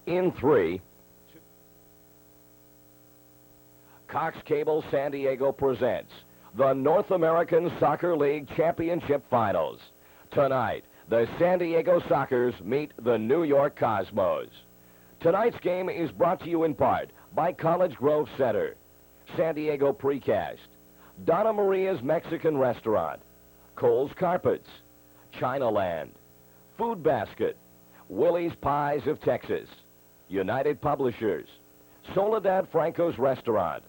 In 3, Cox Cable San Diego presents the North American Soccer League Championship Finals. Tonight, the San Diego Sockers meet the New York Cosmos. Tonight's game is brought to you in part by College Grove Center, San Diego Precast, Donna Maria's Mexican Restaurant, Kohl's Carpets, Chinaland, Food Basket, Willie's Pies of Texas, United Publishers, Soledad Franco's Restaurant,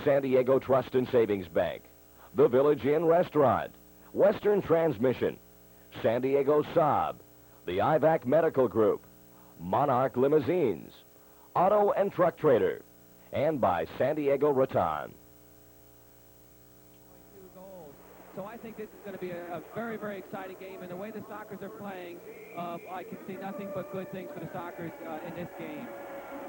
San Diego Trust and Savings Bank, The Village Inn Restaurant, Western Transmission, San Diego Saab, the IVAC Medical Group, Monarch Limousines, Auto and Truck Trader, and by San Diego Rattan. So I think this is going to be a very, very exciting game. And the way the Sockers are playing, I can see nothing but good things for the Sockers in this game.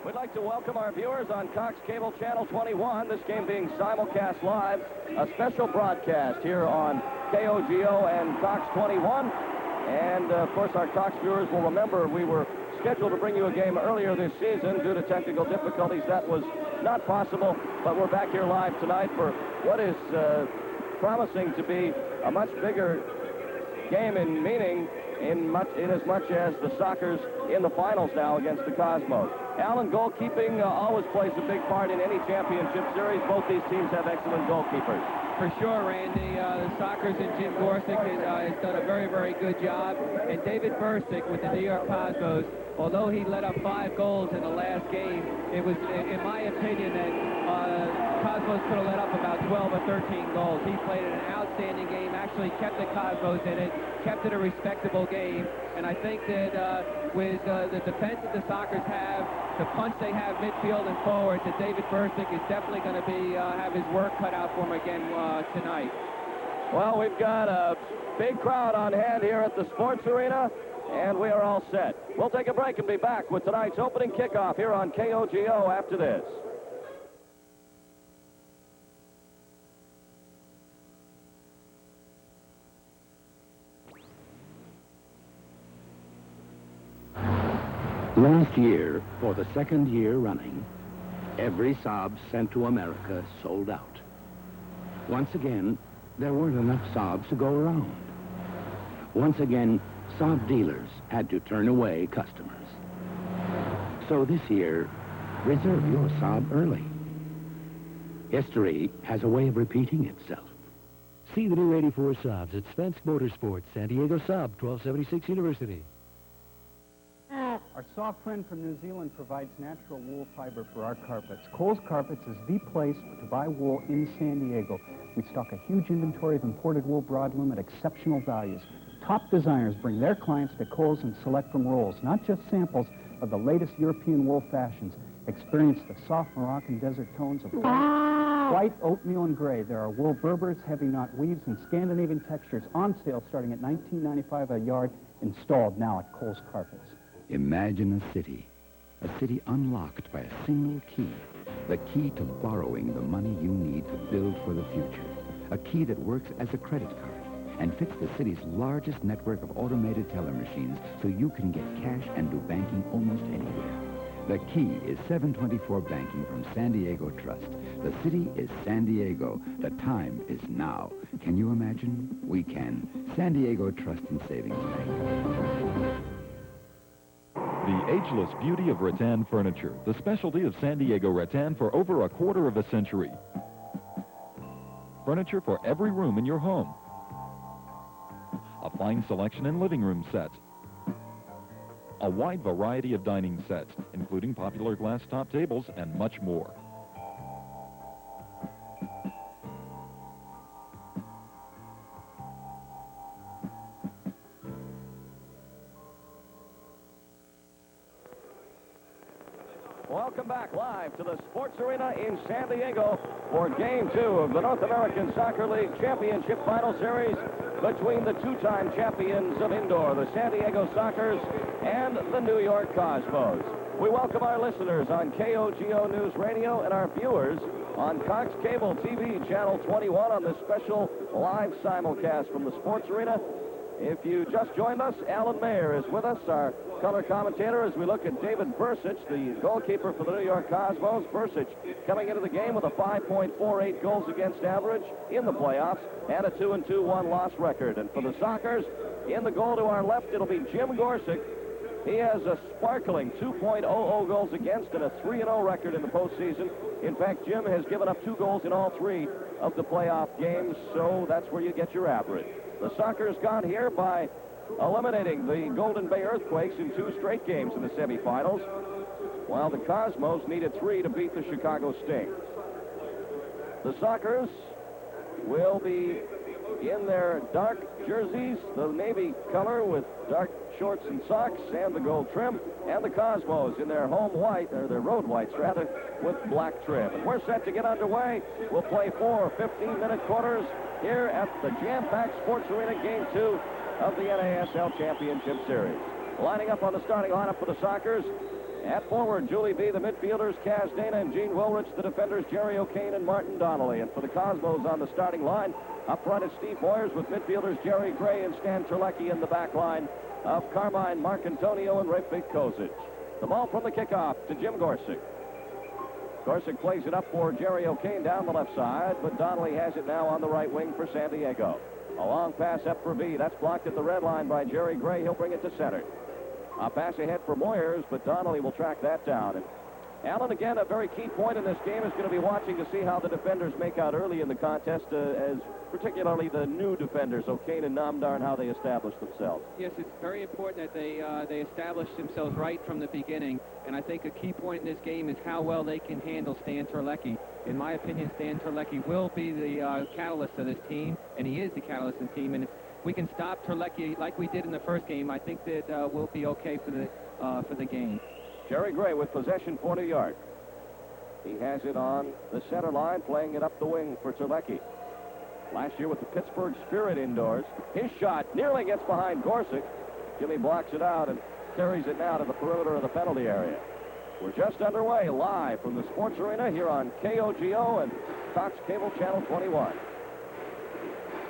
We'd like to welcome our viewers on Cox Cable Channel 21, this game being simulcast live, a special broadcast here on KOGO and Cox 21. And, of course, our Cox viewers will remember we were scheduled to bring you a game earlier this season. Due to technical difficulties, that was not possible. But we're back here live tonight for what is promising to be a much bigger game in meaning in as much as the Sockers in the finals now against the Cosmos. Alan, goalkeeping always plays a big part in any championship series. Both these teams have excellent goalkeepers. For sure, Randy. The Sockers and Jim Gorsuch has done a very, very good job. And David Bursick with the New York Cosmos, although he let up 5 goals in the last game, it was, in my opinion, that Cosmos could have let up about 12 or 13 goals. He played an outstanding game, actually kept the Cosmos in it, kept it a respectable game. And I think that with the defense that the Sockers have, the punch they have midfield and forward, that David Bursick is definitely going to be have his work cut out for him again tonight. Well, we've got a big crowd on hand here at the sports arena, and we are all set. We'll take a break and be back with tonight's opening kickoff here on KOGO after this. Last year, for the second year running, every Saab sent to America sold out. Once again, there weren't enough Saabs to go around. Once again, Saab dealers had to turn away customers. So this year, reserve your Saab early. History has a way of repeating itself. See the new 84 Saabs at Spence Motorsports, San Diego Saab, 1276 University. Our soft friend from New Zealand provides natural wool fiber for our carpets. Kohl's Carpets is the place to buy wool in San Diego. We stock a huge inventory of imported wool broadloom at exceptional values. Top designers bring their clients to Kohl's and select from rolls, not just samples of the latest European wool fashions. Experience the soft Moroccan desert tones of white, oatmeal, and gray. There are wool Berbers, heavy knot weaves, and Scandinavian textures on sale starting at $19.95 a yard, installed now at Kohl's Carpets. Imagine a city unlocked by a single key, the key to borrowing the money you need to build for the future, a key that works as a credit card and fits the city's largest network of automated teller machines so you can get cash and do banking almost anywhere. The key is 724 Banking from San Diego Trust. The city is San Diego. The time is now. Can you imagine? We can. San Diego Trust and Savings Bank. The ageless beauty of rattan furniture, the specialty of San Diego rattan for over a quarter of a century. Furniture for every room in your home. A fine selection in living room sets. A wide variety of dining sets, including popular glass top tables and much more. Welcome back live to the Sports Arena in San Diego for Game 2 of the North American Soccer League Championship Final Series between the two-time champions of indoor, the San Diego Sockers, and the New York Cosmos. We welcome our listeners on KOGO News Radio and our viewers on Cox Cable TV Channel 21 on this special live simulcast from the Sports Arena. If you just joined us, Alan Mayer is with us, our color commentator, as we look at David Bursich, the goalkeeper for the New York Cosmos. Bursich coming into the game with a 5.48 goals against average in the playoffs and a 2-2-1 loss record. And for the Sockers, in the goal to our left, it'll be Jim Gorsick. He has a sparkling 2.00 goals against and a 3-0 record in the postseason. In fact, Jim has given up 2 goals in all 3 of the playoff games, so that's where you get your average. The Sockers got here by eliminating the Golden Bay Earthquakes in 2 straight games in the semifinals, while the Cosmos needed 3 to beat the Chicago Sting. The Sockers will be in their dark jerseys, the navy color with dark shorts and socks and the gold trim, and the Cosmos in their home white, or their road whites rather, with black trim. And we're set to get underway. We'll play 4 15-minute quarters here at the jam-packed Sports Arena, Game 2 of the NASL Championship Series. Lining up on the starting lineup for the Sockers. At forward, Julie B., the midfielders, Kaz Dana and Gene Wilrich, the defenders, Jerry O'Kane and Martin Donnelly. And for the Cosmos on the starting line, up front is Steve Boyers with midfielders Jerry Gray and Stan Terlecki in the back line of Carmine Marcantonio and Rafik Kozic. The ball from the kickoff to Jim Gorsick. Gorsick plays it up for Jerry O'Kane down the left side, but Donnelly has it now on the right wing for San Diego. A long pass up for B. That's blocked at the red line by Jerry Gray. He'll bring it to center. A pass ahead for Moyers, but Donnelly will track that down. And Alan, again, a very key point in this game is going to be watching to see how the defenders make out early in the contest, as particularly the new defenders, O'Kane and Namdar, and how they establish themselves. Yes, it's very important that they establish themselves right from the beginning. And I think a key point in this game is how well they can handle Stan Terlecki. In my opinion, Stan Terlecki will be the catalyst of this team, and he is the catalyst of the team. And if we can stop Terlecki like we did in the first game, I think that we'll be okay for the game. Jerry Gray with possession for New York. He has it on the center line, playing it up the wing for Terlecki. Last year with the Pittsburgh Spirit indoors. His shot nearly gets behind Gorsick. Jimmy blocks it out and carries it now to the perimeter of the penalty area. We're just underway live from the Sports Arena here on KOGO and Cox Cable Channel 21.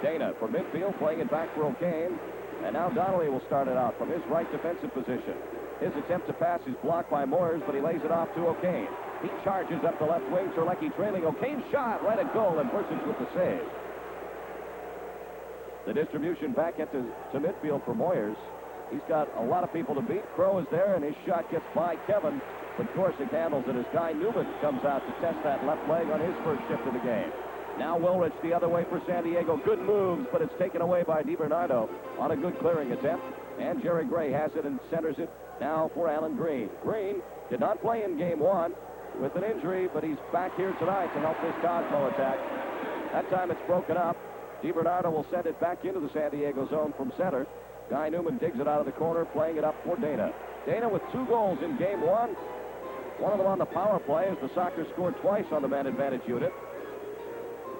Dana from midfield, playing it back for O'Kane. And now Donnelly will start it out from his right defensive position. His attempt to pass is blocked by Moyers, but he lays it off to O'Kane. He charges up the left wing, Terlecki trailing. O'Kane's shot right at goal, and Bursich with the save. The distribution back into midfield for Moyers. He's got a lot of people to beat. Crow is there, and his shot gets by Kevin, but Gorsick handles it as Guy Newman comes out to test that left leg on his first shift of the game. Now Wilrich the other way for San Diego. Good moves, but it's taken away by DiBernardo on a good clearing attempt. And Jerry Gray has it and centers it now for Alan Green. Green did not play in Game 1 with an injury, but he's back here tonight to help this Cosmo attack. That time it's broken up. DiBernardo will send it back into the San Diego zone from center. Guy Newman digs it out of the corner, playing it up for Dana. Dana with 2 goals in Game 1. One of them on the power play as the Sockers scored twice on the man advantage unit.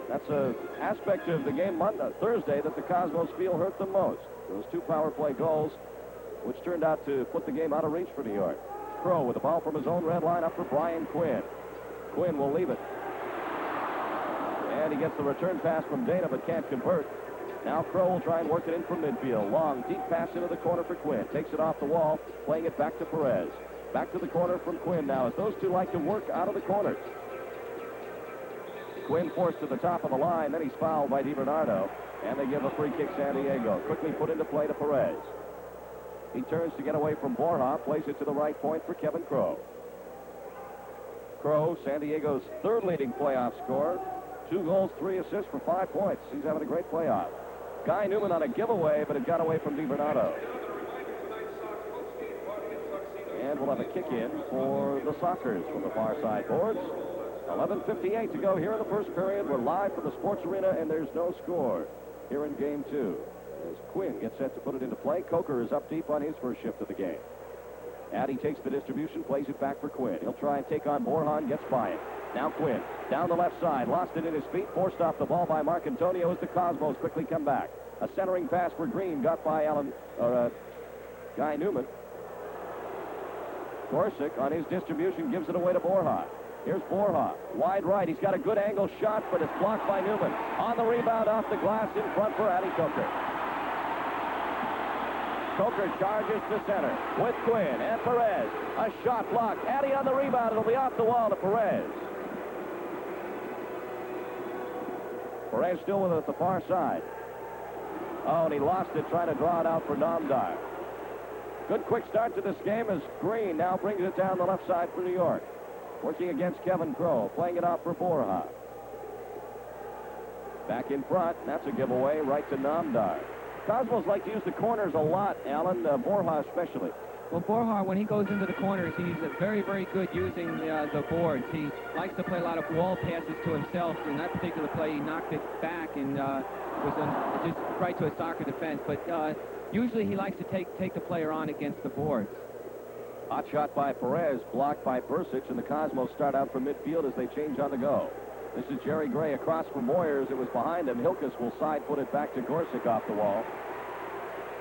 That's an aspect of the game Thursday that the Cosmos feel hurt them most. Those 2 power play goals, which turned out to put the game out of reach for New York. Crow with the ball from his own red line up for Brian Quinn. Quinn will leave it. And he gets the return pass from Dana, but can't convert. Now Crow will try and work it in from midfield. Long, deep pass into the corner for Quinn. Takes it off the wall, playing it back to Perez. Back to the corner from Quinn now, as those two like to work out of the corners. Quinn forced to the top of the line, then he's fouled by DiBernardo, and they give a free kick San Diego. Quickly put into play to Perez. He turns to get away from Borja, plays it to the right point for Kevin Crow. Crow, San Diego's 3rd leading playoff scorer. 2 goals, 3 assists for 5 points. He's having a great playoff. Guy Newman on a giveaway, but it got away from DiBernardo. And we'll have a kick in for the Sockers from the far side boards. 11:58 to go here in the first period. We're live from the Sports Arena, and there's no score here in Game 2. As Quinn gets set to put it into play, Coker is up deep on his first shift of the game. Addy takes the distribution, plays it back for Quinn. He'll try and take on Borjan, gets by it. Now Quinn, down the left side, lost it in his feet, forced off the ball by Marcantonio as the Cosmos quickly come back. A centering pass for Green, got by Guy Newman. Gorsick on his distribution gives it away to Borja. Here's Borja, wide right. He's got a good angle shot, but it's blocked by Newman. On the rebound off the glass in front for Addy Coker. Coker charges to center with Quinn and Perez. A shot blocked. Addy on the rebound. It'll be off the wall to Perez. Perez still with it at the far side. Oh, and he lost it trying to draw it out for Namdar. Good quick start to this game as Green now brings it down the left side for New York. Working against Kevin Crow, playing it out for Borja. Back in front, that's a giveaway right to Namdar. Cosmos like to use the corners a lot, Alan, Borja especially. Well, Borja, when he goes into the corners, he's very, very good using the boards. He likes to play a lot of wall passes to himself. In that particular play, he knocked it back and was just right to a soccer defense. But usually he likes to take the player on against the boards. Hot shot by Perez, blocked by Bursic, and the Cosmos start out from midfield as they change on the go. This is Jerry Gray across from Moyers. It was behind him. Hilkus will side-foot it back to Gorsic off the wall.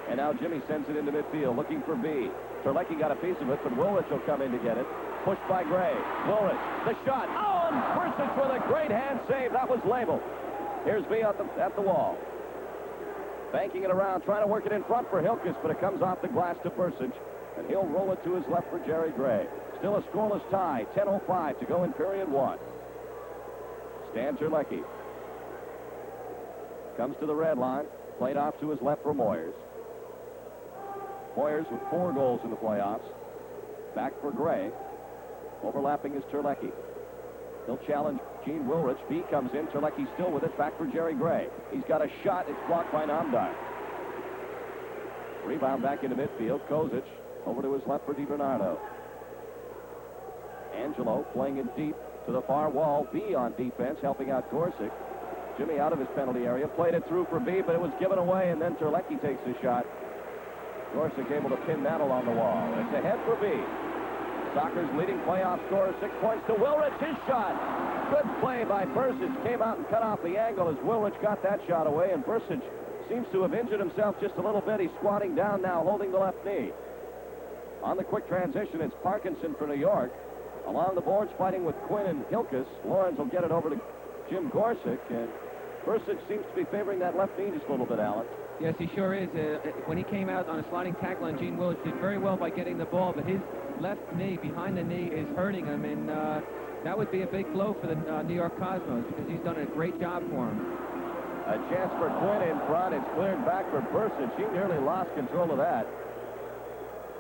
And now Jimmy sends it into midfield, looking for B. Terlecki got a piece of it, but Woolrich will come in to get it. Pushed by Gray. Woolrich, the shot. Oh, and Bursic with a great hand save. That was labeled. Here's B at the wall. Banking it around, trying to work it in front for Hilkus, but it comes off the glass to Bursic. And he'll roll it to his left for Jerry Gray. Still a scoreless tie. 10:05 to go in period one. Stan Terlecki comes to the red line. Played off to his left for Moyers. Moyers with 4 goals in the playoffs. Back for Gray. Overlapping is Terlecki. He'll challenge Gene Wilrich. B comes in. Terlecki still with it. Back for Jerry Gray. He's got a shot. It's blocked by Namdar. Rebound back into midfield. Kozic over to his left for DiBernardo. Angelo playing it deep to the far wall. B on defense, helping out Gorsic. Jimmy out of his penalty area. Played it through for B, but it was given away, and then Terlecki takes the shot. Gorsic able to pin that along the wall. It's ahead for B. Soccer's leading playoff scorer, 6 points to Wilrich. His shot. Good play by Bursic. Came out and cut off the angle as Wilrich got that shot away, and Bursic seems to have injured himself just a little bit. He's squatting down now, holding the left knee. On the quick transition, it's Parkinson for New York. Along the boards, fighting with Quinn and Hilkus. Lawrence will get it over to Jim Gorsic, and Bursic seems to be favoring that left knee just a little bit, Alan. Yes, he sure is. When he came out on a sliding tackle on Gene Willis, did very well by getting the ball, but his left knee, behind the knee, is hurting him, and that would be a big blow for the New York Cosmos because he's done a great job for him. A chance for Quinn in front. It's cleared back for Bursic. He nearly lost control of that.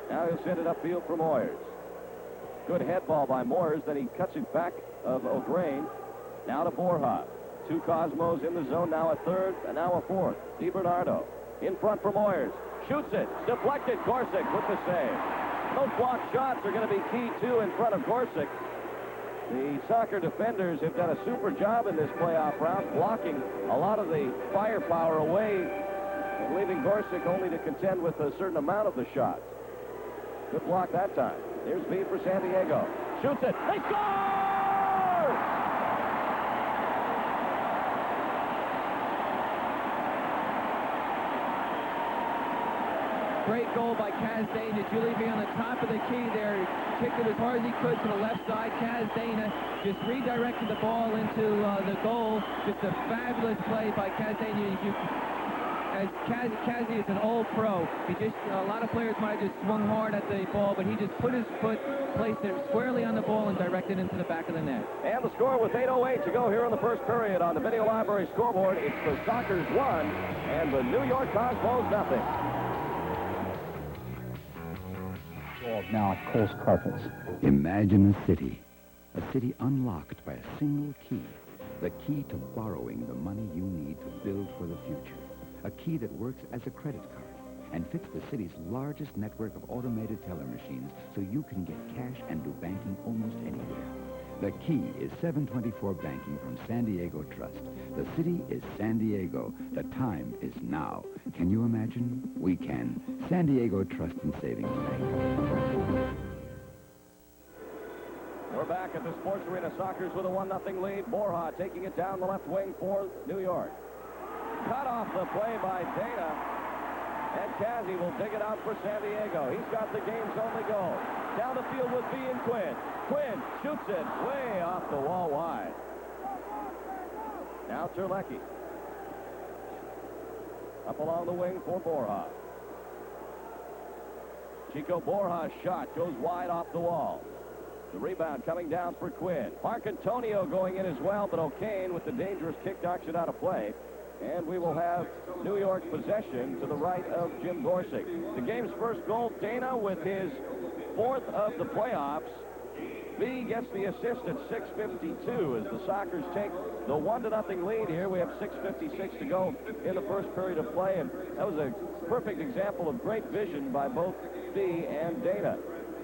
Now he'll send it upfield for Moyers. Good head ball by Moyers. Then he cuts it back of O'Grain. Now to Borja. 2 Cosmos in the zone. Now a third and now a fourth. DiBernardo in front for Moyers. Shoots it. Deflected. Gorsic with the save. Those block shots are going to be key, too, in front of Gorsic. The soccer defenders have done a super job in this playoff round, blocking a lot of the firepower away and leaving Gorsic only to contend with a certain amount of the shots. Good block that time. Here's B for San Diego. Shoots it. They score! Great goal by Kaz Dana. Julie B on the top of the key there. Kicked it as hard as he could to the left side. Kaz Dana just redirected the ball into the goal. Just a fabulous play by Kaz Dana. As Kazzy is an old pro. A lot of players might have just swung hard at the ball, but he just put his foot, placed it squarely on the ball, and directed it into the back of the net. And the score with 8:08 to go here in the first period on the Video Library scoreboard. It's the Sockers 1 and the New York Cosmos nothing. Now at Cole's Carpets. Imagine a city unlocked by a single key, the key to borrowing the money you need to build for the future. A key that works as a credit card and fits the city's largest network of automated teller machines so you can get cash and do banking almost anywhere. The key is 724 Banking from San Diego Trust. The city is San Diego. The time is now. Can you imagine? We can. San Diego Trust and Savings Bank. We're back at the Sports Arena. Sockers with a 1-0 lead. Borja taking it down the left wing for New York. Cut off the play by Dana. And Kazzy will dig it out for San Diego. He's got the game's only goal. Down the field with B and Quinn. Quinn shoots it way off the wall wide. Now Terlecki. Up along the wing for Borja. Chico Borja's shot goes wide off the wall. The rebound coming down for Quinn. Marcantonio going in as well, but O'Kane with the dangerous kick knocks it out of play. And we will have New York possession to the right of Jim Gorsuch. The game's first goal, Dana with his 4th of the playoffs. B gets the assist at 6:52 as the Sockers take the 1-0 lead here. We have 6:56 to go in the first period of play, and that was a perfect example of great vision by both B and Dana.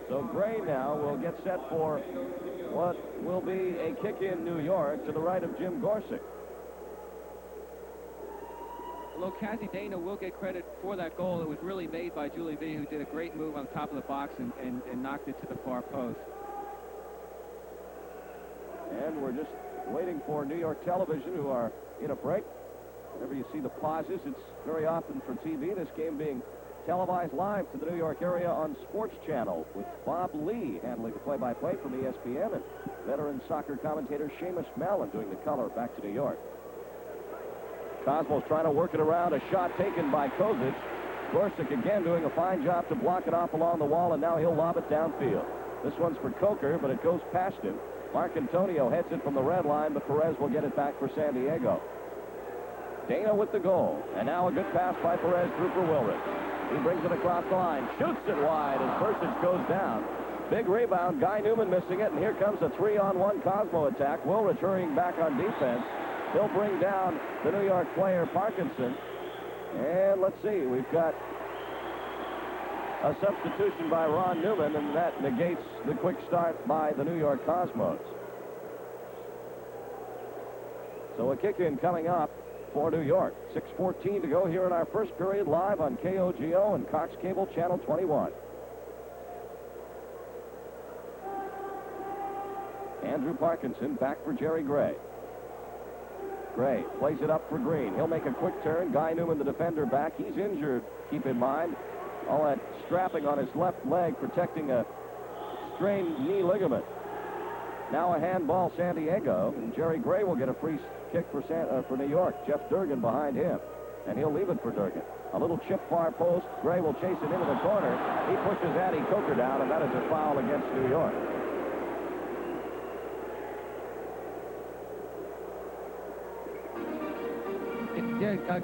So Gray now will get set for what will be a kick in New York to the right of Jim Gorsuch. Although Cassie Dana will get credit for that goal, it was really made by Julie V, who did a great move on top of the box and knocked it to the far post. And we're just waiting for New York Television, who are in a break. Whenever you see the pauses, it's very often for TV. This game being televised live to the New York area on Sports Channel with Bob Lee handling the play-by-play from ESPN and veteran soccer commentator Seamus Mallon doing the color back to New York. Cosmo's trying to work it around. A shot taken by Kozic. Gorsuch again doing a fine job to block it off along the wall, and now he'll lob it downfield. This one's for Coker, but it goes past him. Marcantonio heads it from the red line, but Perez will get it back for San Diego. Dana with the goal, and now a good pass by Perez through for Wilrich. He brings it across the line, shoots it wide as Bursic goes down. Big rebound, Guy Newman missing it, and here comes a 3-on-1 Cosmo attack. Wilrich hurrying back on defense. He'll bring down the New York player Parkinson. And let's see, we've got a substitution by Ron Newman, and that negates the quick start by the New York Cosmos. So a kick-in coming up for New York. 6:14 to go here in our first period, live on KOGO and Cox Cable Channel 21. Andrew Parkinson back for Jerry Gray. Gray plays it up for Green. He'll make a quick turn. Guy Newman, the defender, back. He's injured, keep in mind. All that strapping on his left leg, protecting a strained knee ligament. Now a handball, San Diego, and Jerry Gray will get a free kick for New York. Jeff Durgan behind him, and he'll leave it for Durgan. A little chip far post. Gray will chase it into the corner. He pushes Addy Coker down, and that is a foul against New York.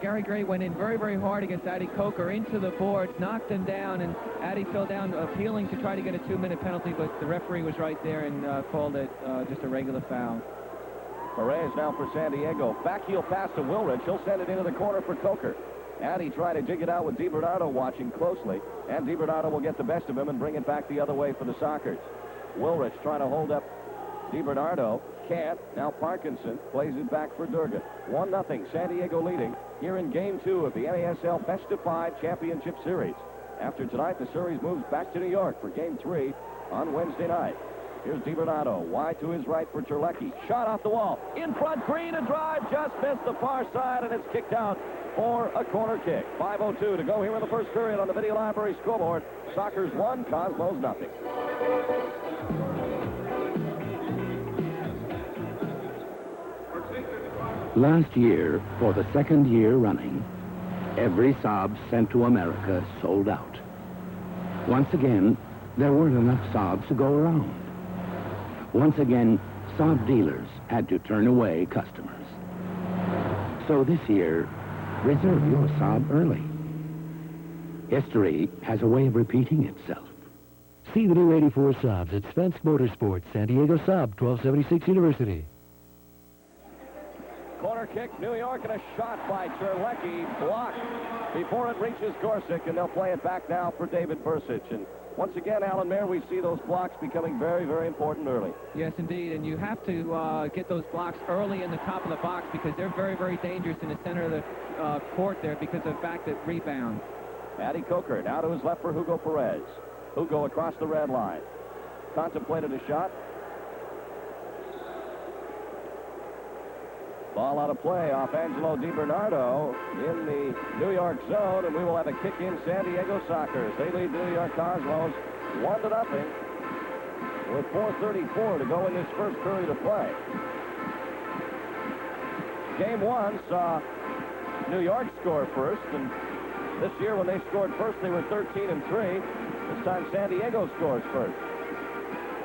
Gary Gray went in very, very hard against Addy Coker into the boards, knocked him down, and Addy fell down appealing to try to get a 2-minute penalty, but the referee was right there and called it just a regular foul. Perez now for San Diego. Back heel pass to Wilrich. He'll send it into the corner for Coker. Addy tried to dig it out with DiBernardo watching closely, and DiBernardo will get the best of him and bring it back the other way for the Sockers. Wilrich trying to hold up DiBernardo. Can't. Now Parkinson plays it back for Durgan. 1-0, San Diego leading here in Game 2 of the NASL Best of 5 Championship Series. After tonight, the series moves back to New York for Game 3 on Wednesday night. Here's DiBernardo, wide to his right for Terlecki. Shot off the wall. In front, Green, a drive, just missed the far side, and it's kicked out for a corner kick. 5:02 to go here in the first period on the Video Library scoreboard. Sockers 1, Cosmos 0. Last year, for the second year running, every Saab sent to America sold out. Once again, there weren't enough Saabs to go around. Once again, Saab dealers had to turn away customers. So this year, reserve your Saab early. History has a way of repeating itself. See the new 84 Saabs at Spence Motorsports, San Diego Saab, 1276 University. Corner kick, New York, and a shot by Terlecki, blocked before it reaches Gorsuch, and they'll play it back now for David Bursic. And once again, Alan Mayer, we see those blocks becoming very, very important early. Yes, indeed, and you have to get those blocks early in the top of the box because they're very, very dangerous in the center of the court there because of the fact that rebound. Addy Coker now to his left for Hugo Perez. Hugo across the red line. Contemplated a shot. Ball out of play off Angelo DiBernardo in the New York zone, and we will have a kick in San Diego Sockers. They lead the New York Cosmos 1-0 with 4:34 to go in this first period of play. Game 1 saw New York score first, and this year when they scored first, they were 13-3. This time San Diego scores first.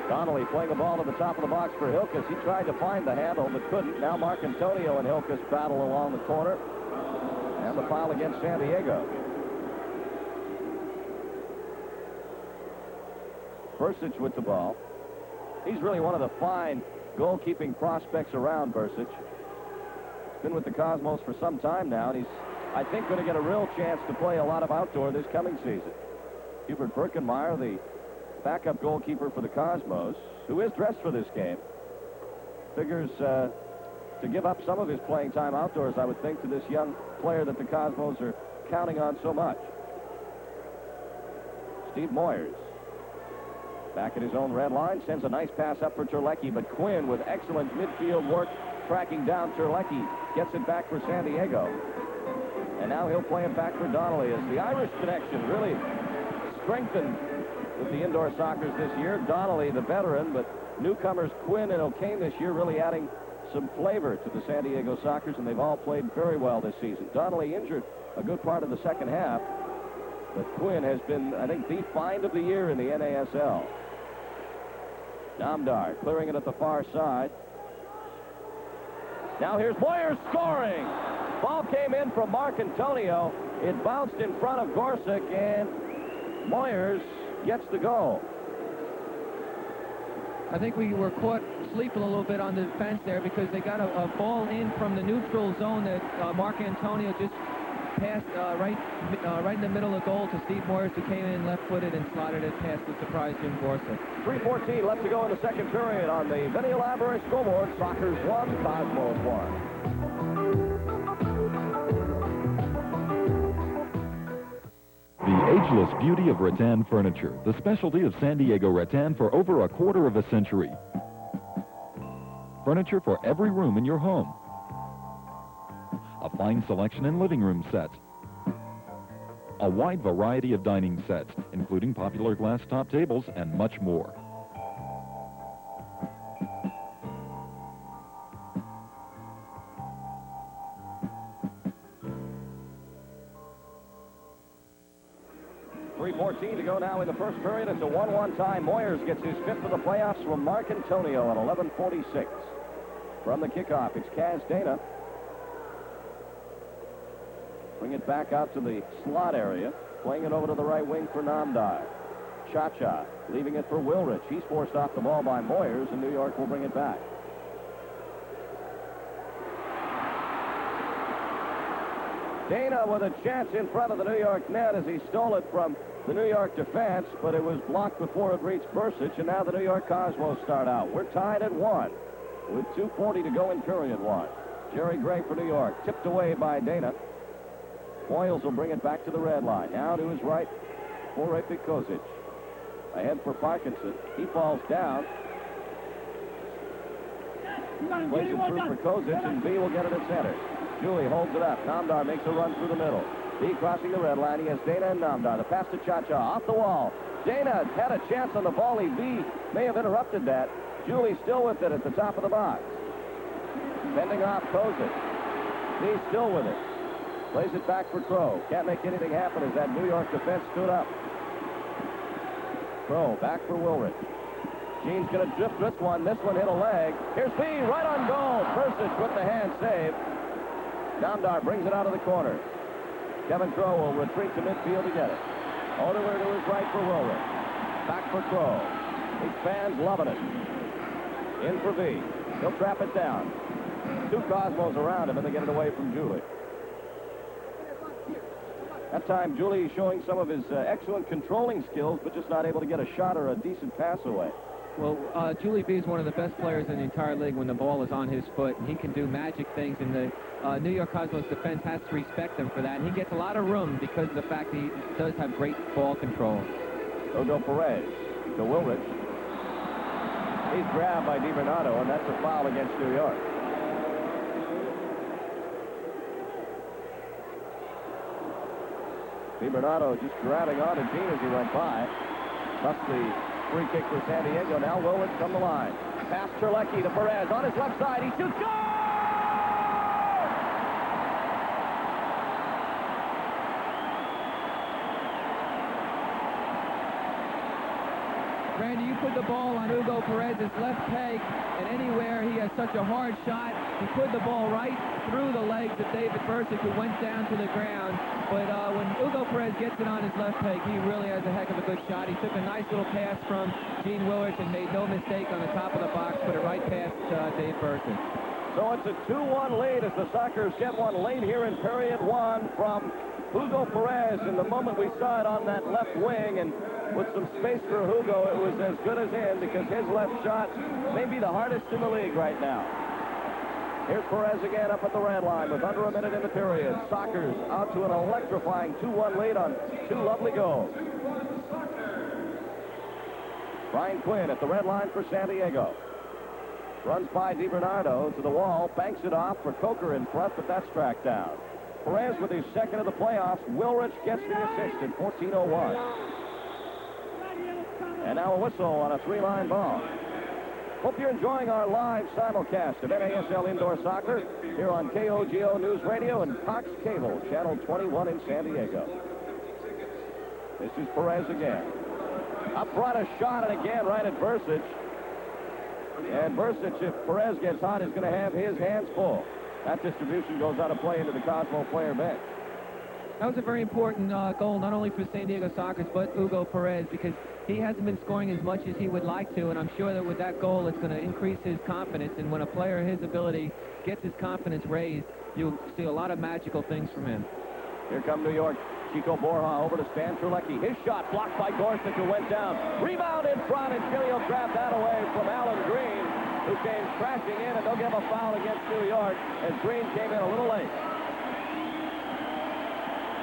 Donnelly playing the ball to the top of the box for Hilkes. He tried to find the handle but couldn't. Now Marcantonio and Hilkes battle along the corner. And the foul against San Diego. Bursic with the ball. He's really one of the fine goalkeeping prospects around, Bursic. Been with the Cosmos for some time now, and he's, I think, going to get a real chance to play a lot of outdoor this coming season. Hubert Birkenmeyer, the backup goalkeeper for the Cosmos, who is dressed for this game, figures to give up some of his playing time outdoors, I would think, to this young player that the Cosmos are counting on so much. Steve Moyers, back at his own red line, sends a nice pass up for Terlecki, but Quinn, with excellent midfield work, tracking down Terlecki, gets it back for San Diego. And now he'll play it back for Donnelly as the Irish connection really strengthened with the indoor soccers this year. Donnelly, the veteran, but newcomers Quinn and O'Kane this year really adding some flavor to the San Diego Soccers, and they've all played very well this season. Donnelly injured a good part of the second half, but Quinn has been, I think, the find of the year in the NASL. Namdar clearing it at the far side. Now here's Moyers scoring. Ball came in from Marcantonio. It bounced in front of Gorsuch, and Moyers gets the goal. I think we were caught sleeping a little bit on the defense there because they got a ball in from the neutral zone that Marcantonio just passed right in the middle of the goal to Steve Moyers, who came in left-footed and slotted it past the surprise Jim Gorsuch. 3:14 left to go in the second period on the Vinny Lavery scoreboard. Soccers 1, Cosmos 1. The ageless beauty of rattan furniture, the specialty of San Diego rattan for over a quarter of a century. Furniture for every room in your home. A fine selection in living room sets. A wide variety of dining sets, including popular glass top tables and much more. .3:14 to go now in the first period. It's a 1-1 tie. Moyers gets his fifth of the playoffs from Marcantonio at 11:46. From the kickoff, it's Kaz Dana. Bring it back out to the slot area. Playing it over to the right wing for Namdar. Cha-Cha leaving it for Wilrich. He's forced off the ball by Moyers, and New York will bring it back. Dana with a chance in front of the New York net as he stole it from the New York defense, but it was blocked before it reached Bursic, and now the New York Cosmos start out. We're tied at 1 with 2:40 to go in period 1. Jerry Gray for New York, tipped away by Dana. Boyles will bring it back to the red line. Now to his right for Rafik Kozic. Ahead for Parkinson. He falls down. Plays it through for Kozic, and B will get it at center. Julie holds it up. Namdar makes a run through the middle. B crossing the red line. He has Dana and Namdar. The pass to Cha-Cha off the wall. Dana had a chance on the volley. B may have interrupted that. Julie still with it at the top of the box. Bending off Kozic. B still with it. Plays it back for Crow. Can't make anything happen as that New York defense stood up. Crow back for Wilrich. Gene's going to drift this one. This one hit a leg. Here's B right on goal. Bursic with the hand save. Namdar brings it out of the corner. Kevin Crow will retreat to midfield to get it. Odewer to his right for Wilrich. Back for Crow. These fans loving it. In for B. He'll trap it down. Two Cosmos around him, and they get it away from Julie. That time, Julie showing some of his excellent controlling skills, but just not able to get a shot or a decent pass away. Well, Julie B is one of the best players in the entire league when the ball is on his foot, and he can do magic things, and the New York Cosmos defense has to respect him for that, and he gets a lot of room because of the fact that he does have great ball control. Odo Perez to Wilrich. He's grabbed by DiBernardo, and that's a foul against New York. DiBernardo just grabbing onto Gene as he went by. Thus the free kick for San Diego. Now Wilrich from the line. Pass Terlecki to Perez on his left side. He shoots. Goal! Randy, you put the ball on Hugo Perez's left peg, and anywhere he has such a hard shot, he put the ball right through the legs of David Bursick, who went down to the ground. But when Hugo Perez gets it on his left peg, he really has a heck of a good shot. He took a nice little pass from Gene Willards and made no mistake on the top of the box, put it right past Dave Bursick. So it's a 2-1 lead as the Sockers get one late here in period one from Hugo Perez. And the moment we saw it on that left wing and with some space for Hugo, it was as good as in, because his left shot may be the hardest in the league right now. Here's Perez again up at the red line with under a minute in the period. Sockers out to an electrifying 2-1 lead on two lovely goals. Brian Quinn at the red line for San Diego. Runs by DiBernardo to the wall, banks it off for Coker in front, but that's tracked down. Perez with his second of the playoffs. Wilrich gets the assist in 14:01. And now a whistle on a three-line ball. Hope you're enjoying our live simulcast of NASL Indoor Soccer here on KOGO News Radio and Cox Cable, Channel 21 in San Diego. This is Perez again. Up front, a shot, and again right at Bursic. And Bursic, if Perez gets hot, is going to have his hands full. That distribution goes out of play into the Cosmo player bench. That was a very important goal, not only for San Diego Sockers, but Hugo Perez, because he hasn't been scoring as much as he would like to, and I'm sure that with that goal, it's going to increase his confidence. And when a player his ability gets his confidence raised, you'll see a lot of magical things from him. Here come New York. Chico Borja over to Stan Terlecki. His shot blocked by Gorsuch, who went down. Rebound in front, and Chilio grabbed that away from Alan Green, who came crashing in, and they'll give a foul against New York as Green came in a little late.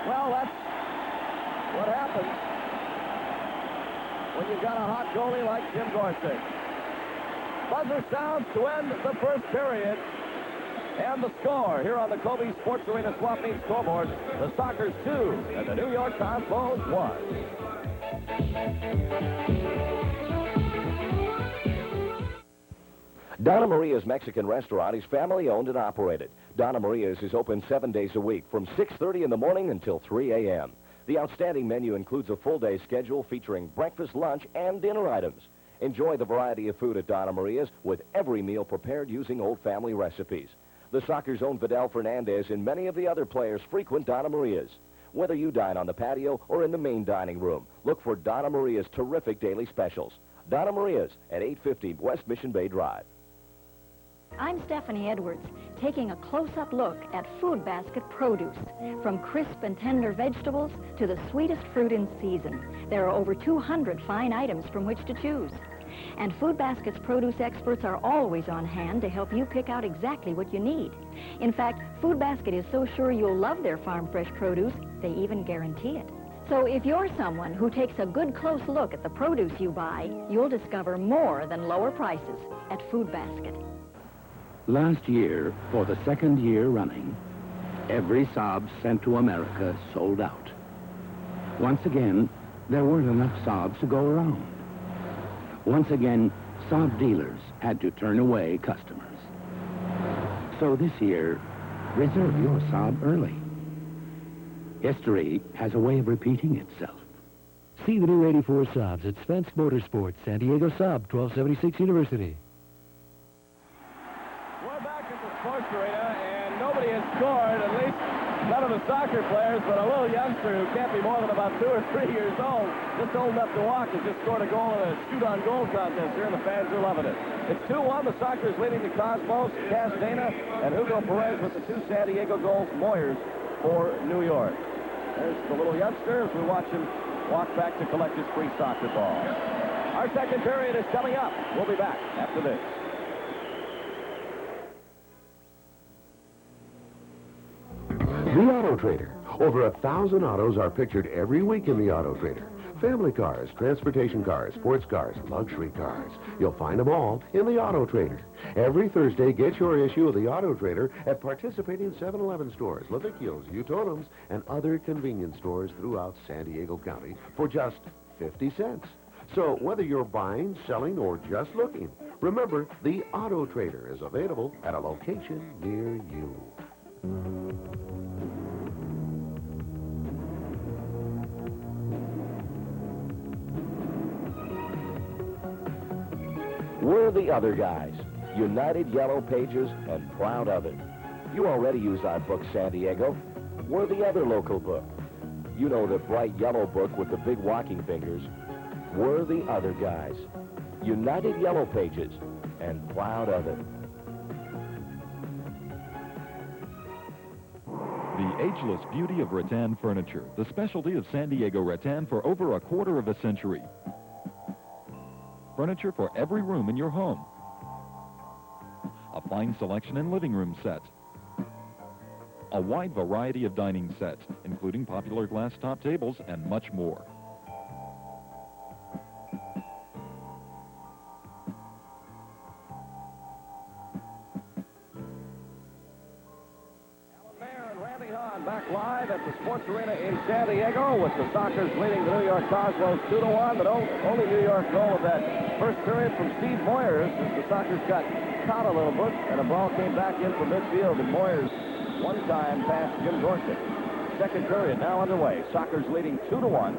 Well, that's what happens when you've got a hot goalie like Jim Gorsuch. Buzzer sounds to end the first period. And the score here on the Kobe Sports Arena Swap Meet scoreboard, the Sockers 2 and the New York Cosmos 1. Donna Maria's Mexican restaurant is family-owned and operated. Donna Maria's is open 7 days a week from 6:30 in the morning until 3 a.m. The outstanding menu includes a full-day schedule featuring breakfast, lunch, and dinner items. Enjoy the variety of food at Donna Maria's with every meal prepared using old family recipes. The Sockers' own Vidal Fernandez and many of the other players frequent Donna Maria's. Whether you dine on the patio or in the main dining room, look for Donna Maria's terrific daily specials. Donna Maria's at 850 West Mission Bay Drive. I'm Stephanie Edwards, taking a close-up look at Food Basket produce. From crisp and tender vegetables to the sweetest fruit in season, there are over 200 fine items from which to choose. And Food Basket's produce experts are always on hand to help you pick out exactly what you need. In fact, Food Basket is so sure you'll love their farm fresh produce, they even guarantee it. So if you're someone who takes a good close look at the produce you buy, you'll discover more than lower prices at Food Basket. Last year, for the second year running, every Saab sent to America sold out. Once again, there weren't enough Saabs to go around. Once again, Saab dealers had to turn away customers. So this year, reserve your Saab early. History has a way of repeating itself. See the new 84 Saabs at Spence Motorsports, San Diego Saab, 1276 University. We're back at the Sports Arena, and nobody has scored, at least none of the soccer players, but a little youngster who can't be more than about 2 or 3 years old, just old enough to walk, has just scored a goal in a shoot-on-goal contest here, and the fans are loving it. It's 2-1. The Sockers leading the Cosmos, Castana, and Hugo Perez with the 2 San Diego goals, Moyers for New York. There's the little youngster as we watch him walk back to collect his free soccer ball. Our second period is coming up. We'll be back after this. The Auto Trader. Over 1,000 autos are pictured every week in the Auto Trader. Family cars, transportation cars, sports cars, luxury cars. You'll find them all in the Auto Trader. Every Thursday, get your issue of the Auto Trader at participating 7-Eleven stores, Levickio's, Utonum's, and other convenience stores throughout San Diego County for just 50 cents. So whether you're buying, selling, or just looking, remember, the Auto Trader is available at a location near you. We're the other guys. United Yellow Pages and proud of it. You already use our book, San Diego. We're the other local book. You know the bright yellow book with the big walking fingers. We're the other guys. United Yellow Pages and proud of it. The ageless beauty of rattan furniture, the specialty of San Diego rattan for over a quarter of a century. Furniture for every room in your home. A fine selection in living room sets. A wide variety of dining sets, including popular glass top tables and much more. Back live at the Sports Arena in San Diego with the Sockers leading the New York Cosmos 2-1. But only New York goal of that first period from Steve Moyers as the Sockers got caught a little bit and a ball came back in from midfield and Moyers one time past Jim Gorsuch. Second period now underway. Sockers leading 2-1.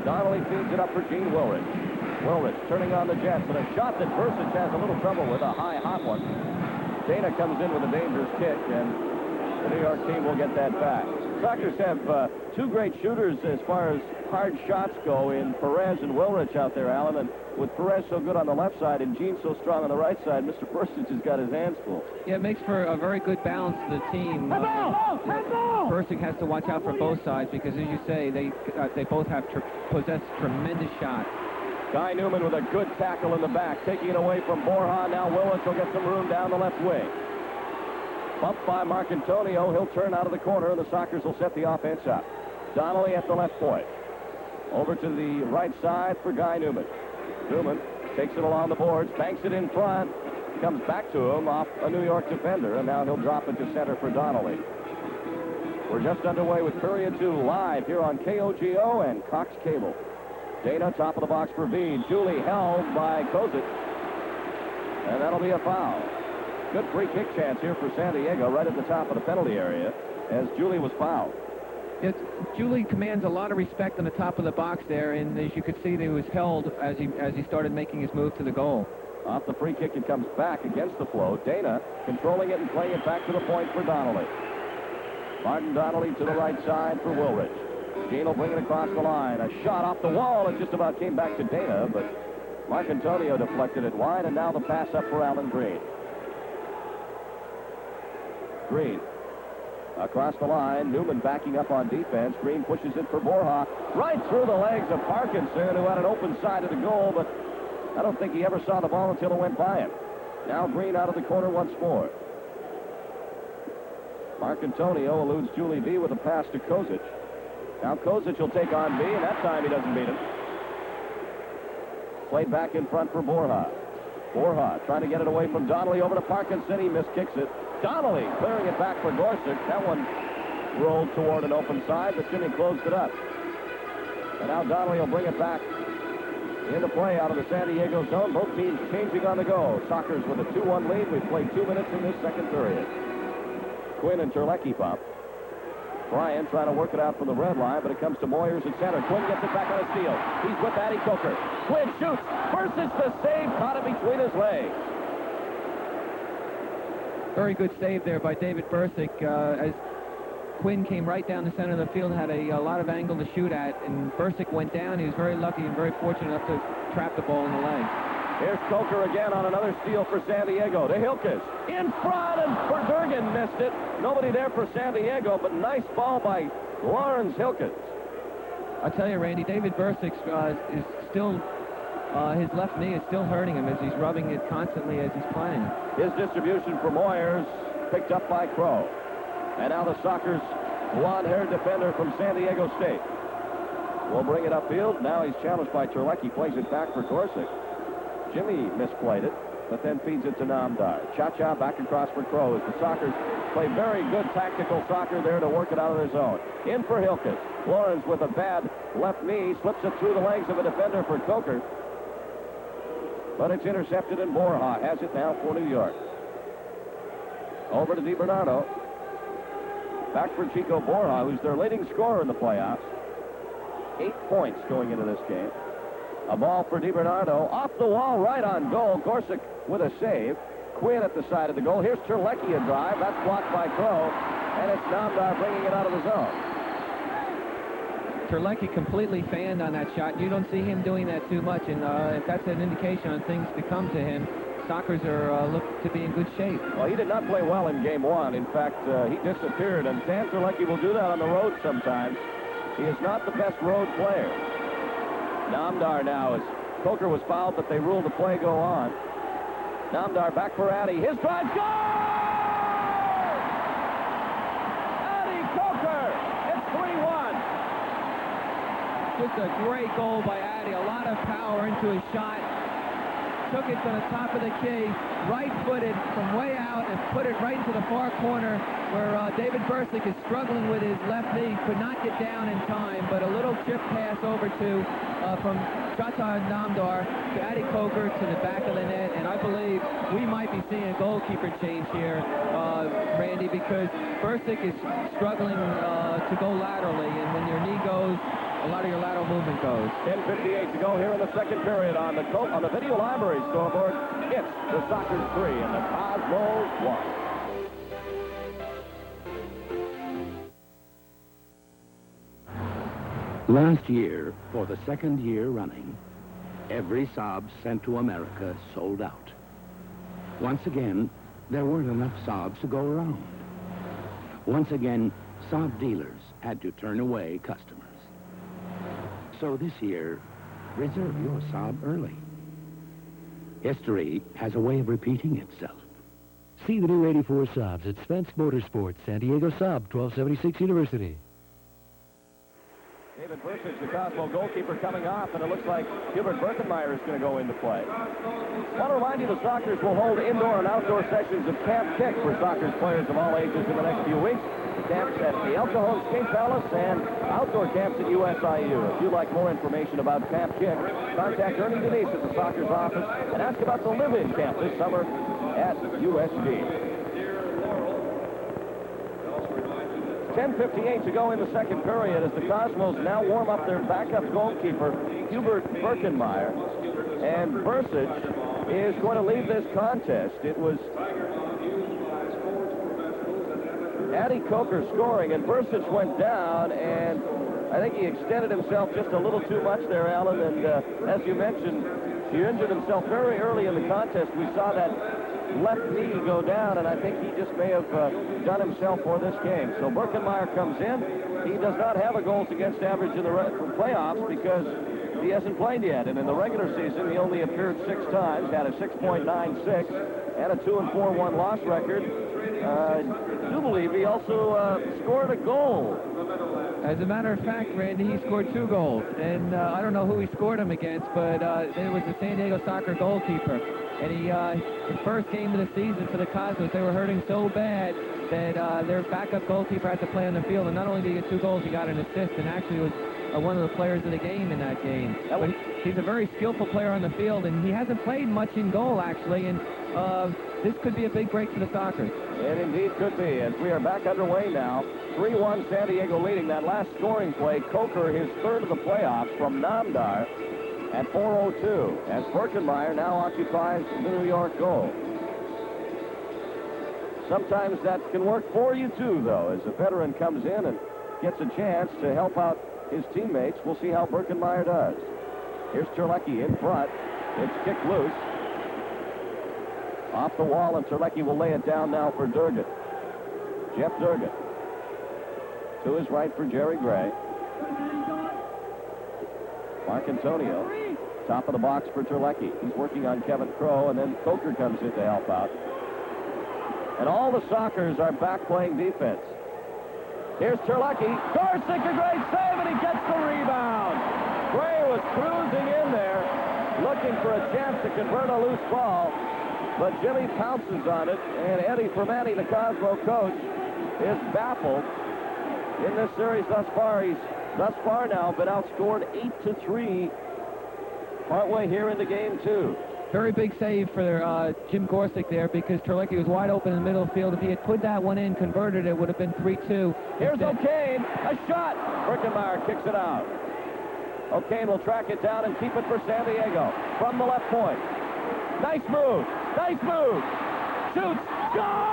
Donnelly feeds it up for Gene Wilrich. Wilrich turning on the Jets and a shot that Bursic has a little trouble with, a high hot one. Dana comes in with a dangerous kick and the New York team will get that back. Sockers have two great shooters as far as hard shots go in Perez and Wilrich out there, Alan. And with Perez so good on the left side and Gene so strong on the right side, Mr. Bursic has got his hands full. Yeah, it makes for a very good balance to the team. Bursic has to watch out for both sides because, as you say, they both have possessed tremendous shots. Guy Newman with a good tackle in the back, taking it away from Borja. Now Willis will get some room down the left wing. Bumped by Marcantonio. He'll turn out of the corner, and the Sockers will set the offense up. Donnelly at the left point. Over to the right side for Guy Newman. Newman takes it along the boards, banks it in front, comes back to him off a New York defender, and now he'll drop it to center for Donnelly. We're just underway with period 2 live here on KOGO and Cox Cable. Dana, top of the box for Veed. Julie held by Kozic, and that'll be a foul. Good free kick chance here for San Diego right at the top of the penalty area as Julie was fouled. Yes, Julie commands a lot of respect on the top of the box there, and as you could see, he was held as he started making his move to the goal. Off the free kick, it comes back against the flow. Dana controlling it and playing it back to the point for Donnelly. Martin Donnelly to the right side for Wilrich. Gene will bring it across the line. A shot off the wall. It just about came back to Dana, but Marcantonio deflected it wide, and now the pass up for Alan Green. Green across the line. Newman backing up on defense. Green pushes it for Borja. Right through the legs of Parkinson, who had an open side of the goal, but I don't think he ever saw the ball until it went by him. Now Green out of the corner once more. Marcantonio eludes Julie V with a pass to Kozic. Now Kozic will take on V, and that time he doesn't beat him. Played back in front for Borja. Borja trying to get it away from Donnelly over to Parkinson. He miskicks it. Donnelly clearing it back for Gorsuch. That one rolled toward an open side, but Jimmy closed it up. And now Donnelly will bring it back into play out of the San Diego zone. Both teams changing on the go. Sockers with a 2-1 lead. We've played 2 minutes in this second period. Quinn and Terlecki bump. Bryan trying to work it out from the red line, but it comes to Moyers at center. Quinn gets it back on a steal. He's with Matty Coker. Quinn shoots. Versus the save. Caught it between his legs. Very good save there by David Bursic as Quinn came right down the center of the field, had a lot of angle to shoot at, and Bursic went down. He was very lucky and very fortunate enough to trap the ball in the leg. Here's Coker again on another steal for San Diego. To Hilkes. In front, and Verdurgan missed it. Nobody there for San Diego, but nice ball by Lawrence Hilkes. I tell you, Randy, David Bursic is still, his left knee is still hurting him as he's rubbing it constantly as he's playing. His distribution for Moyers, picked up by Crow. And now the Sockers' blonde-haired defender from San Diego State will bring it upfield. Now he's challenged by Terlecki, plays it back for Gorsuch. Jimmy misplayed it, but then feeds it to Namdar. Cha-cha back across for Crow as the Sockers play very good tactical soccer there to work it out of their zone. In for Hilkes. Lawrence with a bad left knee, slips it through the legs of a defender for Coker. But it's intercepted, and Borja has it now for New York. Over to DiBernardo. Back for Chico Borja, who's their leading scorer in the playoffs. 8 points going into this game. A ball for DiBernardo. Off the wall, right on goal. Gorsuch with a save. Quinn at the side of the goal. Here's Terlecki a drive. That's blocked by Crow. And it's Namdar bringing it out of the zone. Terlecki completely fanned on that shot. You don't see him doing that too much, and if that's an indication on things to come to him, Sockers are look to be in good shape. Well, he did not play well in game one. In fact, he disappeared, and Sam Terlecki will do that on the road sometimes. He is not the best road player. Namdar now, as Coker was fouled, but they ruled the play go on. Namdar back for Addy. His drive, goal! Addy Coker! It's 3-1. Just a great goal by Addy. A lot of power into his shot. Took it to the top of the key, right-footed from way out, and put it right into the far corner where David Bursick is struggling with his left knee. Could not get down in time, but a little chip pass over to from Shata Namdar to Addy Coker to the back of the net, and I believe we might be seeing a goalkeeper change here, Randy, because Bursick is struggling to go laterally, and when your knee goes, a lot of your lateral movement goes. 10:58 to go here in the second period on the Video Library scoreboard. It's the Sockers 3 and the Cosmos 1. Last year, for the second year running, every Saab sent to America sold out. Once again, there weren't enough Saabs to go around. Once again, Saab dealers had to turn away customers. So this year, reserve your Saab early. History has a way of repeating itself. See the new 84 Saabs at Spence Motorsports, San Diego Saab, 1276 University. David Bursick, the Cosmo goalkeeper, coming off, and it looks like Hubert Birkenmeyer is going to go into play. I want to remind you the Sockers will hold indoor and outdoor sessions of Camp Kick for Sockers players of all ages in the next few weeks. Camps at the El Cajon Skate Palace and outdoor camps at USIU. If you'd like more information about Camp Kick, contact Ernie Denise at the Sockers office and ask about the live-in camp this summer at USD. 10:58 to go in the second period as the Cosmos now warm up their backup goalkeeper, Hubert Birkenmeyer. And Bursic is going to leave this contest. It was Addy Coker scoring, and Bursic went down, and I think he extended himself just a little too much there, Alan. And as you mentioned, he injured himself very early in the contest. We saw that left knee go down, and I think he just may have done himself for this game. So Birkenmeyer comes in. He does not have a goals against average in the playoffs because he hasn't played yet. And in the regular season, he only appeared 6 times, had a 6.96 and a 2-4-1 loss record. I do believe he also scored a goal. As a matter of fact, Randy, he scored 2 goals. And I don't know who he scored them against, but it was the San Diego Soccer goalkeeper. And his first game of the season for the Cosmos, they were hurting so bad that their backup goalkeeper had to play on the field. And not only did he get 2 goals, he got an assist, and actually was one of the players of the game in that game. But he's a very skillful player on the field, and he hasn't played much in goal, actually. And this could be a big break for the Sockers. It indeed could be, as we are back underway now. 3-1 San Diego leading. That last scoring play, Coker, his third of the playoffs from Namdar at 4:02, as Birkenmeyer now occupies the New York goal. Sometimes that can work for you, too, though, as a veteran comes in and gets a chance to help out his teammates. We'll see how Birkenmeyer does. Here's Terlecki in front. It's kicked loose. Off the wall, and Terlecki will lay it down now for Durgett. Jeff Durgett. To his right for Jerry Gray. Mark Antonio. Top of the box for Terlecki. He's working on Kevin Crow, and then Coker comes in to help out. And all the Sockers are back playing defense. Here's Terlecki. Gorsuch, a great save, and he gets the rebound. Gray was cruising in there, looking for a chance to convert a loose ball. But Jimmy pounces on it, and Eddie Fermanti, the Cosmo coach, is baffled in this series thus far. He's thus far now been outscored 8-3 partway here in the game, too. Very big save for Jim Gorsuch there, because Terlecki was wide open in the middle of the field. If he had put that one in, converted, it would have been 3-2. Here's O'Kane, a shot. Birkenmeyer kicks it out. O'Kane will track it down and keep it for San Diego from the left point. Nice move. Nice move. Shoots. Scores!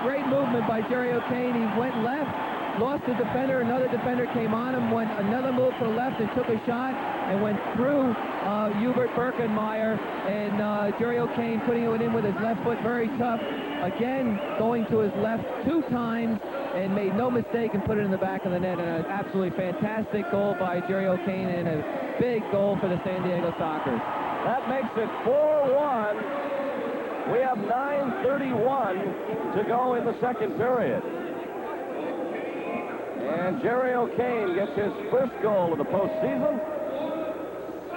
Great movement by Jerry O'Kane. He went left, lost the defender. Another defender came on him, went another move to the left and took a shot and went through Hubert Birkenmeyer, and Jerry O'Kane putting it in with his left foot, very tough. Again, going to his left 2 times and made no mistake and put it in the back of the net. And an absolutely fantastic goal by Jerry O'Kane and a big goal for the San Diego Sockers. That makes it 4-1. We have 9:31 to go in the second period. And Jerry O'Kane gets his first goal of the postseason,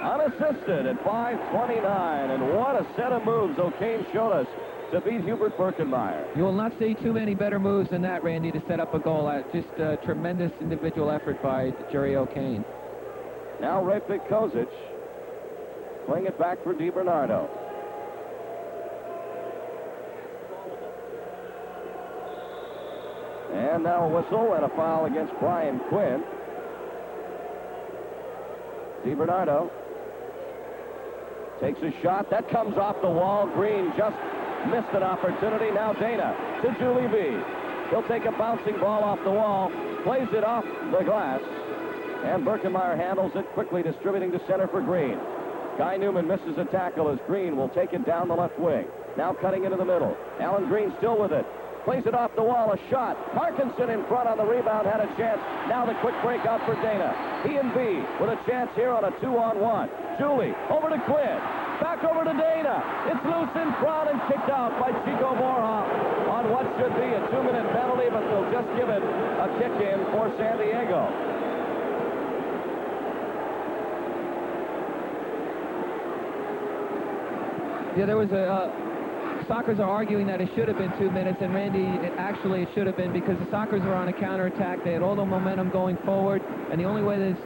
unassisted at 5:29. And what a set of moves O'Kane showed us to beat Hubert Birkenmeyer. You will not see too many better moves than that, Randy, to set up a goal. Just a tremendous individual effort by Jerry O'Kane. Now Rafik Kozic playing it back for DiBernardo. And now a whistle and a foul against Brian Quinn. DiBernardo takes a shot. That comes off the wall. Green just missed an opportunity. Now Dana to Julie B. He'll take a bouncing ball off the wall, plays it off the glass, and Birkenmeyer handles it, quickly distributing to center for Green. Guy Newman misses a tackle as Green will take it down the left wing. Now cutting into the middle. Alan Green still with it. Plays it off the wall, a shot. Parkinson in front on the rebound, had a chance. Now the quick break out for Dana. He and B with a chance here on a 2-on-1. Julie over to Quinn. Back over to Dana. It's loose in front and kicked out by Chico Borja on what should be a 2-minute penalty, but they'll just give it a kick in for San Diego. Yeah, there was a... Sockers are arguing that it should have been 2 minutes, and Randy, it should have been, because the Sockers were on a counterattack. They had all the momentum going forward, and the only way that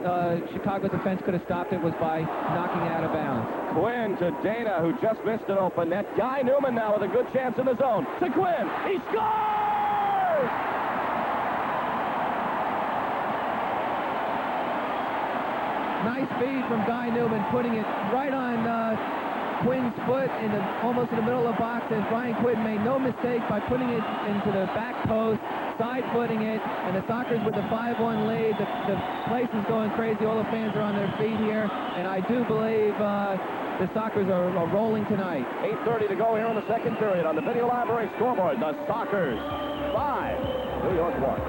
Chicago's defense could have stopped it was by knocking it out of bounds. Quinn to Dana, who just missed an open net. Guy Newman now with a good chance in the zone. To Quinn. He scores! Nice feed from Guy Newman, putting it right on Quinn's foot almost in the middle of the box, and Brian Quinn made no mistake by putting it into the back post, side-footing it, and the Sockers with the 5-1 lead. The place is going crazy. All the fans are on their feet here, and I do believe the Sockers are rolling tonight. 8:30 to go here in the second period on the Video Library scoreboard. The Sockers 5, New York 1.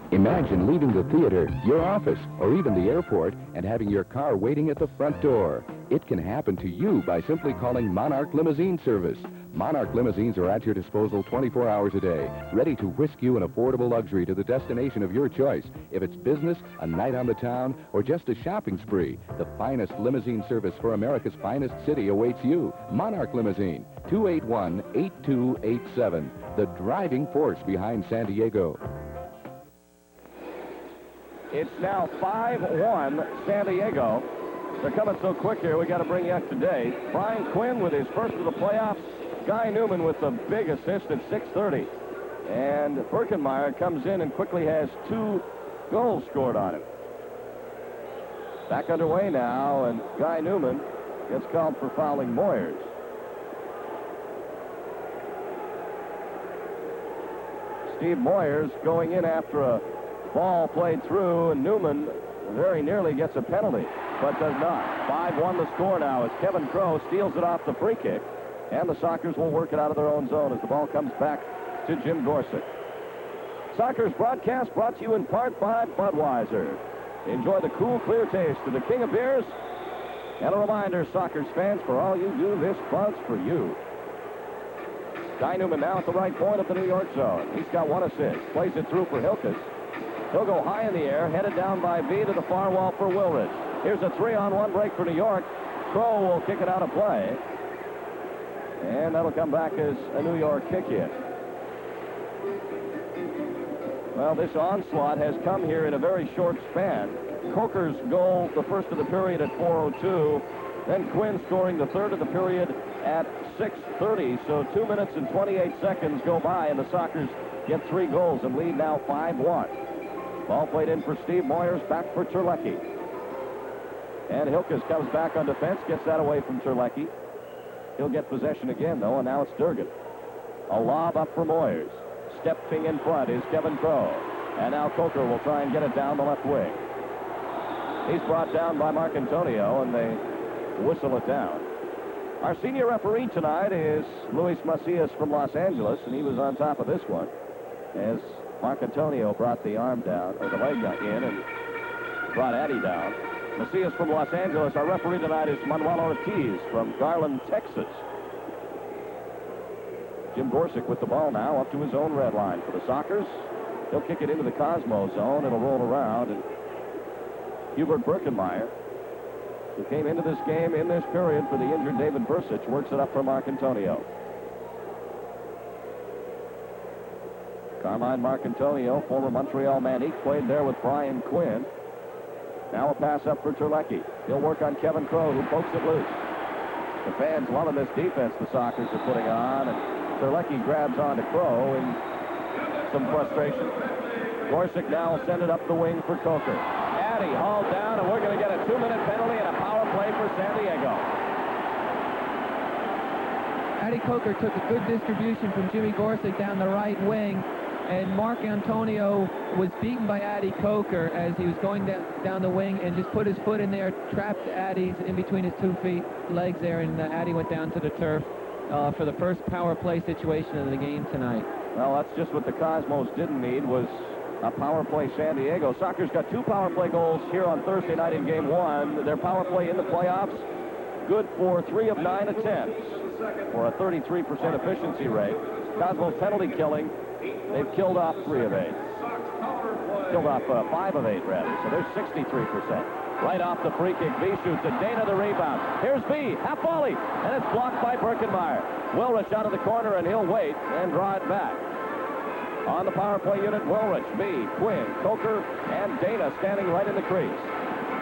Imagine leaving the theater, your office, or even the airport and having your car waiting at the front door. It can happen to you by simply calling Monarch Limousine Service. Monarch limousines are at your disposal 24 hours a day, ready to whisk you an affordable luxury to the destination of your choice. If it's business, a night on the town, or just a shopping spree, the finest limousine service for America's finest city awaits you. Monarch Limousine, 281-8287, the driving force behind San Diego. It's now 5-1 San Diego. They're coming so quick here, we got to bring you up to date. Brian Quinn with his first of the playoffs. Guy Newman with the big assist at 6:30. And Birkenmeyer comes in and quickly has 2 goals scored on him. Back underway now, and Guy Newman gets called for fouling Moyers. Steve Moyers going in after a ball played through, and Newman very nearly gets a penalty, but does not. 5-1 the score now as Kevin Crowe steals it off the free kick, and the Sockers will work it out of their own zone as the ball comes back to Jim Gorsuch. Sockers broadcast brought to you in part by Budweiser. Enjoy the cool, clear taste of the king of beers. And a reminder, Sockers fans, for all you do, this Bud's for you. Guy Newman now at the right point of the New York zone. He's got 1 assist. Plays it through for Hilkes. He'll go high in the air, headed down by B to the far wall for Wilridge. Here's a 3-on-1 break for New York. Crowe will kick it out of play. And that'll come back as a New York kick in. Well, this onslaught has come here in a very short span. Coker's goal, the first of the period at 4:02. Then Quinn scoring the third of the period at 6:30. So 2 minutes and 28 seconds go by, and the Sockers get 3 goals and lead now 5-1. Ball played in for Steve Moyers, back for Terlecki. And Hilkes comes back on defense, gets that away from Terlecki. He'll get possession again, though, and now it's Durgan. A lob up for Moyers. Stepping in front is Kevin Crow. And now Coker will try and get it down the left wing. He's brought down by Mark Antonio, and they whistle it down. Our senior referee tonight is Luis Macias from Los Angeles, and he was on top of this one as Mark Antonio brought the arm down, or the leg in, and brought Addy down. Macias from Los Angeles. Our referee tonight is Manuel Ortiz from Garland, Texas. Jim Gorsick with the ball now up to his own red line for the Sockers. He'll kick it into the Cosmo zone. It'll roll around, and Hubert Birkenmeyer, who came into this game in this period for the injured David Bursich, works it up for Mark Antonio. Carmine Marcantonio, former Montreal man, he played there with Brian Quinn. Now a pass up for Terlecki. He'll work on Kevin Crow, who pokes it loose. The fans loving this defense the Sockers are putting on, and Terlecki grabs onto Crow in some frustration. Gorsick now will send it up the wing for Coker. Addy hauled down, and we're going to get a 2-minute penalty and a power play for San Diego. Addy Coker took a good distribution from Jimmy Gorsick down the right wing, and Mark Antonio was beaten by Addy Coker as he was going down the wing and just put his foot in there, trapped Addy's in between his 2 feet legs there, and Addy went down to the turf for the first power play situation of the game tonight. Well, that's just what the Cosmos didn't need, was a power play San Diego. Sockers got 2 power play goals here on Thursday night in game 1. Their power play in the playoffs, good for 3 of 9 attempts for a 33% efficiency rate. Cosmos penalty killing, they've killed off 3 of 8. Killed off 5 of 8, rather, so they're 63%. Right off the free kick, V shoots it. Dana the rebound. Here's V, half volley, and it's blocked by Birkenmeyer. Wilrich out of the corner, and he'll wait and draw it back. On the power play unit, Wilrich, V, Quinn, Coker, and Dana standing right in the crease.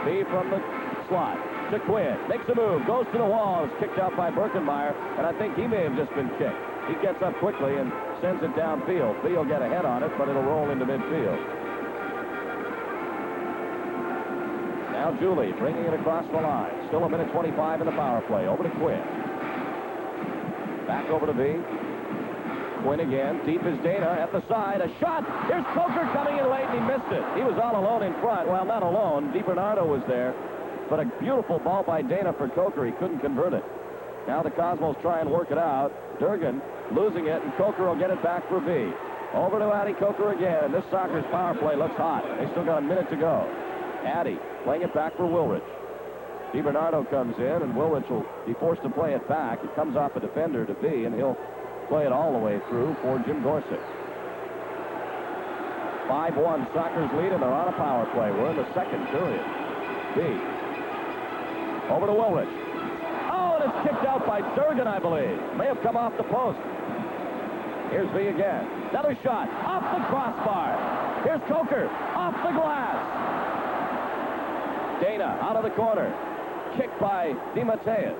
V from the slot to Quinn. Makes a move, goes to the wall, is kicked out by Birkenmeyer, and I think he may have just been kicked. He gets up quickly and sends it downfield. V will get a head on it, but it'll roll into midfield. Now Julie bringing it across the line. Still a minute 25 in the power play. Over to Quinn. Back over to V. Quinn again. Deep is Dana at the side. A shot. Here's Coker coming in late, and he missed it. He was all alone in front. Well, not alone. DiBernardo was there. But a beautiful ball by Dana for Coker. He couldn't convert it. Now the Cosmos try and work it out. Durgan losing it, and Coker will get it back for V. Over to Addy Coker again. This Sockers power play looks hot. They still got a minute to go. Addy playing it back for Wilrich. DiBernardo comes in, and Wilrich will be forced to play it back. It comes off a defender to V, and he'll play it all the way through for Jim Gorsick. 5-1 Sockers lead, and they're on a power play. We're in the second period. V. Over to Wilrich. Oh, and it's kicked out by Durgan, I believe. May have come off the post. Here's V again. Another shot. Off the crossbar. Here's Coker. Off the glass. Dana out of the corner. Kicked by DiMatteis.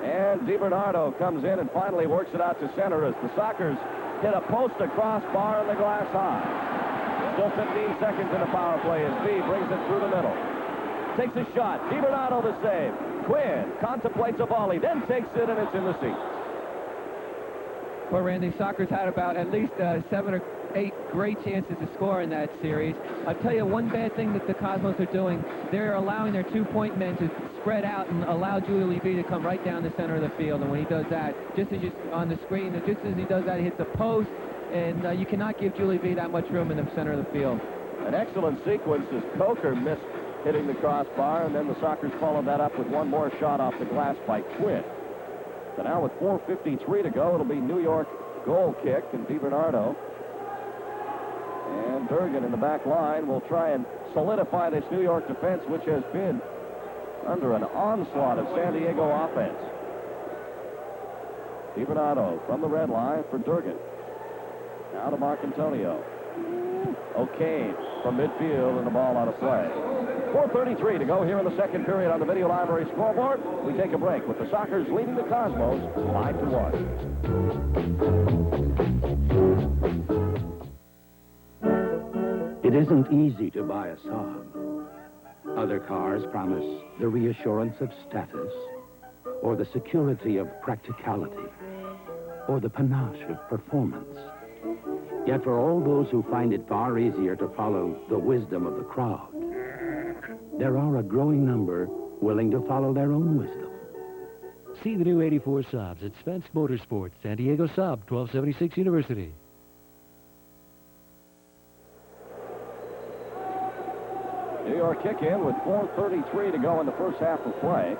And DiBernardo comes in and finally works it out to center as the Sockers hit a post, a crossbar, and the glass high. Still 15 seconds in the power play as V brings it through the middle. Takes a shot. DiBernardo the save. Quinn contemplates a volley, then takes it, and it's in the seats. Well, Randy, Sockers had about at least 7 or 8 great chances to score in that series. I'll tell you one bad thing that the Cosmos are doing. They're allowing their 2-point men to spread out and allow Julie B to come right down the center of the field. And when he does that, just as you on the screen, just as he does that, he hits the post, and you cannot give Julie B that much room in the center of the field. An excellent sequence as Coker missed hitting the crossbar, and then the Sockers followed that up with one more shot off the glass by Quinn. So now with 4:53 to go, it'll be New York goal kick, and DiBernardo and Durgan in the back line will try and solidify this New York defense, which has been under an onslaught of San Diego offense. DiBernardo from the red line for Durgan. Now to Marcantonio. O'Kane from midfield and the ball out of play. 4:33 to go here in the second period on the Video Library scoreboard. We take a break with the Sockers leading the Cosmos 5-1. It isn't easy to buy a Saab. Other cars promise the reassurance of status, or the security of practicality, or the panache of performance. Yet for all those who find it far easier to follow the wisdom of the crowd, there are a growing number willing to follow their own wisdom. See the new 84 Saabs at Spence Motorsports, San Diego Saab, 1276 University. New York kick in with 4:33 to go in the first half of play.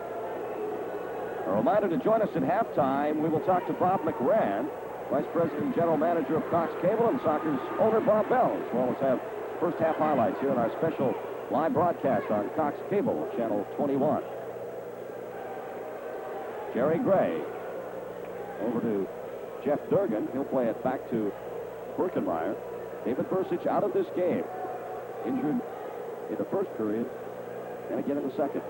A reminder to join us at halftime. We will talk to Bob McRan, Vice President and General Manager of Cox Cable, and Sockers owner Bob Bell, as well as have first half highlights here in our special live broadcast on Cox Cable, Channel 21. Jerry Gray over to Jeff Durgan. He'll play it back to Birkenmeyer. David Bursich out of this game. Injured in the first period and again in the second.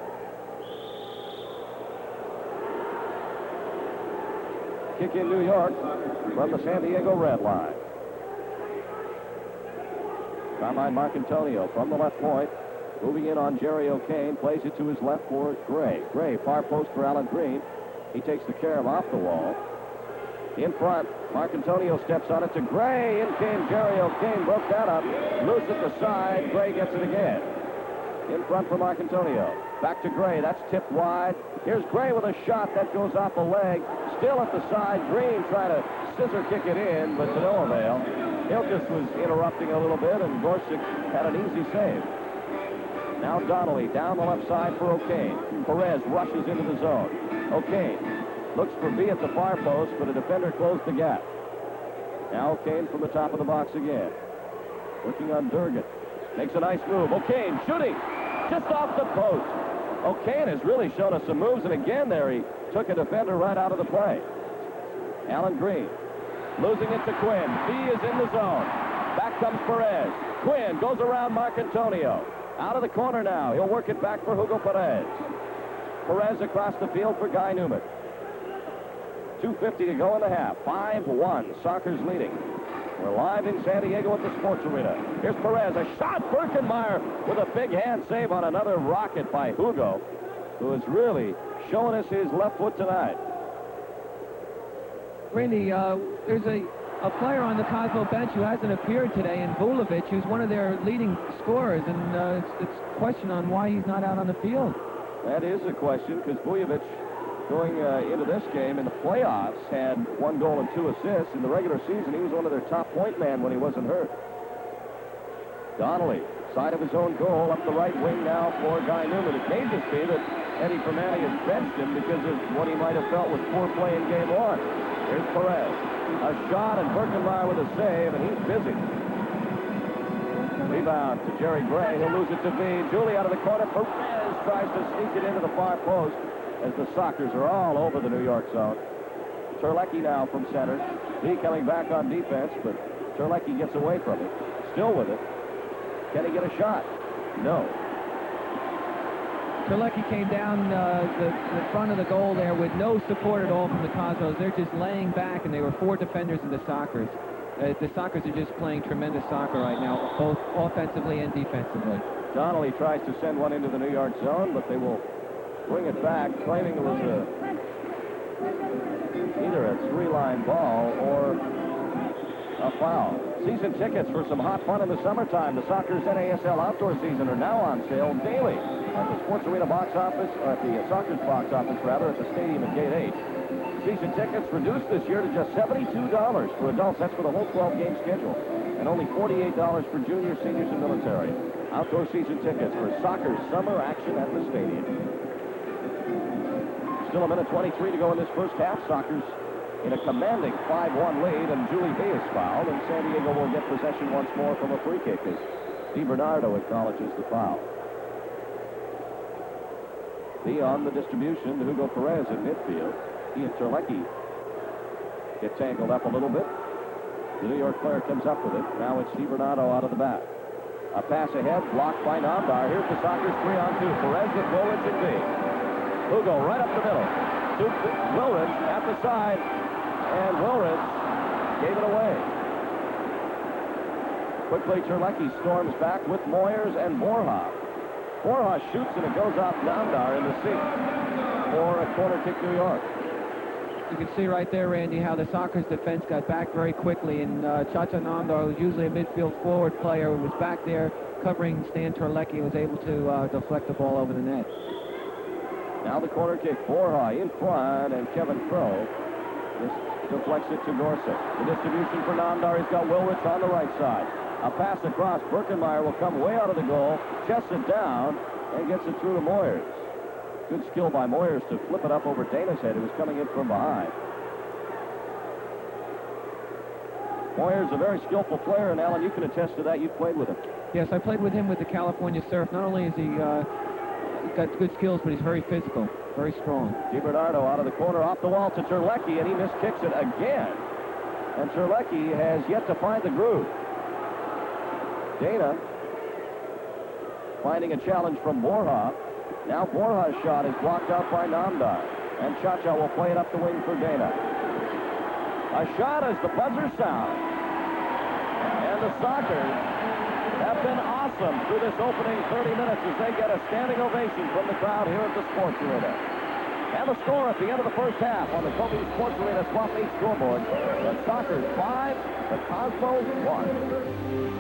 Kick in New York from the San Diego red line. Carmine Marcantonio from the left point. Moving in on Jerry O'Kane. Plays it to his left for Gray. Gray, far post for Alan Green. He takes the care of off the wall. In front, Marcantonio steps on it to Gray. In came Jerry O'Kane. Broke that up. Loose at the side. Gray gets it again. In front for Marcantonio. Back to Gray. That's tipped wide. Here's Gray with a shot that goes off a leg. Still at the side. Green trying to scissor kick it in, but to no avail. Hilkes was interrupting a little bit, and Gorsuch had an easy save. Now Donnelly down the left side for O'Kane. Perez rushes into the zone. O'Kane looks for B at the far post, but a defender closed the gap. Now O'Kane from the top of the box again. Working on Durgan. Makes a nice move. O'Kane shooting just off the post. O'Kane has really shown us some moves, and again there he took a defender right out of the play. Alan Green losing it to Quinn. B is in the zone. Back comes Perez. Quinn goes around Marcantonio. Out of the corner now. He'll work it back for Hugo Perez. Perez across the field for Guy Newman. 2:50 to go in the half. 5-1. Sockers leading. We're live in San Diego at the Sports Arena. Here's Perez. A shot. Birkenmeyer with a big hand save on another rocket by Hugo, who is really showing us his left foot tonight. Randy, there's a player on the Cosmo bench who hasn't appeared today, in Vulovic, who's one of their leading scorers, and it's a question on why he's not out on the field. That is a question, because Vujovic, going into this game in the playoffs, had 1 goal and 2 assists. In the regular season, he was one of their top point man when he wasn't hurt. Donnelly, side of his own goal, up the right wing now for Guy Newman. It may just be that Eddie Permani has benched him because of what he might have felt was poor play in game 1. Here's Perez. A shot, and Birkenmeyer with a save, and he's busy. Rebound to Jerry Gray. He'll lose it to V. Julie out of the corner. Perez tries to sneak it into the far post as the Sockers are all over the New York zone. Terlecki now from center. V coming back on defense, but Terlecki gets away from it. Still with it. Can he get a shot? No. Terlecki came down the front of the goal there with no support at all from the Cosmos. They're just laying back, and they were 4 defenders in the Sockers. The Sockers are just playing tremendous soccer right now, both offensively and defensively. Donnelly tries to send one into the New York zone, but they will bring it back, claiming it was either a 3-line ball or a foul. Season tickets for some hot fun in the summertime. The Sockers NASL outdoor season are now on sale daily at the Sports Arena box office, or at the Sockers box office, rather, at the stadium at Gate 8. Season tickets reduced this year to just $72 for adults. That's for the whole 12-game schedule. And only $48 for juniors, seniors, and military. Outdoor season tickets for Sockers summer action at the stadium. Still a minute 23 to go in this first half. Sockers in a commanding 5-1 lead, and Julie B is fouled, and San Diego will get possession once more from a free kick as DiBernardo acknowledges the foul. B on the distribution to Hugo Perez in midfield. He and Terlecki get tangled up a little bit. The New York player comes up with it. Now it's DiBernardo out of the back. A pass ahead, blocked by Namdar. Here's the Sockers 3-on-2. Perez with Woolridge and B. Hugo right up the middle. To Woolridge at the side. And Woolridge gave it away. Quickly, Terlecki storms back with Moyers and Borja. Borja shoots and it goes off Namdar in the seat for a corner kick, New York. You can see right there, Randy, how the Sockers defense got back very quickly, and Chacha Namdar, who's usually a midfield forward player, was back there covering Stan Terlecki, and was able to deflect the ball over the net. Now the corner kick, Borja in front, and Kevin Crow just deflects it to Gorsuch. The distribution for Namdar, he's got Woolridge on the right side. A pass across, Birkenmeyer will come way out of the goal, chests it down, and gets it through to Moyers. Good skill by Moyers to flip it up over Dana's head, who was coming in from behind. Moyers, a very skillful player, and Alan, you can attest to that. You've played with him. Yes, I played with him with the California Surf. Not only is he got good skills, but he's very physical, very strong. DiBernardo out of the corner, off the wall to Terlecki, and he miskicks it again. And Terlecki has yet to find the groove. Dana finding a challenge from Borja. Now Borja's shot is blocked out by Namdar. And Chacha will play it up the wing for Dana. A shot as the buzzer sounds. And the Sockers have been awesome through this opening 30 minutes as they get a standing ovation from the crowd here at the Sports Arena. And the score at the end of the first half on the Kobe Sports Arena Swap Meet scoreboard. The Sockers 5, the Cosmos 1.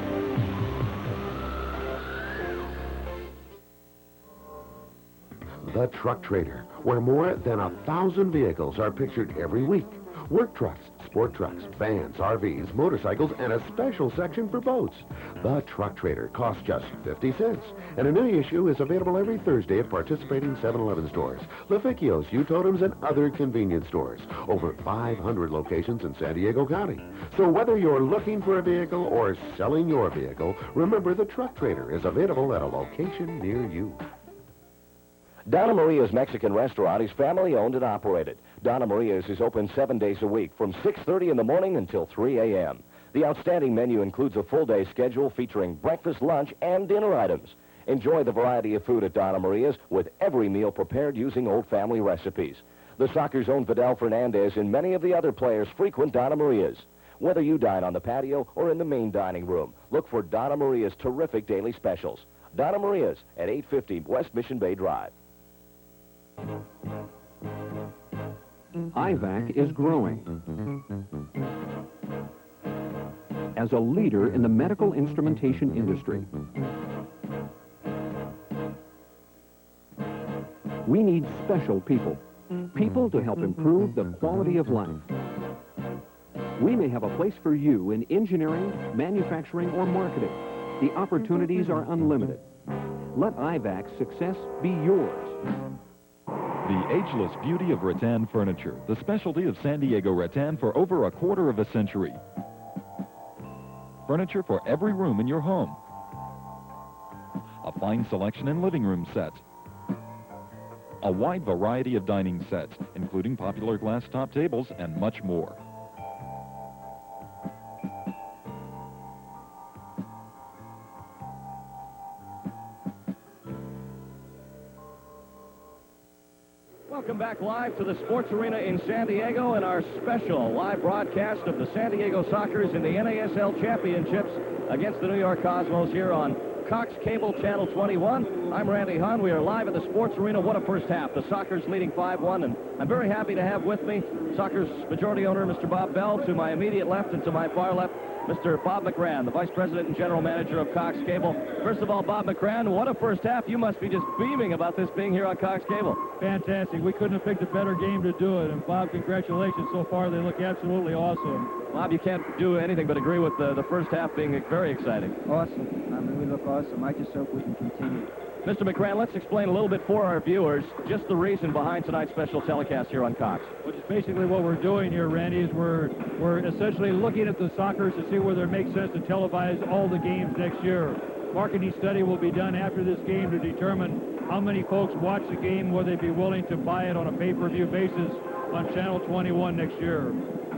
The Truck Trader, where more than 1,000 vehicles are pictured every week. Work trucks, sport trucks, vans, RVs, motorcycles, and a special section for boats. The Truck Trader costs just 50 cents, and a new issue is available every Thursday at participating 7-Eleven stores, Leficchio's, U-Totems, and other convenience stores. Over 500 locations in San Diego County. So whether you're looking for a vehicle or selling your vehicle, remember the Truck Trader is available at a location near you. Donna Maria's Mexican restaurant is family-owned and operated. Donna Maria's is open 7 days a week from 6:30 in the morning until 3 a.m. The outstanding menu includes a full-day schedule featuring breakfast, lunch, and dinner items. Enjoy the variety of food at Donna Maria's with every meal prepared using old family recipes. The Sockers' own Fidel Fernandez and many of the other players frequent Donna Maria's. Whether you dine on the patio or in the main dining room, look for Donna Maria's terrific daily specials. Donna Maria's at 850 West Mission Bay Drive. IVAC is growing. As a leader in the medical instrumentation industry, we need special people. People to help improve the quality of life. We may have a place for you in engineering, manufacturing, or marketing. The opportunities are unlimited. Let IVAC's success be yours. The ageless beauty of rattan furniture, the specialty of San Diego rattan for over a quarter of a century. Furniture for every room in your home. A fine selection in living room sets. A wide variety of dining sets, including popular glass top tables and much more. Welcome back live to the Sports Arena in San Diego and our special live broadcast of the San Diego Sockers in the NASL Championships against the New York Cosmos here on Cox Cable Channel 21. I'm Randy Hahn. We are live at the Sports Arena. What a first half. The Sockers leading 5-1, and I'm very happy to have with me Sockers majority owner, Mr. Bob Bell, to my immediate left, and to my far left, Mr. Bob McCran, the Vice President and General Manager of Cox Cable. First of all, Bob McCran, what a first half. You must be just beaming about this being here on Cox Cable. Fantastic. We couldn't have picked a better game to do it. And, Bob, congratulations so far. They look absolutely awesome. Bob, you can't do anything but agree with the first half being very exciting. Awesome. I mean, we look awesome. I just hope we can continue. Mr. McCran, let's explain a little bit for our viewers just the reason behind tonight's special telecast here on Cox. Which is basically what we're doing here, Randy, is we're essentially looking at the Sockers to see whether it makes sense to televise all the games next year. Marketing study will be done after this game to determine how many folks watch the game, whether they'd be willing to buy it on a pay-per-view basis on Channel 21 next year.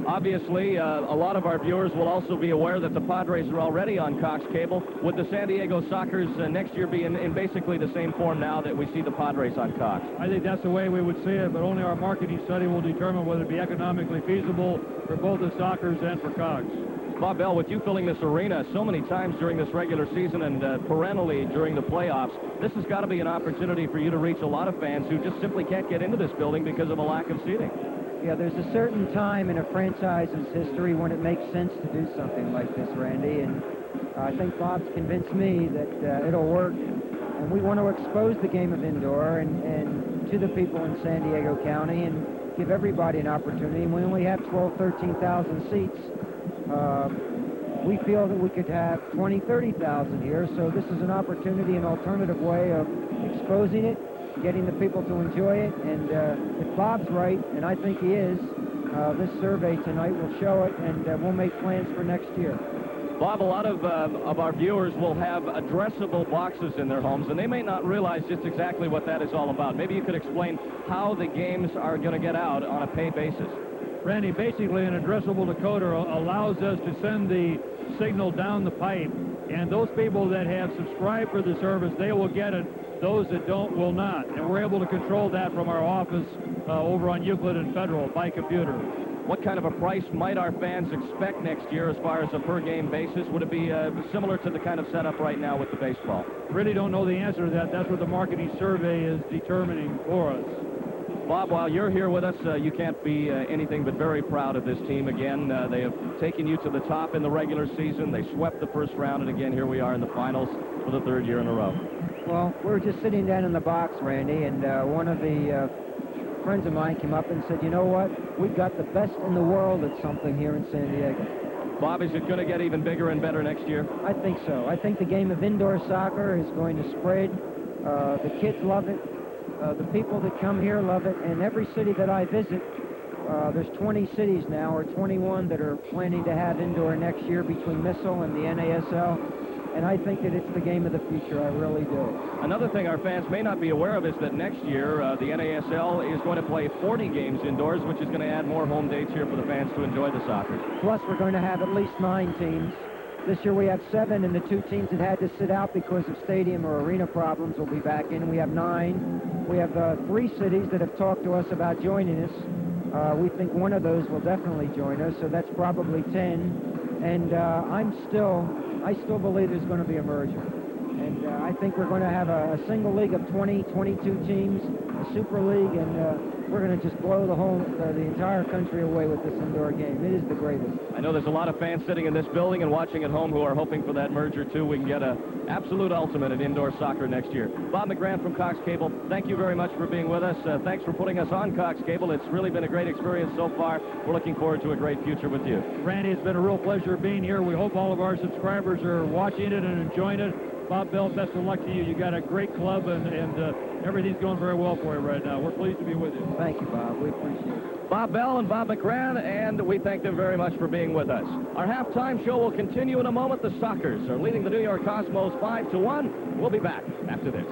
Obviously, a lot of our viewers will also be aware that the Padres are already on Cox Cable. Would the San Diego Sockers next year be in basically the same form now that we see the Padres on Cox? I think that's the way we would see it, but only our marketing study will determine whether it be economically feasible for both the Sockers and for Cox. Bob Bell, with you filling this arena so many times during this regular season and perennially during the playoffs, this has got to be an opportunity for you to reach a lot of fans who just simply can't get into this building because of a lack of seating. Yeah, there's a certain time in a franchise's history when it makes sense to do something like this, Randy, and I think Bob's convinced me that it'll work, and we want to expose the game of indoor and to the people in San Diego County and give everybody an opportunity. And we only have 13,000 seats. We feel that we could have 30,000 here, so this is an opportunity, an alternative way of exposing it, getting the people to enjoy it, and if Bob's right, and I think he is, this survey tonight will show it, and we'll make plans for next year. Bob, a lot of our viewers will have addressable boxes in their homes, and they may not realize just exactly what that is all about. Maybe you could explain how the games are going to get out on a pay basis. Randy, basically an addressable decoder allows us to send the signal down the pipe, and those people that have subscribed for the service, they will get it. Those that don't will not, and we're able to control that from our office over on Euclid and Federal by computer. What kind of a price might our fans expect next year as far as a per-game basis? Would it be similar to the kind of setup right now with the baseball? Really don't know the answer to that. That's what the marketing survey is determining for us. Bob, while you're here with us, you can't be anything but very proud of this team again. They have taken you to the top in the regular season. They swept the first round, and again, here we are in the finals for the third year in a row. Well, we were just sitting down in the box, Randy, and one of the friends of mine came up and said, you know what, we've got the best in the world at something here in San Diego. Bob, is it going to get even bigger and better next year? I think so. I think the game of indoor soccer is going to spread. The kids love it. The people that come here love it. And every city that I visit, there's 20 cities now, or 21, that are planning to have indoor next year between NASL and the NASL. And I think that it's the game of the future. I really do. Another thing our fans may not be aware of is that next year, the NASL is going to play 40 games indoors, which is going to add more home dates here for the fans to enjoy the soccer. Plus, we're going to have at least 9 teams. This year we have 7, and the 2 teams that had to sit out because of stadium or arena problems will be back in. We have 9. We have 3 cities that have talked to us about joining us. We think one of those will definitely join us, so that's probably 10. And I still believe there's going to be a merger. And I think we're going to have a single league of 20, 22 teams, a super league, and we're going to just blow the entire country away with this indoor game. It is the greatest. I know there's a lot of fans sitting in this building and watching at home who are hoping for that merger, too. We can get an absolute ultimate in indoor soccer next year. Bob McGran from Cox Cable, thank you very much for being with us. Thanks for putting us on Cox Cable. It's really been a great experience so far. We're looking forward to a great future with you. Randy, it's been a real pleasure being here. We hope all of our subscribers are watching it and enjoying it. Bob Bell, best of luck to you. You got a great club, and everything's going very well for you right now. We're pleased to be with you. Thank you, Bob. We appreciate it. Bob Bell and Bob McGran, and we thank them very much for being with us. Our halftime show will continue in a moment. The Sockers are leading the New York Cosmos 5-1. We'll be back after this.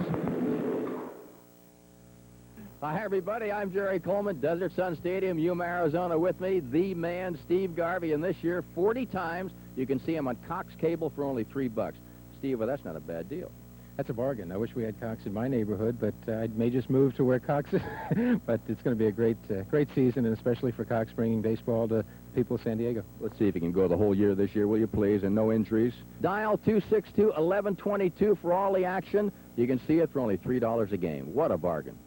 Hi, everybody. I'm Jerry Coleman, Desert Sun Stadium, Yuma, Arizona. With me, the man, Steve Garvey. And this year, 40 times, you can see him on Cox Cable for only $3. Steve, well, that's not a bad deal. That's a bargain. I wish we had Cox in my neighborhood, but I may just move to where Cox is. But it's going to be a great season, and especially for Cox bringing baseball to people of San Diego. Let's see if you can go the whole year this year, will you please, and no injuries. Dial 262-1122 for all the action. You can see it for only $3 a game. What a bargain.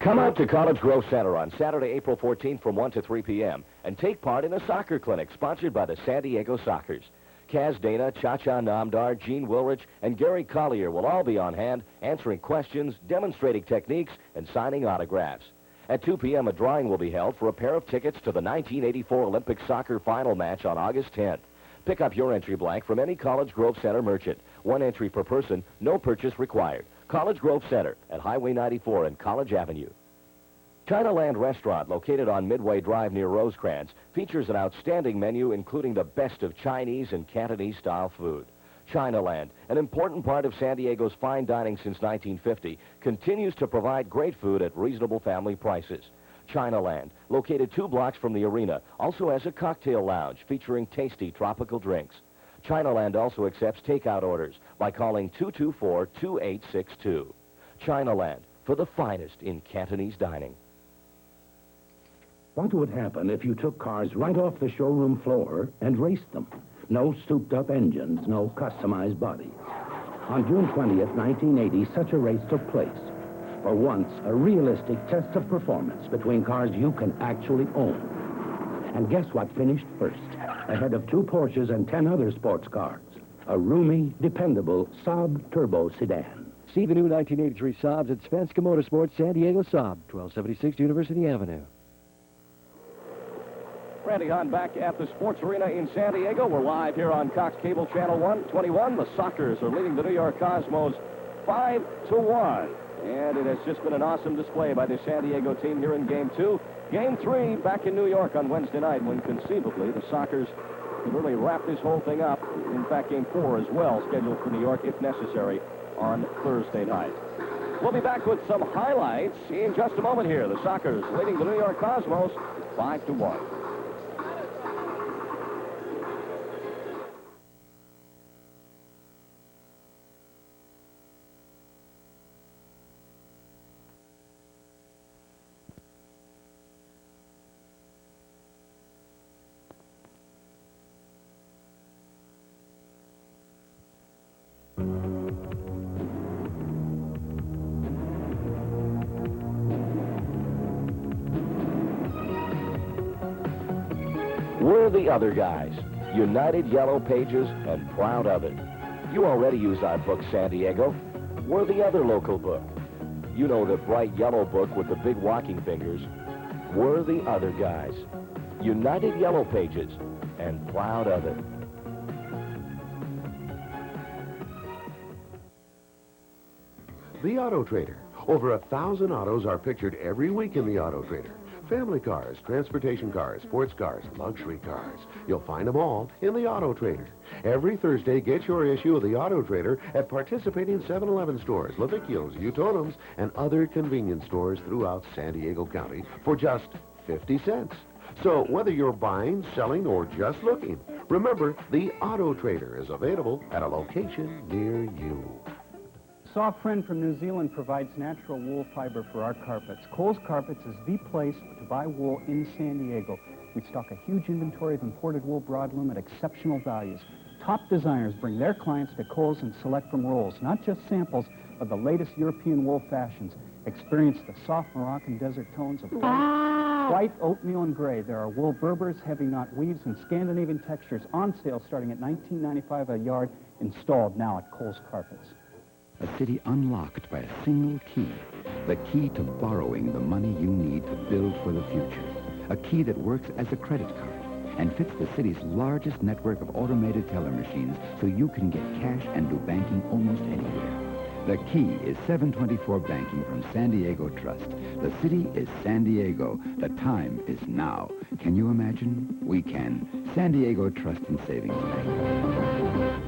Come out to College Grove Center on Saturday, April 14th from 1 to 3 p.m. and take part in a soccer clinic sponsored by the San Diego Sockers. Kaz Dana, Cha-Cha Namdar, Gene Wilrich, and Gary Collier will all be on hand answering questions, demonstrating techniques, and signing autographs. At 2 p.m., a drawing will be held for a pair of tickets to the 1984 Olympic soccer final match on August 10th. Pick up your entry blank from any College Grove Center merchant. 1 entry per person, no purchase required. College Grove Center at Highway 94 and College Avenue. Chinaland Restaurant, located on Midway Drive near Rosecrans, features an outstanding menu including the best of Chinese and Cantonese-style food. Chinaland, an important part of San Diego's fine dining since 1950, continues to provide great food at reasonable family prices. Chinaland, located 2 blocks from the arena, also has a cocktail lounge featuring tasty tropical drinks. Chinaland also accepts takeout orders by calling 224-2862. Chinaland, for the finest in Cantonese dining. What would happen if you took cars right off the showroom floor and raced them? No souped-up engines, no customized bodies. On June 20th, 1980, such a race took place. For once, a realistic test of performance between cars you can actually own. And guess what finished first? Ahead of 2 Porsches and 10 other sports cars. A roomy, dependable Saab turbo sedan. See the new 1983 Saabs at Svenska Motorsports, San Diego Saab, 1276 University Avenue. Randy Hahn back at the Sports Arena in San Diego. We're live here on Cox Cable Channel 121. The Sockers are leading the New York Cosmos 5-1. And it has just been an awesome display by the San Diego team here in Game 2. Game 3 back in New York on Wednesday night when conceivably the Sockers could really wrap this whole thing up. In fact, Game 4 as well scheduled for New York if necessary on Thursday night. We'll be back with some highlights in just a moment here. The Sockers leading the New York Cosmos 5-1. We're the other guys, United Yellow Pages, and proud of it. You already use our book, San Diego. We're the other local book. You know the bright yellow book with the big walking fingers. We're the other guys, United Yellow Pages, and proud of it. The Auto Trader. Over 1,000 autos are pictured every week in the Auto Trader. Family cars, transportation cars, sports cars, luxury cars. You'll find them all in the Auto Trader. Every Thursday, get your issue of the Auto Trader at participating 7-Eleven stores, Levikios, Utonums, and other convenience stores throughout San Diego County for just 50 cents. So whether you're buying, selling, or just looking, remember, the Auto Trader is available at a location near you. Soft Friend from New Zealand provides natural wool fiber for our carpets. Kohl's Carpets is the place to buy wool in San Diego. We stock a huge inventory of imported wool broadloom at exceptional values. Top designers bring their clients to Kohl's and select from rolls, not just samples of the latest European wool fashions. Experience the soft Moroccan desert tones of white, oatmeal, and gray. There are wool Berbers, heavy knot weaves, and Scandinavian textures on sale starting at $19.95 a yard, installed now at Kohl's Carpets. A city unlocked by a single key. The key to borrowing the money you need to build for the future. A key that works as a credit card and fits the city's largest network of automated teller machines so you can get cash and do banking almost anywhere. The key is 724 Banking from San Diego Trust. The city is San Diego. The time is now. Can you imagine? We can. San Diego Trust and Savings Bank.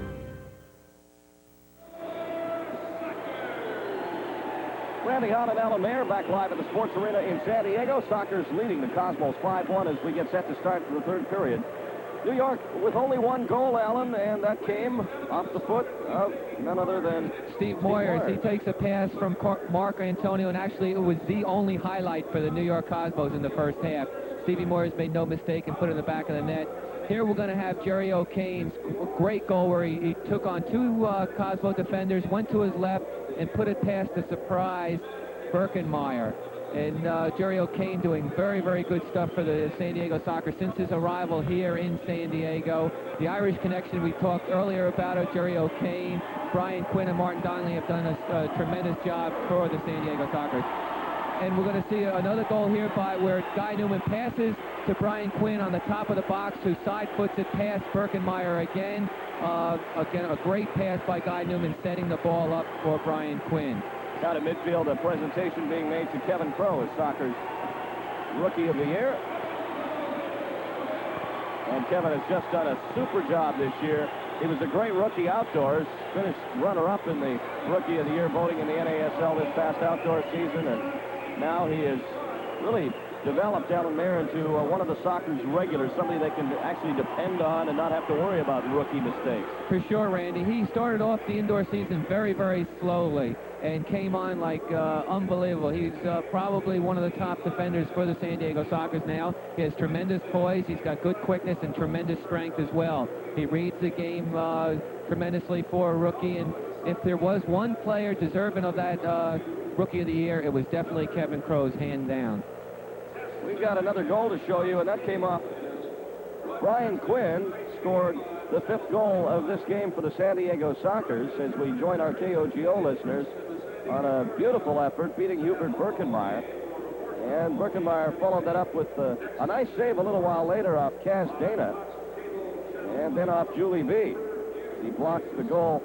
Randy Hahn and Alan Mayer back live at the Sports Arena in San Diego. Sockers leading the Cosmos 5-1 as we get set to start the third period. New York with only 1 goal, Alan, and that came off the foot of none other than Steve Moyers. He takes a pass from Marco Antonio, and actually it was the only highlight for the New York Cosmos in the first half. Stevie Moyers made no mistake and put it in the back of the net. Here we're going to have Jerry O'Kane's great goal where he took on 2 Cosmo defenders, went to his left, and put it past the surprise Birkenmeyer. And Jerry O'Kane doing very, very good stuff for the San Diego Sockers since his arrival here in San Diego. The Irish connection, we talked earlier about it. Jerry O'Kane, Brian Quinn, and Martin Donnelly have done a tremendous job for the San Diego Sockers. And we're going to see another goal here where Guy Newman passes to Brian Quinn on the top of the box, who side foots it past Birkenmeyer again. Again, a great pass by Guy Newman, setting the ball up for Brian Quinn. Out of midfield, a presentation being made to Kevin Crowe as Sockers Rookie of the Year. And Kevin has just done a super job this year. He was a great rookie outdoors, finished runner-up in the Rookie of the Year voting in the NASL this past outdoor season, and now he is really developed Alan Mayer into one of the Sockers regulars, somebody they can actually depend on and not have to worry about rookie mistakes. For sure, Randy. He started off the indoor season very, very slowly and came on like unbelievable. He's probably one of the top defenders for the San Diego Sockers now. He has tremendous poise. He's got good quickness and tremendous strength as well. He reads the game tremendously for a rookie, and if there was one player deserving of that Rookie of the Year, it was definitely Kevin Crow's, hand down. We've got another goal to show you, and that came off. Brian Quinn scored the 5th goal of this game for the San Diego Sockers as we join our KOGO listeners on a beautiful effort, beating Hubert Birkenmeyer. And Birkenmeyer followed that up with a nice save a little while later off Kaz Dana, and then off Julie B. He blocked the goal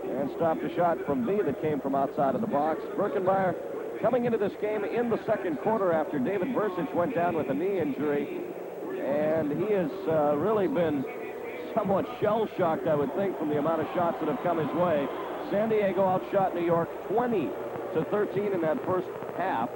and stopped a shot from B that came from outside of the box. Birkenmeyer coming into this game in the second quarter after David Bursich went down with a knee injury, and he has really been somewhat shell-shocked, I would think, from the amount of shots that have come his way. San Diego outshot New York 20-13 in that first half.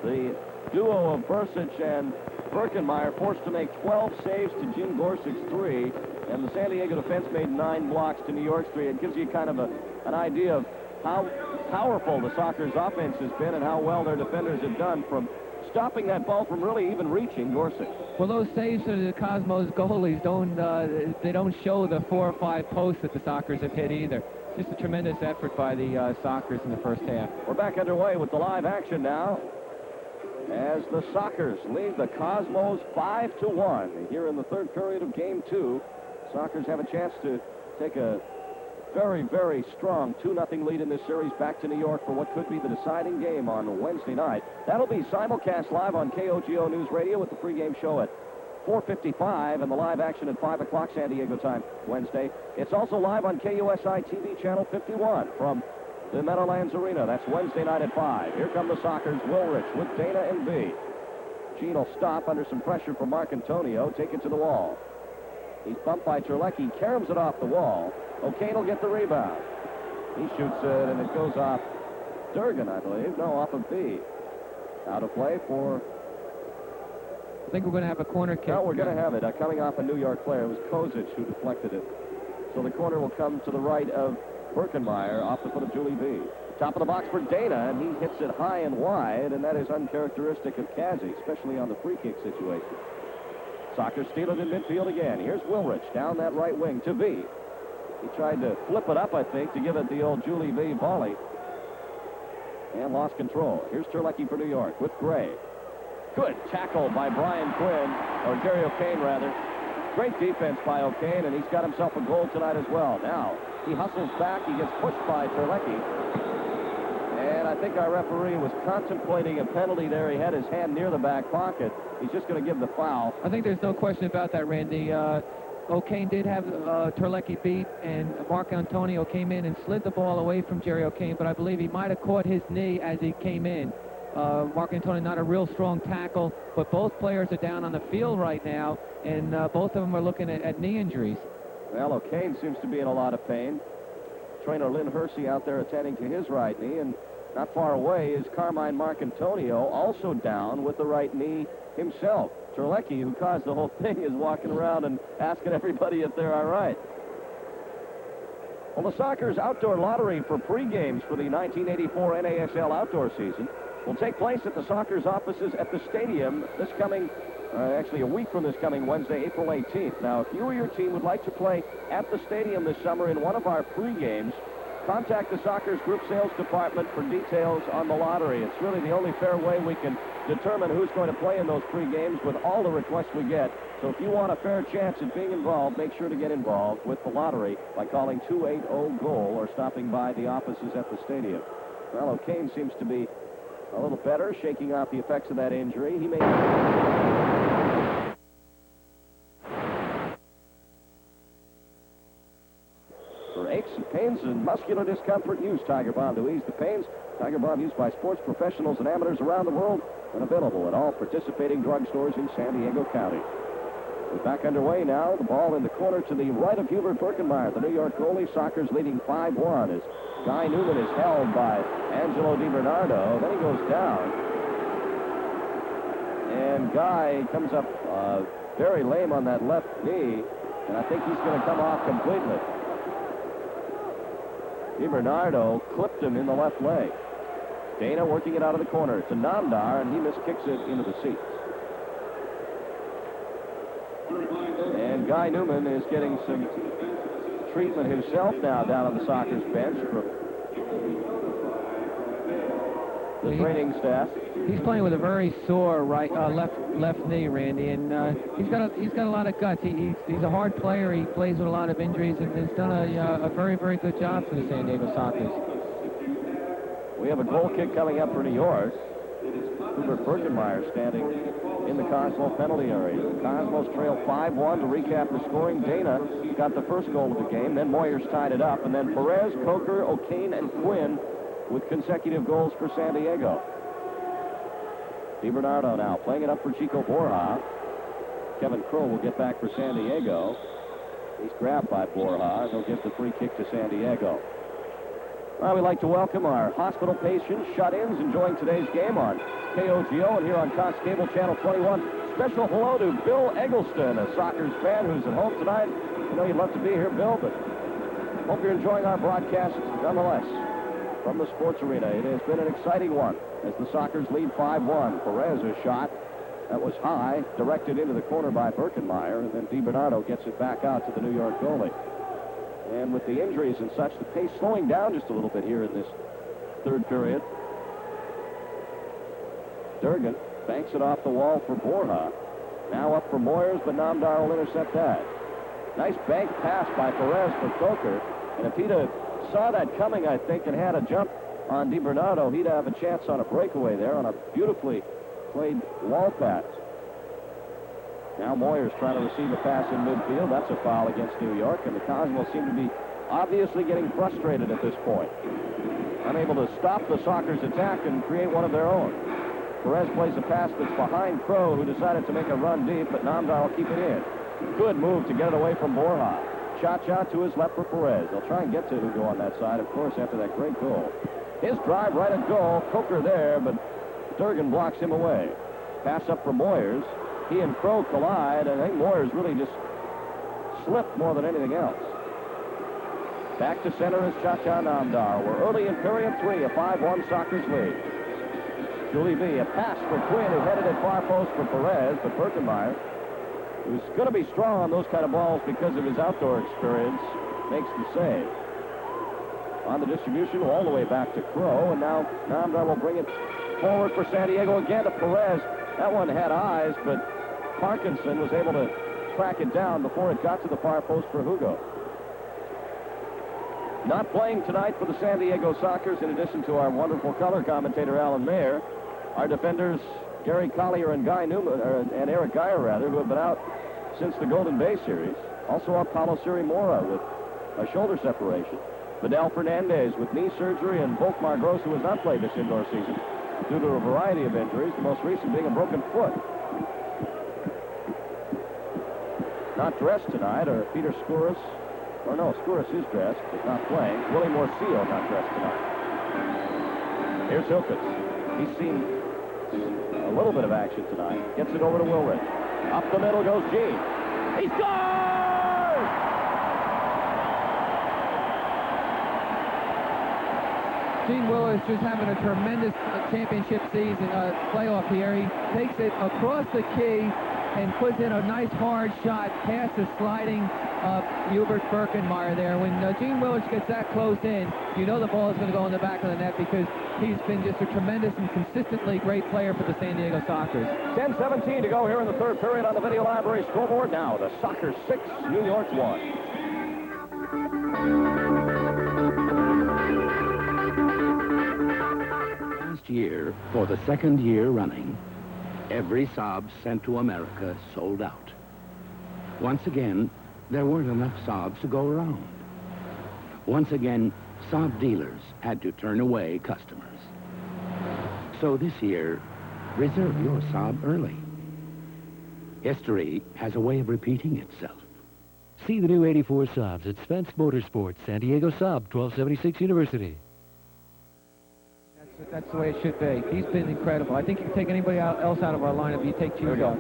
The duo of Bursich and Birkenmeyer forced to make 12 saves to Jim Gorsuch's 3, and the San Diego defense made 9 blocks to New York's 3. It gives you kind of an idea of how powerful the Sockers offense has been and how well their defenders have done from stopping that ball from really even reaching Gorsuch. Well, those saves to the Cosmos goalies don't show the 4 or 5 posts that the Sockers have hit either. Just a tremendous effort by the Sockers in the first half. We're back underway with the live action now as the Sockers lead the Cosmos 5-1 here in the third period of Game 2. Sockers have a chance to take a very, very strong 2-0 lead in this series back to New York for what could be the deciding game on Wednesday night. That'll be simulcast live on KOGO News Radio with the pregame show at 4:55 and the live action at 5 o'clock San Diego time Wednesday. It's also live on KUSI TV channel 51 from the Meadowlands Arena. That's Wednesday night at 5. Here come the Sockers. Wilrich with Dana and B. Gene will stop under some pressure from Mark Antonio. Take it to the wall. He's bumped by Terlecki. Caroms it off the wall. O'Kane will get the rebound. He shoots it, and it goes off Durgan, I believe. No, off of B. Out of play for... I think we're going to have a corner kick. No, we're going to have it. Coming off a New York player. It was Kozic who deflected it. So the corner will come to the right of Birkenmeyer off the foot of Julie B. Top of the box for Dana, and he hits it high and wide, and that is uncharacteristic of Kazi, especially on the free kick situation. Sockers steal it in midfield again. Here's Wilrich down that right wing to B. He tried to flip it up, I think, to give it the old Julie B volley. And lost control. Here's Terlecki for New York with Gray. Good tackle by Brian Quinn, or Jerry O'Kane, rather. Great defense by O'Kane, and he's got himself a goal tonight as well. Now, he hustles back. He gets pushed by Terlecki. And I think our referee was contemplating a penalty there. He had his hand near the back pocket. He's just going to give the foul. I think there's no question about that, Randy. O'Kane did have Terlecki beat, and Mark Antonio came in and slid the ball away from Jerry O'Kane, but I believe he might have caught his knee as he came in. Mark Antonio, not a real strong tackle, but both players are down on the field right now, and both of them are looking at knee injuries. Well, O'Kane seems to be in a lot of pain. Trainer Lynn Hersey out there attending to his right knee, and not far away is Carmine Marcantonio, also down with the right knee himself. Terlecki, who caused the whole thing, is walking around and asking everybody if they're all right. Well, the Sockers outdoor lottery for pre-games for the 1984 NASL outdoor season will take place at the Sockers offices at the stadium this coming, actually a week from this coming Wednesday, April 18th. Now, if you or your team would like to play at the stadium this summer in one of our pre-games, contact the Sockers Group Sales Department for details on the lottery. It's really the only fair way we can determine who's going to play in those pre-games with all the requests we get. So if you want a fair chance at being involved, make sure to get involved with the lottery by calling 280-GOAL or stopping by the offices at the stadium. Well, O'Kane seems to be a little better, shaking off the effects of that injury. He may... For aches and pains and muscular discomfort, use Tiger Balm to ease the pains. Tiger Balm used by sports professionals and amateurs around the world and available at all participating drugstores in San Diego County. We're back underway now. The ball in the corner to the right of Hubert Birkenmeyer, the New York goalie. Sockers leading 5-1 as Guy Newman is held by Angelo DiBernardo. Then he goes down. And Guy comes up very lame on that left knee, and I think he's going to come off completely. DiBernardo clipped him in the left leg. Dana working it out of the corner to Namdar, and he miskicks it into the seats. And Guy Newman is getting some treatment himself now down on the Sockers bench from the training staff. He's playing with a very sore left knee, Randy, and he's got a lot of guts. He's a hard player. He plays with a lot of injuries, and has done a very, very good job for the San Diego Sockers. We have a goal kick coming up for New York. Hubert Birkenmeyer standing in the Cosmo penalty area. The Cosmos trail 5-1 to recap the scoring. Dana got the first goal of the game. Then Moyers tied it up. And then Perez, Coker, O'Kane, and Quinn with consecutive goals for San Diego. DiBernardo now playing it up for Chico Borja. Kevin Crow will get back for San Diego. He's grabbed by Borja. They'll give the free kick to San Diego. Well, we'd like to welcome our hospital patients, shut-ins, enjoying today's game on KOGO and here on Cox Cable Channel 21. Special hello to Bill Eggleston, a Sockers fan who's at home tonight. I know you'd love to be here, Bill, but hope you're enjoying our broadcast nonetheless. From the sports arena, it has been an exciting one as the Sockers lead 5-1. Perez's shot, that was high, directed into the corner by Birkenmeyer, and then DiBernardo gets it back out to the New York goalie. And with the injuries and such, the pace slowing down just a little bit here in this third period. Durgan banks it off the wall for Borja. Now up for Moyers, but Namdar will intercept that. Nice bank pass by Perez for Coker. And if he'd have saw that coming, I think, and had a jump on DiBernardo, he'd have a chance on a breakaway there on a beautifully played wall pass. Now Moyers trying to receive a pass in midfield. That's a foul against New York, and the Cosmos seem to be obviously getting frustrated at this point. Unable to stop the Sockers' attack and create one of their own. Perez plays a pass that's behind Crow, who decided to make a run deep, but Namdar will keep it in. Good move to get it away from Borja. Shot to his left for Perez. They'll try and get to Hugo on that side, of course, after that great goal. His drive right at goal. Coker there, but Durgan blocks him away. Pass up for Moyers. He and Crow collide, and I think Moyers really just slipped more than anything else. Back to center is Cha-Cha Namdar. We're early in period 3, a 5-1 Sockers lead. Julie V, a pass for Quinn, who headed it far post for Perez, but Birkenmeyer, who's going to be strong on those kind of balls because of his outdoor experience, makes the save. On the distribution, all the way back to Crow, and now Namdar will bring it forward for San Diego again to Perez. That one had eyes, but Parkinson was able to track it down before it got to the far post for Hugo. Not playing tonight for the San Diego Sockers, in addition to our wonderful color commentator, Alan Mayer, our defenders, Gary Collier and Guy Newman, and Eric Geyer, rather, who have been out since the Golden Bay Series. Also up Paulo Sirimora with a shoulder separation. Vidal Fernandez with knee surgery, and Volkmar Gross, who has not played this indoor season due to a variety of injuries, the most recent being a broken foot. Not dressed tonight are Peter Skouras, or no, Skouras is dressed, but not playing. Willie Morcillo not dressed tonight. Here's Hilkes. He's seen a little bit of action tonight. Gets it over to Wilrich. Up the middle goes Gene. He scores! Gene Willis just having a tremendous championship season, playoff here. He takes it across the key and puts in a nice hard shot past the sliding Hubert Birkenmeyer there. When Gene Willis gets that close in, you know the ball is going to go in the back of the net because he's been just a tremendous and consistently great player for the San Diego Sockers. 10:17 to go here in the third period on the Video Library scoreboard. Now the Sockers 6, New York 1. Last year, for the second year running, every Saab sent to America sold out. Once again, there weren't enough Saabs to go around. Once again, Saab dealers had to turn away customers. So this year, reserve your Saab early. History has a way of repeating itself. See the new 84 Saabs at Spence Motorsports, San Diego Saab, 1276 University. That's the way it should be. He's been incredible. I think you can take anybody else out of our lineup. You take Hughes out.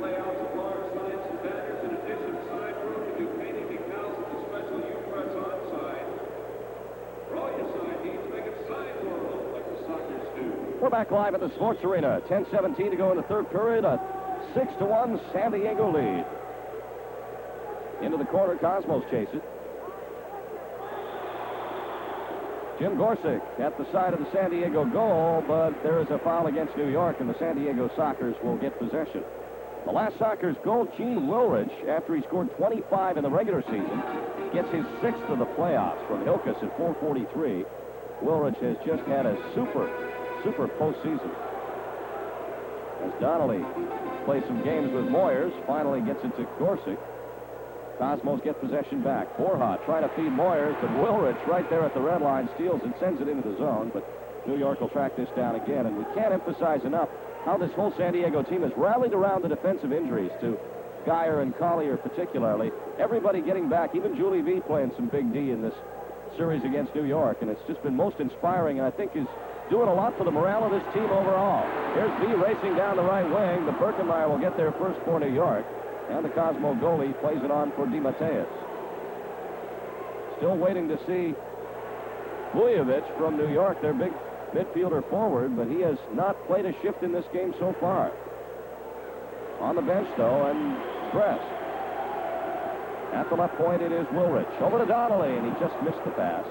We're back live at the Sports Arena. 10:17 to go in the third period. A 6-1 San Diego lead. Into the corner, Cosmos chase it. Jim Gorsuch at the side of the San Diego goal, but there is a foul against New York, and the San Diego Sockers will get possession. The last Sockers goal, Gene Wilrich, after he scored 25 in the regular season, gets his 6th of the playoffs from Hilkus at 4:43. Wilrich has just had a super postseason. As Donnelly plays some games with Moyers, finally gets it to Gorsuch. Cosmos get possession back. Borja trying to feed Moyers, but Wilrich right there at the red line steals and sends it into the zone, but New York will track this down again, and we can't emphasize enough how this whole San Diego team has rallied around the defensive injuries to Geyer and Collier particularly. Everybody getting back, even Julie V playing some big D in this series against New York, and it's just been most inspiring, and I think is doing a lot for the morale of this team overall. Here's V racing down the right wing, but Birkenmeyer will get there first for New York, and the Cosmo goalie plays it on for DeMatteis. Still waiting to see Vujovic from New York, their big midfielder forward, but he has not played a shift in this game so far. On the bench, though, and dressed. At the left point, it is Wilrich. Over to Donnelly, and he just missed the pass.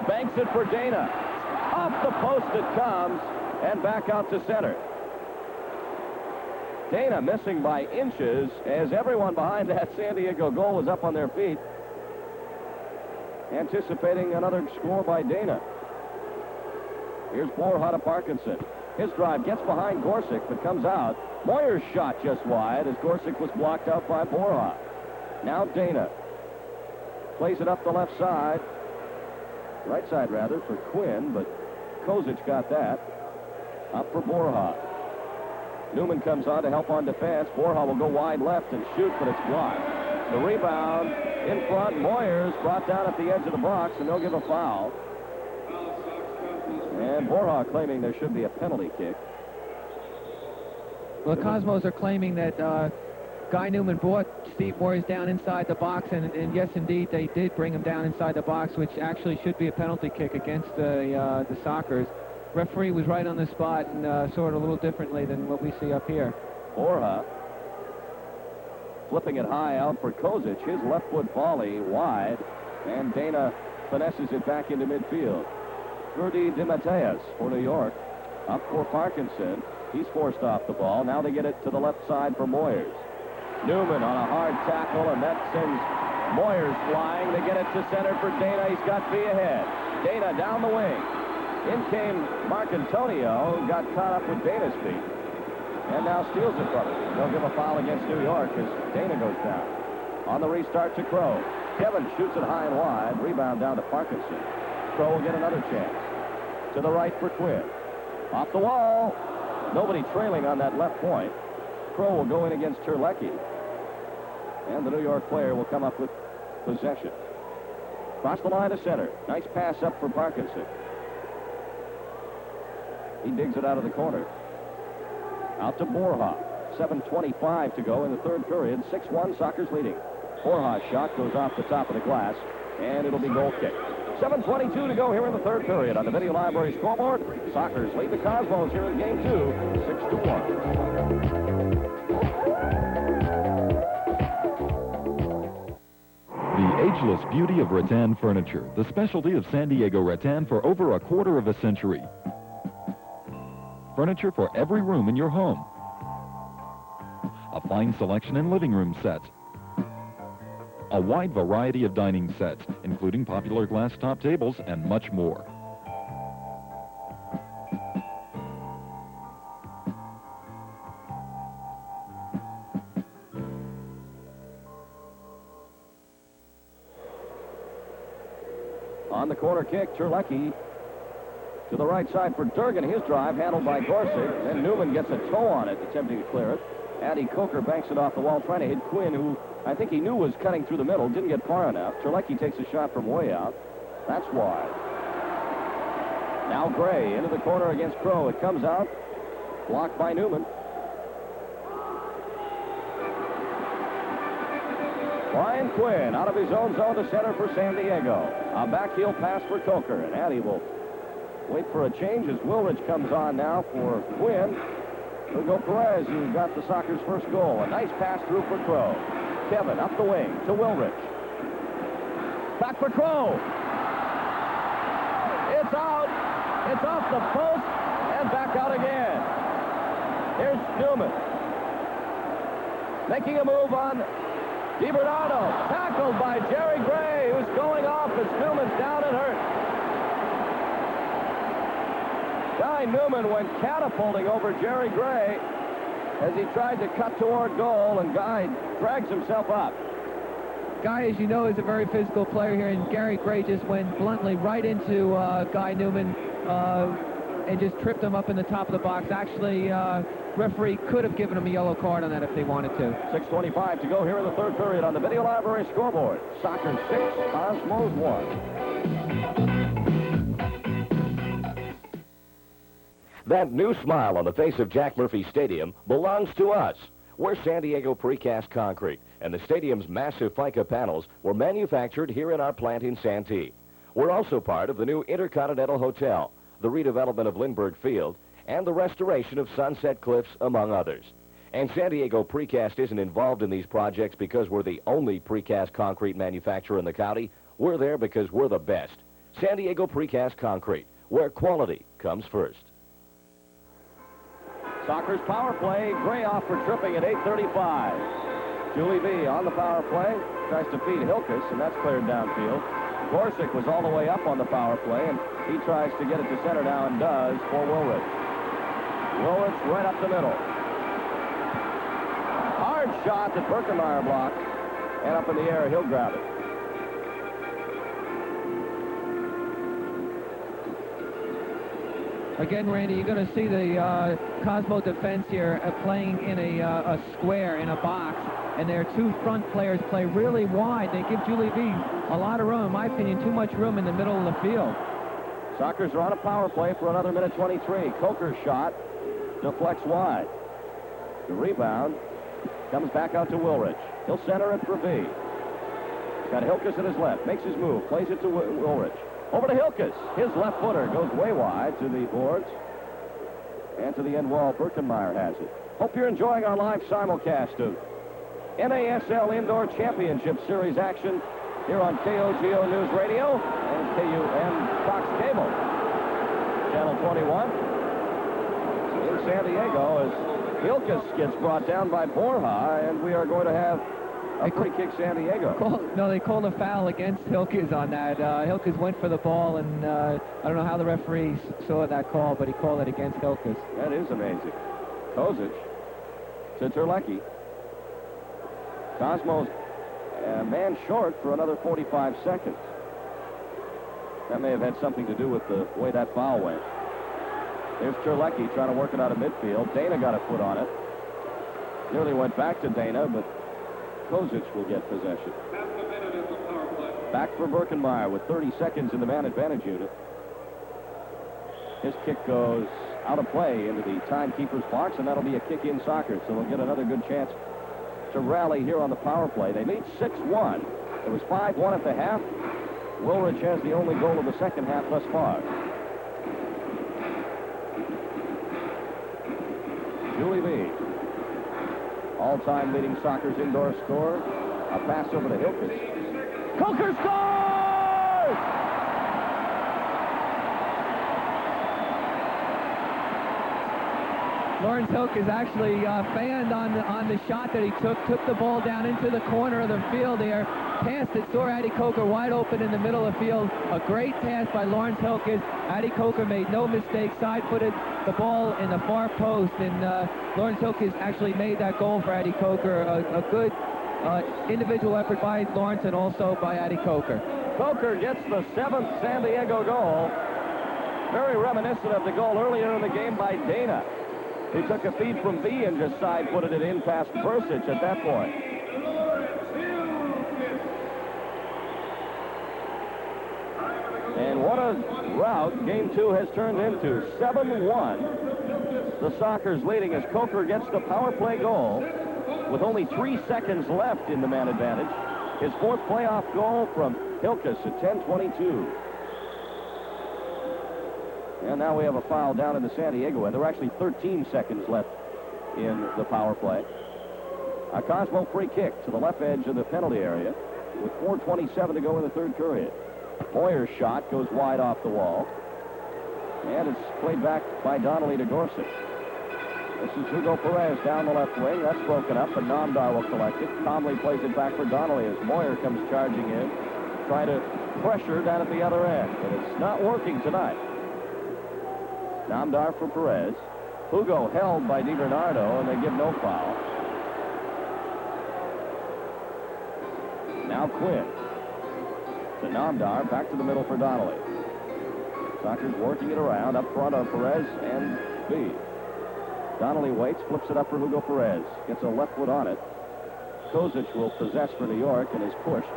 Banks it for Dana. Off the post it comes, and back out to center. Dana missing by inches as everyone behind that San Diego goal was up on their feet, anticipating another score by Dana. Here's Borja to Parkinson. His drive gets behind Gorsuch, but comes out. Moyer's shot just wide as Gorsuch was blocked out by Borja. Now Dana plays it up the left side. Right side, rather, for Quinn, but Kozic got that. Up for Borja. Newman comes on to help on defense. Borja will go wide left and shoot, but it's blocked. The rebound in front. Moyers brought down at the edge of the box, and they'll give a foul. And Borja claiming there should be a penalty kick. Well, the Cosmos are claiming that Guy Newman brought Steve Moyers down inside the box, and yes, indeed, they did bring him down inside the box, which actually should be a penalty kick against the Sockers. Referee was right on the spot and saw it a little differently than what we see up here. Borja flipping it high out for Kozic. His left foot volley wide, and Dana finesses it back into midfield. Rudy DeMatteis for New York. Up for Parkinson. He's forced off the ball. Now they get it to the left side for Moyers. Newman on a hard tackle, and that sends Moyers flying. They get it to center for Dana. He's got V ahead. Dana down the wing. In came Marcantonio, got caught up with Dana's feet, and now steals it from him. They'll give a foul against New York as Dana goes down. On the restart to Crow. Kevin shoots it high and wide. Rebound down to Parkinson. Crow will get another chance. To the right for Quinn. Off the wall. Nobody trailing on that left point. Crow will go in against Terlecki. And the New York player will come up with possession. Cross the line to center. Nice pass up for Parkinson. He digs it out of the corner. Out to Borja. 7:25 to go in the third period. 6-1, Sockers leading. Borja's shot goes off the top of the glass, and it'll be goal kick. 7:22 to go here in the third period on the Video Library scoreboard. Sockers lead the Cosmos here in game 2, 6-1. The ageless beauty of rattan furniture, the specialty of San Diego rattan for over a quarter of a century. Furniture for every room in your home. A fine selection in living room sets. A wide variety of dining sets, including popular glass top tables and much more. On the corner kick, Terlecki to the right side for Durgan. His drive handled by Gorsuch. Then Newman gets a toe on it, attempting to clear it. Addy Coker banks it off the wall, trying to hit Quinn, who I think he knew was cutting through the middle. Didn't get far enough. Terlecki takes a shot from way out. That's wide. Now Gray into the corner against Crow. It comes out. Blocked by Newman. Brian Quinn out of his own zone to center for San Diego. A backheel pass for Coker, and Addy will wait for a change as Wilrich comes on now for Quinn. Hugo Perez, who got the Sockers' first goal. A nice pass through for Crow. Kevin up the wing to Wilrich. Back for Crow. It's out. It's off the post and back out again. Here's Newman. Making a move on DiBernardo, tackled by Jerry Gray, who's going off as Newman's down and hurt. Guy Newman went catapulting over Jerry Gray as he tried to cut toward goal, and Guy drags himself up. Guy, as you know, is a very physical player here, and Gary Gray just went bluntly right into Guy Newman and just tripped him up in the top of the box. Actually, referee could have given him a yellow card on that if they wanted to. 6:25 to go here in the third period on the Video Library scoreboard. Sockers 6, Cosmos 1. That new smile on the face of Jack Murphy Stadium belongs to us. We're San Diego Precast Concrete, and the stadium's massive FICA panels were manufactured here in our plant in Santee. We're also part of the new Intercontinental Hotel, the redevelopment of Lindbergh Field, and the restoration of Sunset Cliffs, among others. And San Diego Precast isn't involved in these projects because we're the only precast concrete manufacturer in the county. We're there because we're the best. San Diego Precast Concrete, where quality comes first. Sockers power play. Gray off for tripping at 8:35. Julie B on the power play. Tries to feed Hilkus, and that's cleared downfield. Gorsick was all the way up on the power play, and he tries to get it to center now and does for Wilrich. Wilrich right up the middle. Hard shot that Birkenmeyer blocked, and up in the air, he'll grab it. Again, Randy, you're going to see the Cosmo defense here playing in a square, in a box, and their two front players play really wide. They give Julie B a lot of room, in my opinion, too much room in the middle of the field. Sockers are on a power play for another minute 23. Coker's shot deflects wide. The rebound comes back out to Wilrich. He'll center it for B. He's got Hilkus at his left. Makes his move. Plays it to Wilrich. Over to Hilkus. His left footer goes way wide to the boards. And to the end wall, Birkenmeyer has it. Hope you're enjoying our live simulcast of NASL Indoor Championship Series action here on KOGO News Radio and KUN Fox Cable. Channel 21. In San Diego as Hilkus gets brought down by Borja, and we are going to have a free kick San Diego. They called a foul against Hilkus on that. Hilkus went for the ball, and I don't know how the referee saw that call, but he called it against Hilkus. That is amazing. Kozic to Terlecki. Cosmo's a man short for another 45 seconds. That may have had something to do with the way that foul went. There's Terlecki trying to work it out of midfield. Dana got a foot on it. Nearly went back to Dana, but Kozic will get possession. Back for Birkenmeyer with 30 seconds in the man advantage unit. His kick goes out of play into the timekeeper's box, and that'll be a kick in soccer, so they'll get another good chance to rally here on the power play. They lead 6-1. It was 5-1 at the half. Wilrich has the only goal of the second half thus far. Julie B. All-time leading Sockers indoor scorer. A pass over to Hilkus. Coker scores! Lawrence Hilkus actually fanned on the shot that he took the ball down into the corner of the field there, passed it, saw Addy Coker wide open in the middle of the field. A great pass by Lawrence Hilkus. Addy Coker made no mistake, side-footed the ball in the far post, and Lawrence Hilkus actually made that goal for Addy Coker. A good individual effort by Lawrence and also by Addy Coker. Coker gets the 7th San Diego goal. Very reminiscent of the goal earlier in the game by Dana. He took a feed from B and just side-footed it in past Bursic at that point. And what a rout Game 2 has turned into. 7-1. The Sockers leading as Coker gets the power play goal with only 3 seconds left in the man advantage. His 4th playoff goal from Hilkes at 10:22. And now we have a foul down in the San Diego end. There were actually 13 seconds left in the power play. A Cosmo free kick to the left edge of the penalty area with 4:27 to go in the 3rd period. Moyer's shot goes wide off the wall. And it's played back by Donnelly to Gorsuch. This is Hugo Perez down the left wing. That's broken up, but Namdar will collect it. Comley plays it back for Donnelly as Moyer comes charging in, trying to pressure down at the other end. But it's not working tonight. Namdar for Perez. Hugo held by DiBernardo, and they give no foul. Now Quinn to Namdar, back to the middle for Donnelly. Sockers working it around. Up front are Perez and B. Donnelly waits, flips it up for Hugo Perez. Gets a left foot on it. Kozic will possess for New York and is pushed.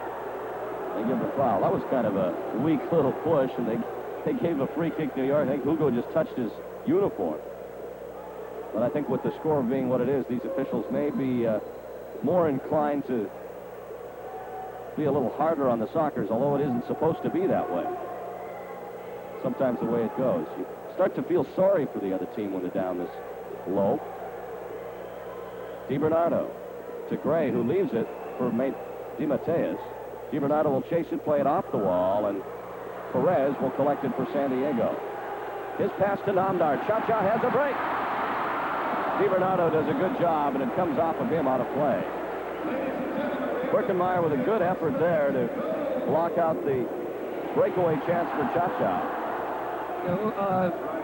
They give the foul. That was kind of a weak little push, and they gave a free kick to New York. I think Hugo just touched his uniform. But I think with the score being what it is, these officials may be more inclined to be a little harder on the Sockers, although it isn't supposed to be that way. Sometimes the way it goes. You start to feel sorry for the other team when they're down this low. DiBernardo to Gray, who leaves it for DeMatteis. DiBernardo will chase it, play it off the wall, and Perez will collect it for San Diego. His pass to Namdar. Cha-Cha has a break. DiBernardo does a good job, and it comes off of him out of play. Birkenmeyer with a good effort there to block out the breakaway chance for Cha-Cha.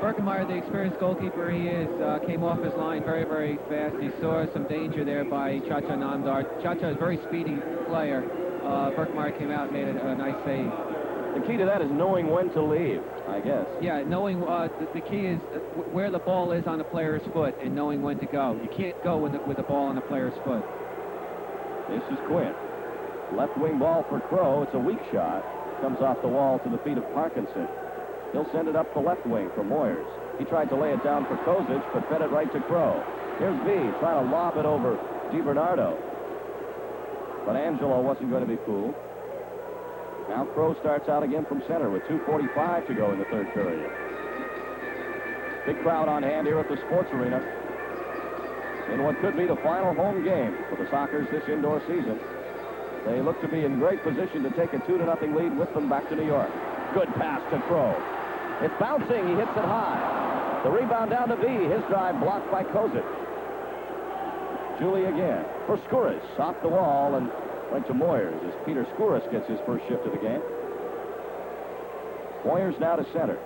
Birkenmeyer, the experienced goalkeeper he is, came off his line very, very fast. He saw some danger there by Cha-Cha Namdar. Cha-Cha is a very speedy player. Birkenmeyer came out and made a nice save. The key to that is knowing when to leave, I guess. Yeah, knowing the key is where the ball is on the player's foot and knowing when to go. You can't go with the ball on the player's foot. This is Quinn. Left wing ball for Crow. It's a weak shot. Comes off the wall to the feet of Parkinson. He'll send it up the left wing for Moyers. He tried to lay it down for Kozic, but fed it right to Crow. Here's V trying to lob it over DiBernardo. But Angelo wasn't going to be fooled. Now Crow starts out again from center with 2:45 to go in the 3rd period. Big crowd on hand here at the Sports Arena in what could be the final home game for the Sockers this indoor season. They look to be in great position to take a 2-0 lead with them back to New York. Good pass to Crow. It's bouncing. He hits it high. The rebound down to V. His drive blocked by Kozic. Julie again for Skouras. Off the wall and right to Moyers as Peter Skouras gets his first shift of the game. Moyers now to center.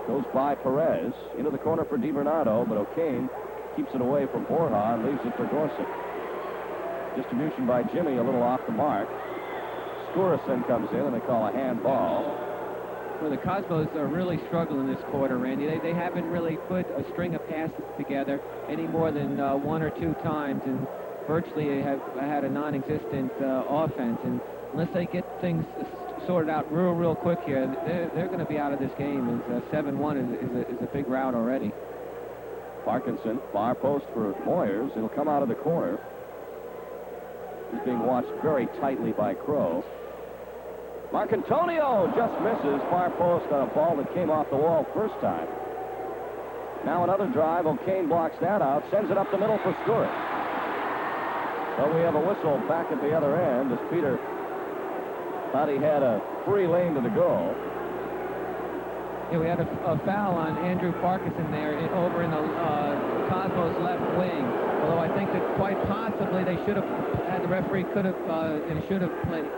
Goes by Perez into the corner for DiBernardo, but O'Kane keeps it away from Borja and leaves it for Gorsuch. Distribution by Jimmy a little off the mark. Skouras then comes in and they call a handball. Well, the Cosmos are really struggling this quarter, Randy. They haven't really put a string of passes together any more than 1 or 2 times, and virtually have had a non-existent offense. And unless they get things sorted out real quick here, they're going to be out of this game. 7-1 is a big rout already. Parkinson, far post for Moyers. It'll come out of the corner. He's being watched very tightly by Crow. Marcantonio just misses far post on a ball that came off the wall first time. Now another drive. O'Kane blocks that out, sends it up the middle for Skouras. So we have a whistle back at the other end as Peter thought he had a free lane to the goal. Yeah, we had a foul on Andrew Parkinson there over in the Cosmos left wing. Although I think that quite possibly they should have, the referee could have and should have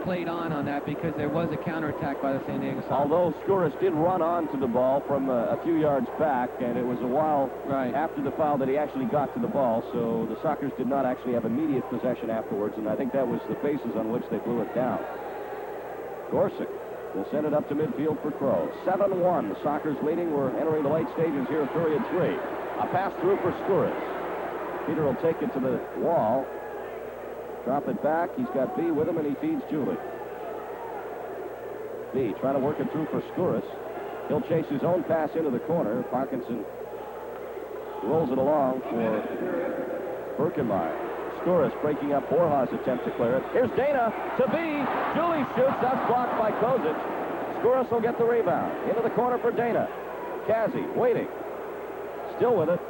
played on that because there was a counterattack by the San Diego Sockers. Although Skouras did run onto the ball from a few yards back, and it was a while after the foul that he actually got to the ball, so the Sockers did not actually have immediate possession afterwards, and I think that was the basis on which they blew it down. Gorsuch will send it up to midfield for Crow. 7-1, the Sockers leading. We're entering the late stages here of period 3. A pass through for Skouras. Peter will take it to the wall. Drop it back. He's got B with him, and he feeds Julie. B. Trying to work it through for Skouras. He'll chase his own pass into the corner. Parkinson rolls it along for Birkenmeyer. Skouras breaking up Borja's attempt to clear it. Here's Dana to B. Julie shoots. That's blocked by Kozic. Skouras will get the rebound. Into the corner for Dana. Kazi waiting. Still with it.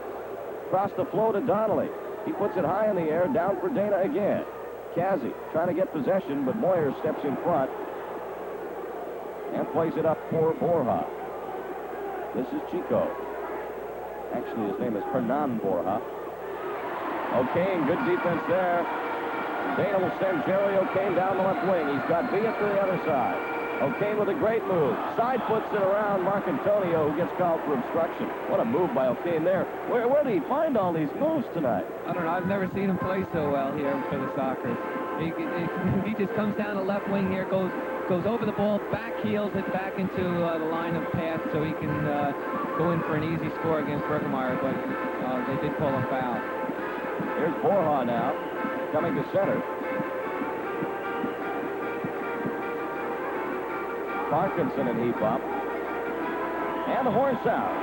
Across the flow to Donnelly. He puts it high in the air. Down for Dana again. Kazi trying to get possession, but Moyer steps in front and plays it up for Borja. This is Chico. Actually, his name is Hernan Borja. O'Kane, good defense there. Dana will send Jerry O'Kane down the left wing. He's got Villa to the other side. O'Kane with a great move. Side puts it around Marcantonio, who gets called for obstruction. What a move by O'Kane there. Where did he find all these moves tonight? I don't know. I've never seen him play so well here for the Sockers. He just comes down the left wing here, goes over the ball, back heels it back into the line of pass so he can go in for an easy score against Birkenmeyer, but they did call a foul. Here's Borja now, coming to center. Parkinson and heap up. And the horn sounds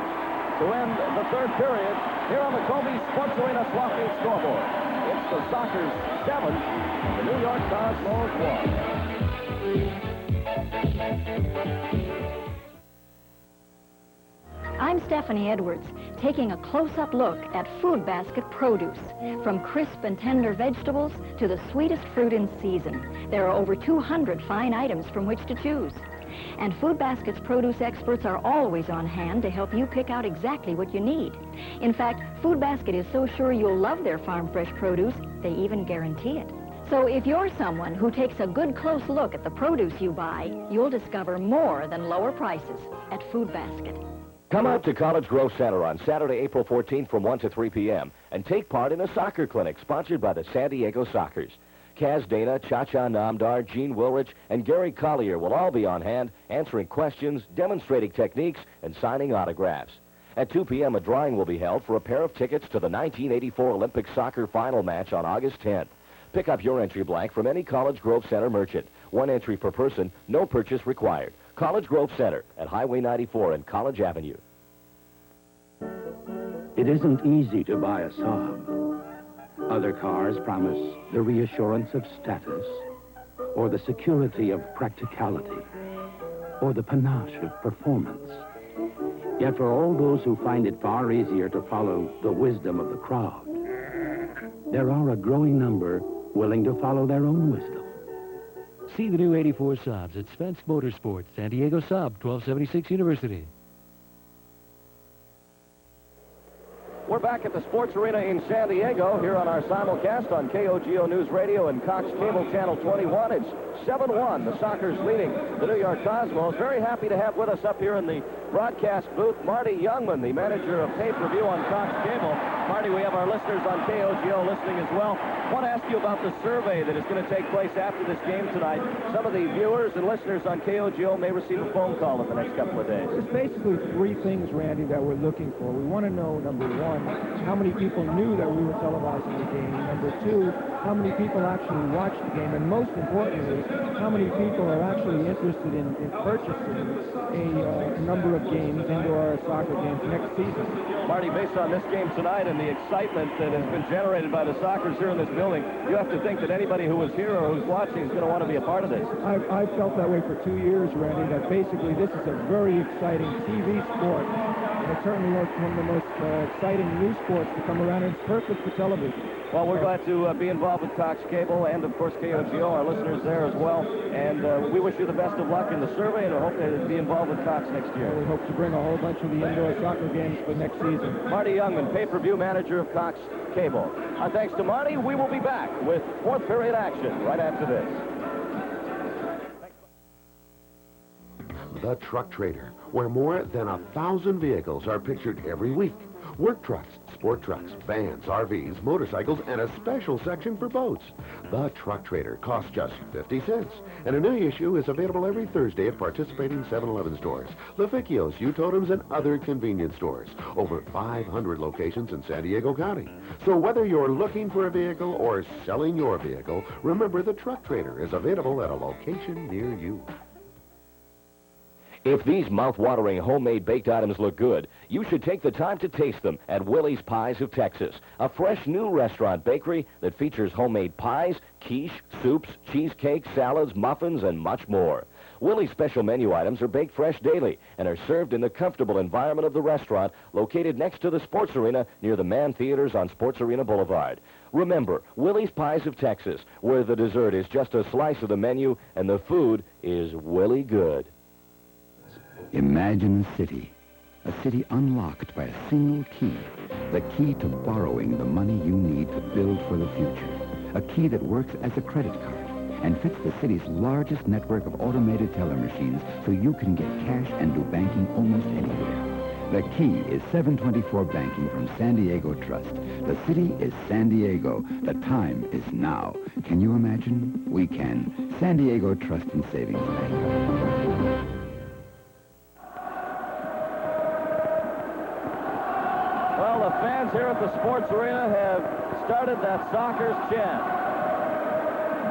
to end the third period here on the Kobe Sports Arena Swap-Meet scoreboard. It's the Sockers 7, the New York Cosmos 1. I'm Stephanie Edwards, taking a close-up look at Food Basket produce. From crisp and tender vegetables to the sweetest fruit in season, there are over 200 fine items from which to choose. And Food Basket's produce experts are always on hand to help you pick out exactly what you need. In fact, Food Basket is so sure you'll love their farm fresh produce, they even guarantee it. So if you're someone who takes a good close look at the produce you buy, you'll discover more than lower prices at Food Basket. Come out to College Grove Center on Saturday, April 14th from 1 to 3 p.m. and take part in a soccer clinic sponsored by the San Diego Sockers. Kaz Dana, Cha-Cha Namdar, Gene Wilrich, and Gary Collier will all be on hand answering questions, demonstrating techniques, and signing autographs. At 2 p.m., a drawing will be held for a pair of tickets to the 1984 Olympic soccer final match on August 10th. Pick up your entry blank from any College Grove Center merchant. One entry per person, no purchase required. College Grove Center at Highway 94 and College Avenue. It isn't easy to buy a Saab. Other cars promise the reassurance of status, or the security of practicality, or the panache of performance. Yet for all those who find it far easier to follow the wisdom of the crowd, there are a growing number willing to follow their own wisdom. See the new 84 Saabs at Spence Motorsports, San Diego Saab, 1276 University. We're back at the Sports Arena in San Diego here on our simulcast on KOGO News Radio and Cox Cable Channel 21. It's 7-1. The Sockers leading the New York Cosmos. Very happy to have with us up here in the broadcast booth Marty Youngman, the manager of pay-per-view on Cox Cable. Marty, we have our listeners on KOGO listening as well. I want to ask you about the survey that is going to take place after this game tonight. Some of the viewers and listeners on KOGO may receive a phone call in the next couple of days. There's basically three things, Randy, that we're looking for. We want to know, number one, how many people knew that we were televising the game. Number two, how many people actually watched the game. And most importantly, how many people are actually interested in purchasing a number of games, indoor soccer games, next season. Marty, based on this game tonight and the excitement that has been generated by the Sockers here in this building, you have to think that anybody who was here or who's watching is going to want to be a part of this. I've felt that way for 2 years, Randy, that basically this is a very exciting TV sport. And it's certainly one of the most exciting news sports to come around, and it's perfect for television. Well, we're glad to be involved with Cox Cable and, of course, KOGO, our listeners there as well. And we wish you the best of luck in the survey and hope to be involved with Cox next year. Well, we hope to bring a whole bunch of the indoor soccer games for next season. Marty Youngman, pay-per-view manager of Cox Cable. Thanks to Marty, we will be back with fourth period action right after this. The Truck Trader, where more than 1,000 vehicles are pictured every week. Work trucks, sport trucks, vans, RVs, motorcycles, and a special section for boats. The Truck Trader costs just 50 cents. And a new issue is available every Thursday at participating 7-Eleven stores, Leficchio's, U-Totems, and other convenience stores. Over 500 locations in San Diego County. So whether you're looking for a vehicle or selling your vehicle, remember the Truck Trader is available at a location near you. If these mouth-watering homemade baked items look good, you should take the time to taste them at Willie's Pies of Texas, a fresh new restaurant bakery that features homemade pies, quiche, soups, cheesecakes, salads, muffins, and much more. Willie's special menu items are baked fresh daily and are served in the comfortable environment of the restaurant located next to the sports arena near the Mann Theaters on Sports Arena Boulevard. Remember, Willie's Pies of Texas, where the dessert is just a slice of the menu and the food is Willie good. Imagine a city unlocked by a single key, the key to borrowing the money you need to build for the future, a key that works as a credit card and fits the city's largest network of automated teller machines so you can get cash and do banking almost anywhere. The key is 724 Banking from San Diego Trust. The city is San Diego. The time is now. Can you imagine? We can. San Diego Trust and Savings Bank. Well, the fans here at the sports arena have started that Sockers chant.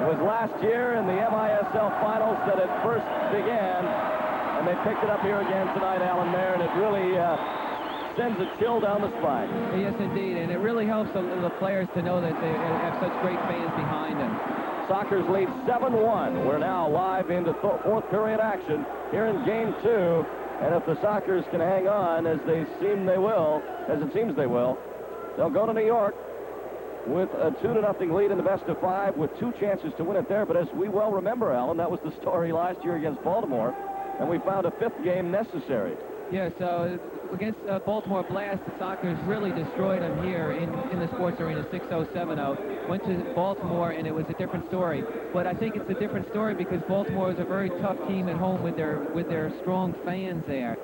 It was last year in the MISL finals that it first began, and they picked it up here again tonight, Alan Mayer, and it really sends a chill down the spine. Yes, indeed, and it really helps the players to know that they have such great fans behind them. Sockers lead 7-1. We're now live into fourth period action here in Game 2. And if the Sockers can hang on, as it seems they will, they'll go to New York with a 2-0 lead in the best of 5 with 2 chances to win it there. But as we well remember, Alan, that was the story last year against Baltimore, and we found a 5th game necessary. Yes, against Baltimore Blast, the Sockers really destroyed them here in the sports arena, 6-0, 7-0. Went to Baltimore, and it was a different story. But I think it's a different story because Baltimore is a very tough team at home with their strong fans there.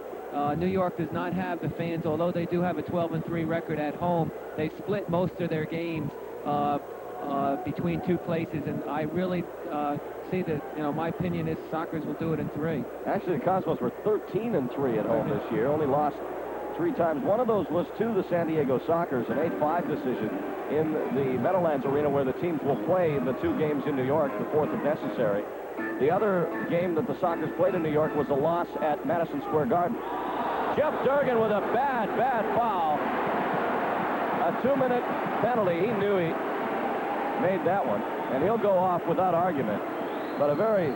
New York does not have the fans, although they do have a 12-3 record at home. They split most of their games between 2 places, and I really see that, my opinion is Sockers will do it in 3. Actually, the Cosmos were 13-3 at home this year, only lost 3 times. One of those was to the San Diego Sockers, an 8-5 decision in the Meadowlands Arena, where the teams will play the 2 games in New York, the 4th if necessary. The other game that the Sockers played in New York was a loss at Madison Square Garden. Jeff Durgan with a bad foul. A 2-minute penalty. He knew he made that one, and he'll go off without argument. But a very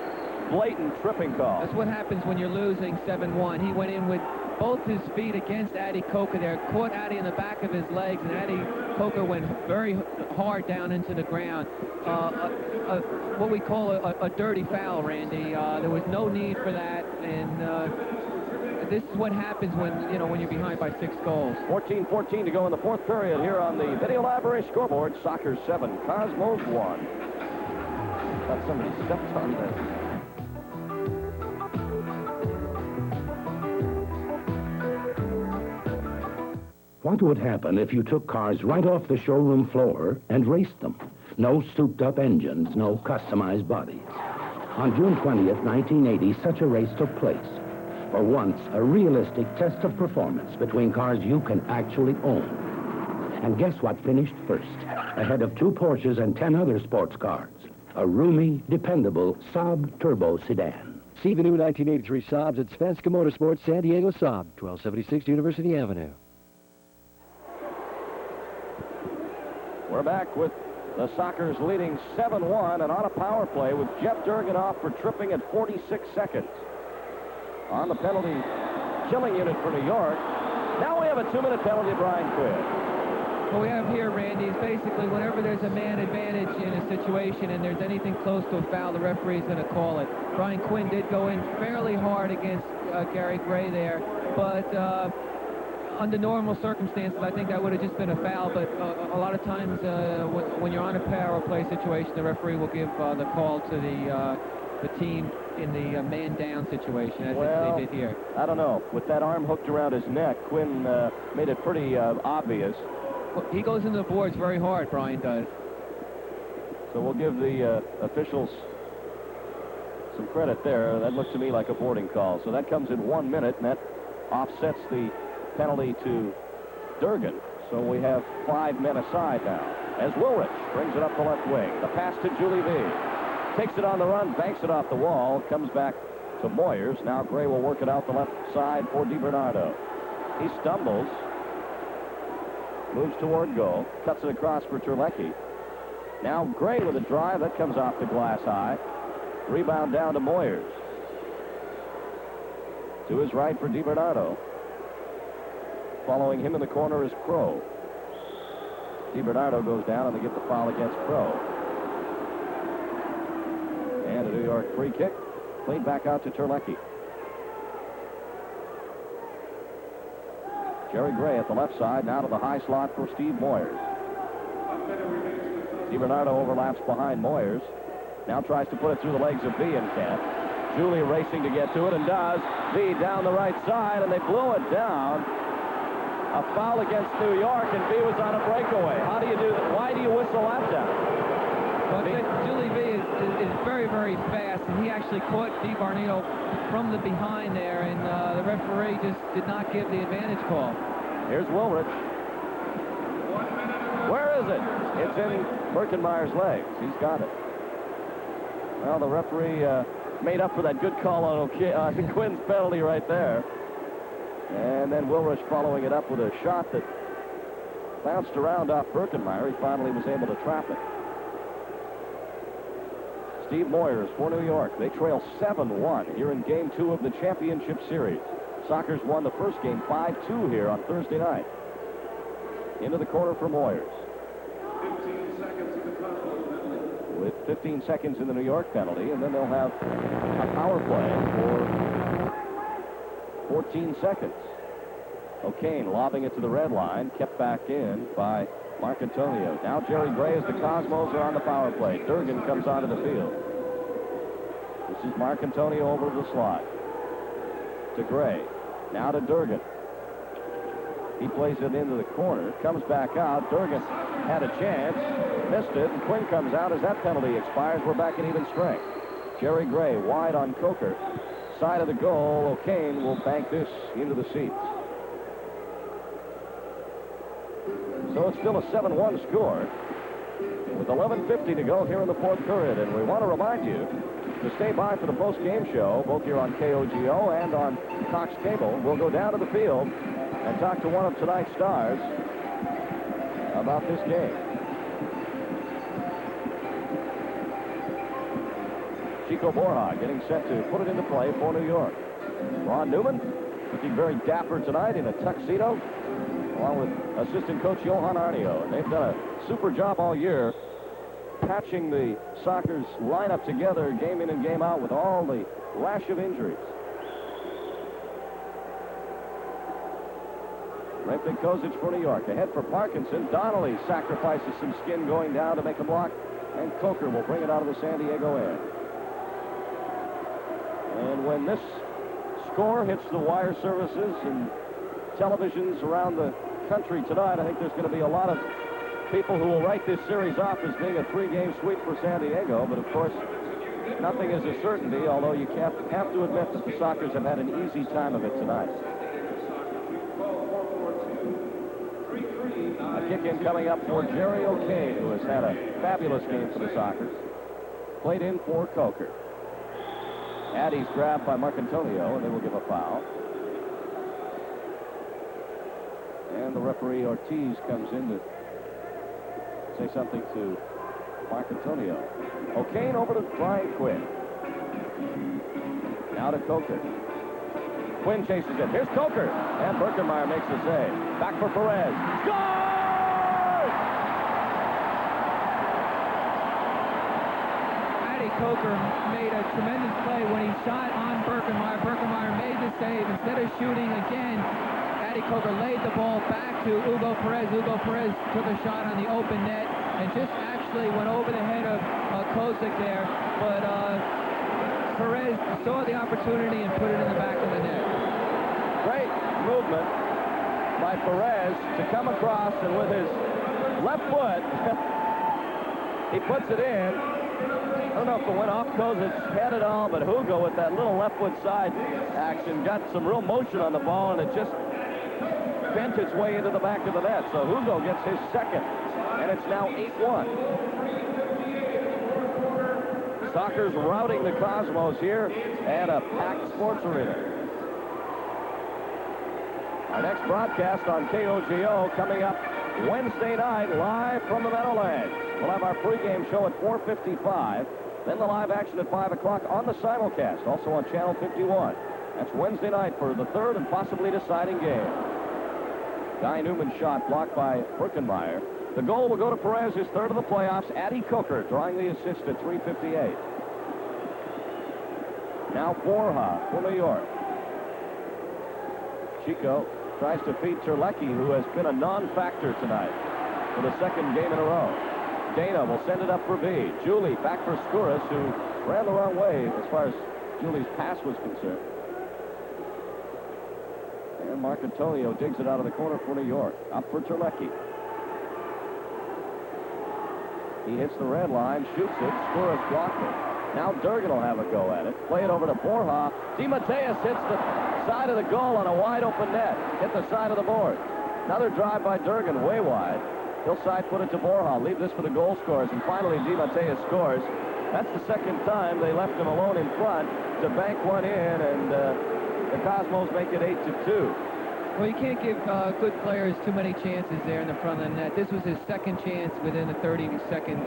blatant tripping call. That's what happens when you're losing 7-1. He went in with both his feet against Addy Coker there, caught Addy in the back of his legs, and Addy Coker went very hard down into the ground. What we call a dirty foul, Randy. There was no need for that, and this is what happens when you're behind by 6 goals. 14-14 to go in the 4th period here on the Video Library scoreboard. Sockers 7, Cosmos 1. Thought somebody stepped on this. What would happen if you took cars right off the showroom floor and raced them? No souped-up engines, no customized bodies. On June 20th, 1980, such a race took place. For once, a realistic test of performance between cars you can actually own. And guess what finished first? Ahead of 2 Porsches and 10 other sports cars. A roomy, dependable Saab turbo sedan. See the new 1983 Saabs at Svenska Motorsports, San Diego Saab, 1276 University Avenue. We're back with the Sockers leading 7-1 and on a power play with Jeff Durgan off for tripping at 46 seconds. On the penalty killing unit for New York. Now we have a 2-minute penalty to Brian Quinn. What we have here, Randy, is basically whenever there's a man advantage in a situation and there's anything close to a foul, the referee is going to call it. Brian Quinn did go in fairly hard against Gary Gray there, but under normal circumstances, I think that would have just been a foul, but a lot of times when you're on a power play situation, the referee will give the call to the team in the man-down situation, as they did here. I don't know. With that arm hooked around his neck, Quinn made it pretty obvious. Well, he goes into the boards very hard, Brian does. So we'll give the officials some credit there. That looked to me like a boarding call. So that comes in 1 minute, and that offsets the penalty to Durgan. So we have 5 men aside now. As Wilrich brings it up the left wing. The pass to Julie V. Takes it on the run, banks it off the wall, comes back to Moyers. Now Gray will work it out the left side for DiBernardo. He stumbles. Moves toward goal. Cuts it across for Terlecki. Now Gray with a drive. That comes off the glass high. Rebound down to Moyers. To his right for DiBernardo. Following him in the corner is Crow. DiBernardo goes down and they get the foul against Crow. And a New York free kick. Played back out to Terlecki. Jerry Gray at the left side, now to the high slot for Steve Moyers. DiBernardo overlaps behind Moyers. Now tries to put it through the legs of V and can't. Julie racing to get to it and does. V down the right side, and they blow it down. A foul against New York, and V was on a breakaway. How do you do that? Why do you whistle that down? Well, Julie V is very, very fast, and he actually caught DiBernardo from the behind there, and the referee just did not give the advantage call. Here's Wilrich. Where is it? It's in Birkenmeyer's legs. He's got it. Well, the referee made up for that good call on Quinn's penalty right there. And then Wilrich following it up with a shot that bounced around off Birkenmeyer. He finally was able to trap it. Steve Moyers for New York. They trail 7-1 here in Game 2 of the championship series. Sockers won the first game 5-2 here on Thursday night. Into the corner for Moyers. 15 seconds in the penalty. With 15 seconds in the New York penalty, and then they'll have a power play for 14 seconds. O'Kane lobbing it to the red line, kept back in by Marcantonio. Now Jerry Gray as the Cosmos are on the power play. Durgan comes onto the field. This is Marcantonio over the slot. To Gray. Now to Durgan. He plays it into the corner, comes back out. Durgan had a chance, missed it, and Quinn comes out as that penalty expires. We're back at even strength. Jerry Gray wide on Coker. Side of the goal, O'Kane will bank this into the seats. So it's still a 7-1 score with 11:50 to go here in the fourth period. And we want to remind you to stay by for the post-game show, both here on KOGO and on Cox Cable. We'll go down to the field and talk to one of tonight's stars about this game. Chico Borja getting set to put it into play for New York. Ron Newman looking very dapper tonight in a tuxedo, along with assistant coach Johan Arnio. And they've done a super job all year patching the Sockers lineup together game in and game out with all the rash of injuries. Rapid Kozic for New York. Ahead for Parkinson. Donnelly sacrifices some skin going down to make a block, and Coker will bring it out of the San Diego end. And when this score hits the wire services and televisions around the country tonight, I think there's going to be a lot of people who will write this series off as being a three-game sweep for San Diego. But, of course, nothing is a certainty, although you have to admit that the Sockers have had an easy time of it tonight. A kick-in coming up for Jerry O'Kane, who has had a fabulous game for the Sockers. Played in for Coker. Addy's grabbed by Marcantonio, and they will give a foul. And the referee Ortiz comes in to say something to Marcantonio. O'Kane over to Brian Quinn. Now to Coker. Quinn chases it. Here's Coker. And Birkenmeyer makes the save. Back for Perez. Score! Coker made a tremendous play when he shot on Birkenmeyer. Birkenmeyer made the save. Instead of shooting again, Addy Coker laid the ball back to Hugo Perez. Hugo Perez took a shot on the open net and just actually went over the head of Kozic there. But Perez saw the opportunity and put it in the back of the net. Great movement by Perez to come across, and with his left foot, he puts it in. I don't know if it went off Kozic's head at all, but Hugo with that little left foot side action got some real motion on the ball, and it just bent its way into the back of the net. So Hugo gets his second, and it's now 8-1. Sockers routing the Cosmos here at a packed sports arena. Our next broadcast on KOGO coming up Wednesday night, live from the Meadowlands. We'll have our pregame show at 4:55, then the live action at 5 o'clock on the simulcast, also on Channel 51. That's Wednesday night for the third and possibly deciding game. Guy Newman's shot blocked by Birkenmeyer. The goal will go to Perez, his third of the playoffs. Addie Coker drawing the assist at 3:58. Now Borja for New York. Chico tries to feed Terlecki, who has been a non-factor tonight for the second game in a row. Dana will send it up for B. Julie back for Skouras, who ran the wrong way as far as Julie's pass was concerned. And Marcantonio digs it out of the corner for New York. Up for Terlecki. He hits the red line, shoots it. Skouras blocked it. Now Durgan will have a go at it. Play it over to Borja. DeMatteis hits the side of the goal on a wide-open net. Hit the side of the board. Another drive by Durgan, way wide. He'll side put it to Borja. Leave this for the goal scorers. And finally, DeMatteis scores. That's the second time they left him alone in front to bank one in, and the Cosmos make it 8-2. Well, you can't give good players too many chances there in the front of the net. This was his second chance within the 30-second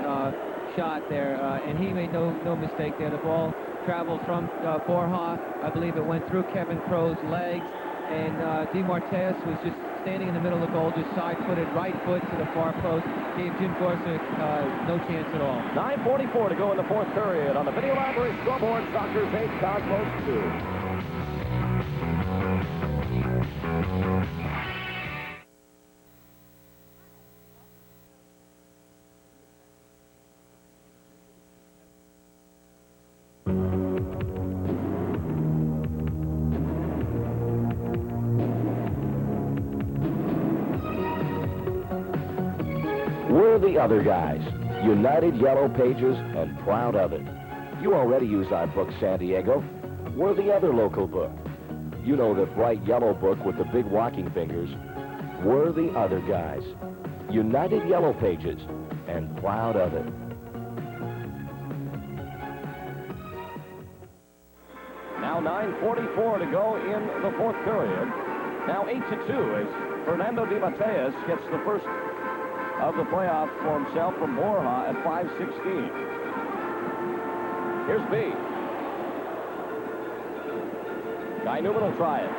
shot there, and he made no mistake there. The ball traveled from Borja. I believe it went through Kevin Crow's legs, and DeMatteis was just standing in the middle of the goal, just side-footed, right foot to the far post. Gave Jim Gorsuch no chance at all. 9:44 to go in the fourth period. On the Video Library scoreboard, Sockers 8, Cosmos 2. We're the other guys, United Yellow Pages, and proud of it. You already use our book, San Diego. We're the other local book. You know the bright yellow book with the big walking fingers. We're the other guys, United Yellow Pages, and proud of it. Now 9:44 to go in the fourth period. Now 8-2 as Fernando DeMatteis gets the first of the playoff for himself from Borja at 5:16. Here's B. Guy Newman will try it.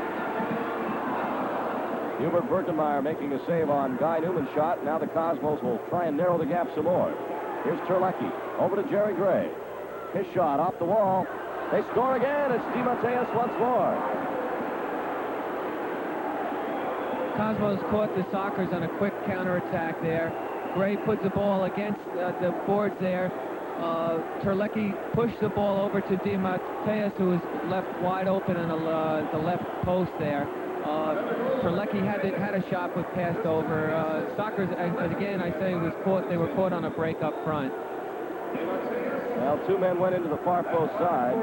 Hubert Birkenmeyer making a save on Guy Newman's shot. Now the Cosmos will try and narrow the gap some more. Here's Terlecki. Over to Jerry Gray. His shot off the wall. They score again. It's DeMatteis once more. Cosmos caught the Sockers on a quick counterattack there. Gray puts the ball against the boards there. Terlecki pushed the ball over to DeMatteis, who was left wide open on the left post there. Terlecki had a shot but passed over. Sockers, again, I say, they were caught on a break up front. Well, two men went into the far post side.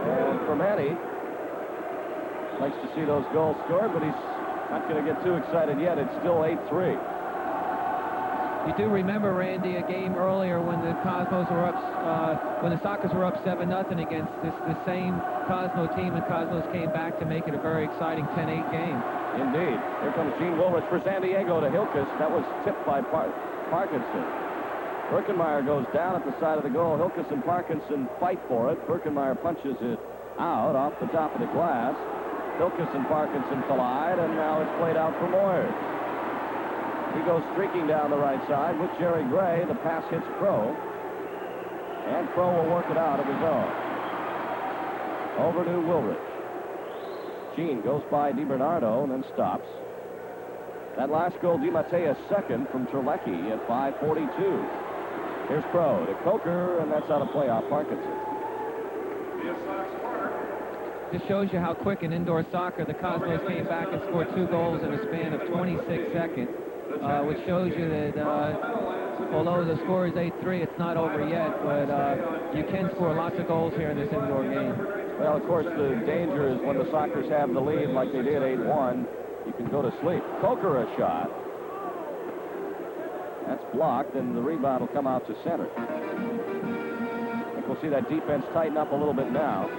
And Fermanti likes to see those goals scored, but he's not going to get too excited yet. It's still 8-3. You do remember, Randy, a game earlier when the Cosmos were up, when the Sockers were up 7-0 against the same Cosmo team, and Cosmos came back to make it a very exciting 10-8 game. Indeed. Here comes Gene Woolrich for San Diego to Hilkes. That was tipped by Parkinson. Birkenmeyer goes down at the side of the goal. Hilkes and Parkinson fight for it. Birkenmeyer punches it out off the top of the glass. Hilkes and Parkinson collide, and now it's played out for Moyers. He goes streaking down the right side with Jerry Gray. The pass hits Crow, and Crow will work it out of his own. Over to Woolrich. Gene goes by DiBernardo and then stops. That last goal, DeMatteis second from Terlecki at 5:42. Here's Crow to Coker, and that's out of play off Parkinson. This shows you how quick in indoor soccer the Cosmos came back and scored 2 goals in a span of 26 seconds, which shows you that although the score is 8-3, it's not over yet, but you can score lots of goals here in this indoor game. Well, of course, the danger is when the Sockers have the lead like they did 8-1, you can go to sleep. Coker a shot. That's blocked, and the rebound will come out to center. we'll see that defense tighten up a little bit now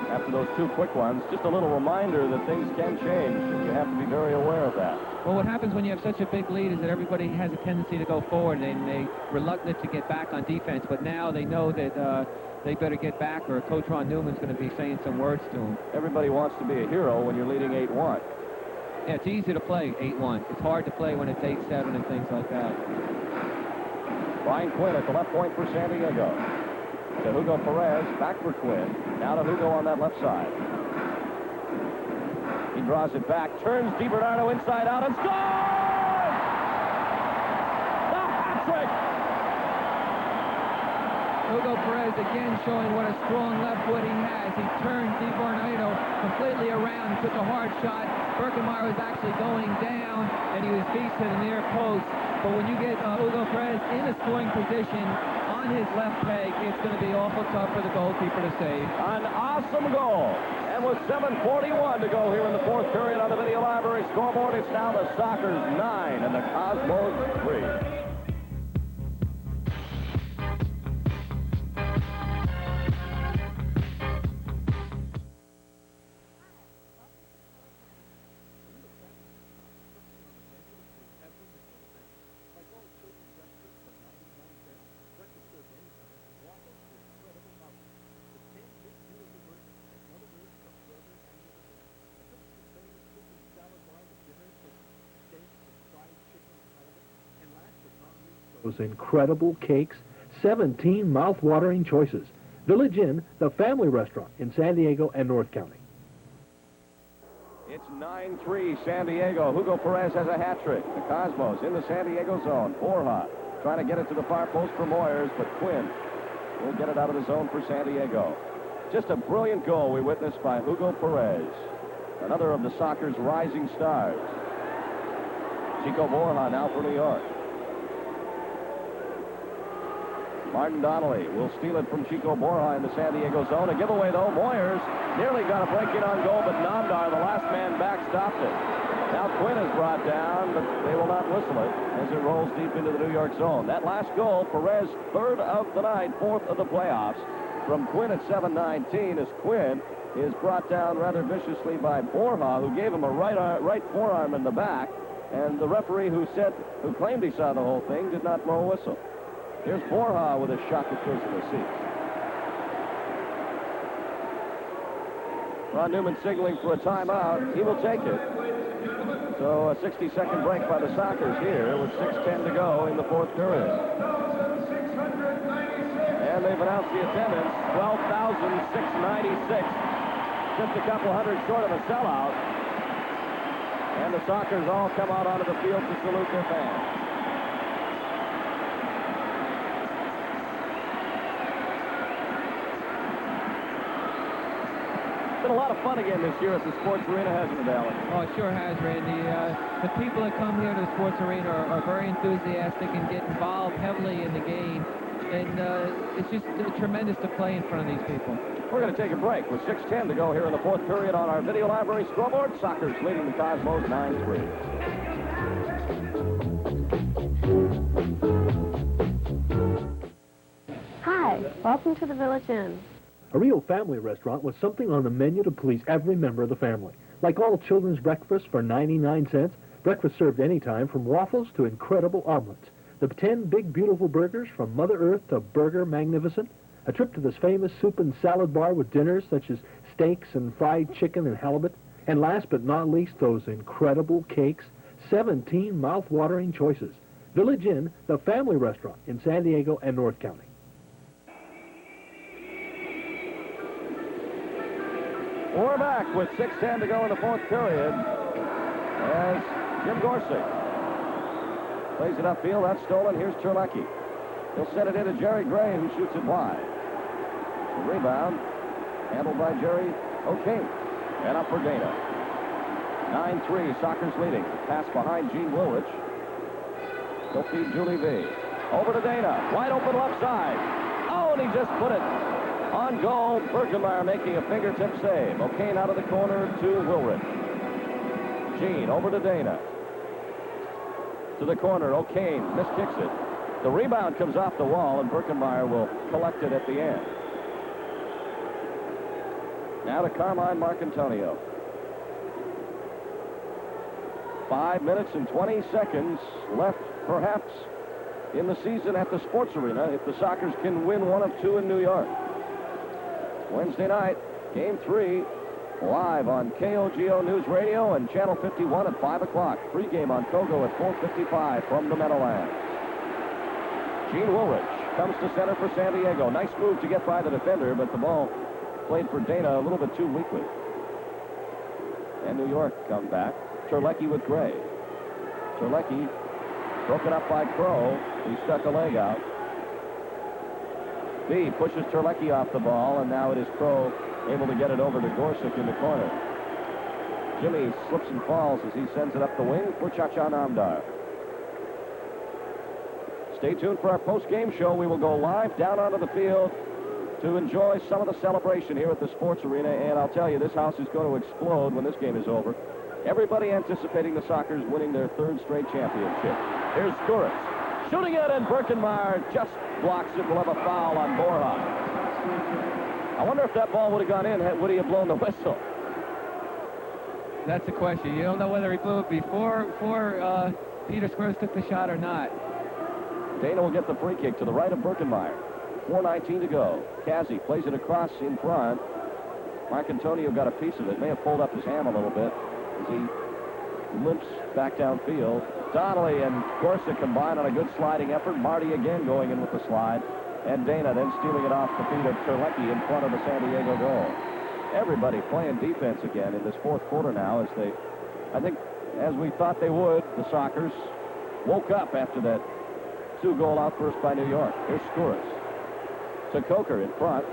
after those two quick ones. Just a little reminder that things can change. You have to be very aware of that. Well, what happens when you have such a big lead is that everybody has a tendency to go forward, and they're reluctant to get back on defense. But now they know that they better get back, or Coach Ron Newman's going to be saying some words to them. Everybody wants to be a hero when you're leading 8-1. Yeah, it's easy to play 8-1. It's hard to play when it's 8-7 and things like that. Brian Quinn at the left point for San Diego. To Hugo Perez, back for Quinn. Now to Hugo on that left side. He draws it back, turns DiBernardo inside out, and scores! The hat trick! Hugo Perez again showing what a strong left foot he has. He turned DiBernardo completely around, took a hard shot. Birkenmeyer was actually going down, and he was beat to the near post. But when you get Hugo Perez in a scoring position on his left peg, it's going to be awful tough for the goalkeeper to save. An awesome goal. And with 7:41 to go here in the fourth period on the Video Library scoreboard, it's now the Sockers 9 and the Cosmos 3. Those incredible cakes, 17 mouth-watering choices. Village Inn, the family restaurant in San Diego and North County. It's 9-3 San Diego. Hugo Perez has a hat trick. The Cosmos in the San Diego zone. Borja trying to get it to the far post for Moyers, but Quinn will get it out of the zone for San Diego. Just a brilliant goal we witnessed by Hugo Perez, another of the Sockers' rising stars. Chico Borja now for New York. Martin Donnelly will steal it from Chico Borja in the San Diego zone. A giveaway, though. Moyers nearly got a break in on goal, but Namdar, the last man back, stopped it. Now Quinn is brought down, but they will not whistle it as it rolls deep into the New York zone. That last goal, Perez, third of the night, fourth of the playoffs, from Quinn at 7:19, as Quinn is brought down rather viciously by Borja, who gave him a right forearm in the back, and the referee who claimed he saw the whole thing did not blow a whistle. Here's Borja with a shot that goes to the seats. Ron Newman signaling for a timeout. He will take it. So a 60-second break by the Sockers here with 6:10 to go in the fourth period. And they've announced the attendance, 12,696. Just a couple hundred short of a sellout. And the Sockers all come out onto the field to salute their fans. A lot of fun again this year at the Sports Arena, hasn't it, Alan? Oh, it sure has, Randy. The people that come here to the Sports Arena are very enthusiastic and get involved heavily in the game. And it's just tremendous to play in front of these people. We're going to take a break with 6:10 to go here in the fourth period on our Video Library scoreboard. Sockers leading the Cosmos 9-3. Hi, welcome to the Village Inn. A real family restaurant with something on the menu to please every member of the family. Like all children's breakfast for 99 cents, breakfast served anytime from waffles to incredible omelets. The 10 big beautiful burgers from Mother Earth to Burger Magnificent. A trip to this famous soup and salad bar with dinners such as steaks and fried chicken and halibut. And last but not least, those incredible cakes. 17 mouth-watering choices. Village Inn, the family restaurant in San Diego and North County. We're back with 6:10 to go in the fourth period as Jim Gorsuch plays it upfield. That's stolen. Here's Terlecki. He'll set it into Jerry Gray, who shoots it wide. The rebound handled by Jerry O'Kane. And up for Dana. 9-3, Sockers leading. Pass behind Gene Woolrich. He'll feed Julie V. Over to Dana. Wide open left side. Oh, and he just put it on goal. Birkenmeyer making a fingertip save. O'Kane out of the corner to Woolrich. Gene over to Dana. To the corner. O'Kane miskicks it. The rebound comes off the wall, and Birkenmeyer will collect it at the end. Now to Carmine Marcantonio. 5 minutes and 20 seconds left, perhaps, in the season at the Sports Arena if the Sockers can win one of two in New York. Wednesday night, Game 3, live on KOGO News Radio and Channel 51 at 5 o'clock. Pre-game on Kogo at 4:55 from the Meadowlands. Gene Woolrich comes to center for San Diego. Nice move to get by the defender, but the ball played for Dana a little bit too weakly. And New York come back. Terlecki with Gray. Terlecki broken up by Crow. He stuck a leg out. B pushes Terlecki off the ball, and now it is Crow able to get it over to Gorsuch in the corner. Jimmy slips and falls as he sends it up the wing for Cha-Cha Namdar. Stay tuned for our post-game show. We will go live down onto the field to enjoy some of the celebration here at the Sports Arena, and I'll tell you, this house is going to explode when this game is over. Everybody anticipating the Sockers winning their third straight championship. Here's Skuritz shooting it, and Birkenmeyer just blocks it. We'll have a foul on Borja. I wonder if that ball would have gone in, would he have blown the whistle? That's the question. You don't know whether he blew it before Peter Skuritz took the shot or not. Dana will get the free kick to the right of Birkenmeyer. 4:19 to go. Cassie plays it across in front. Marcantonio got a piece of it. May have pulled up his ham a little bit as he limps back downfield. Donnelly and Gorsuch combine on a good sliding effort. Marty again going in with the slide. And Dana then stealing it off the feet of Terlecki in front of the San Diego goal. Everybody playing defense again in this fourth quarter now as they, I think, as we thought they would, the Sockers woke up after that two-goal outburst by New York. Here's Skuritz. To Coker in front.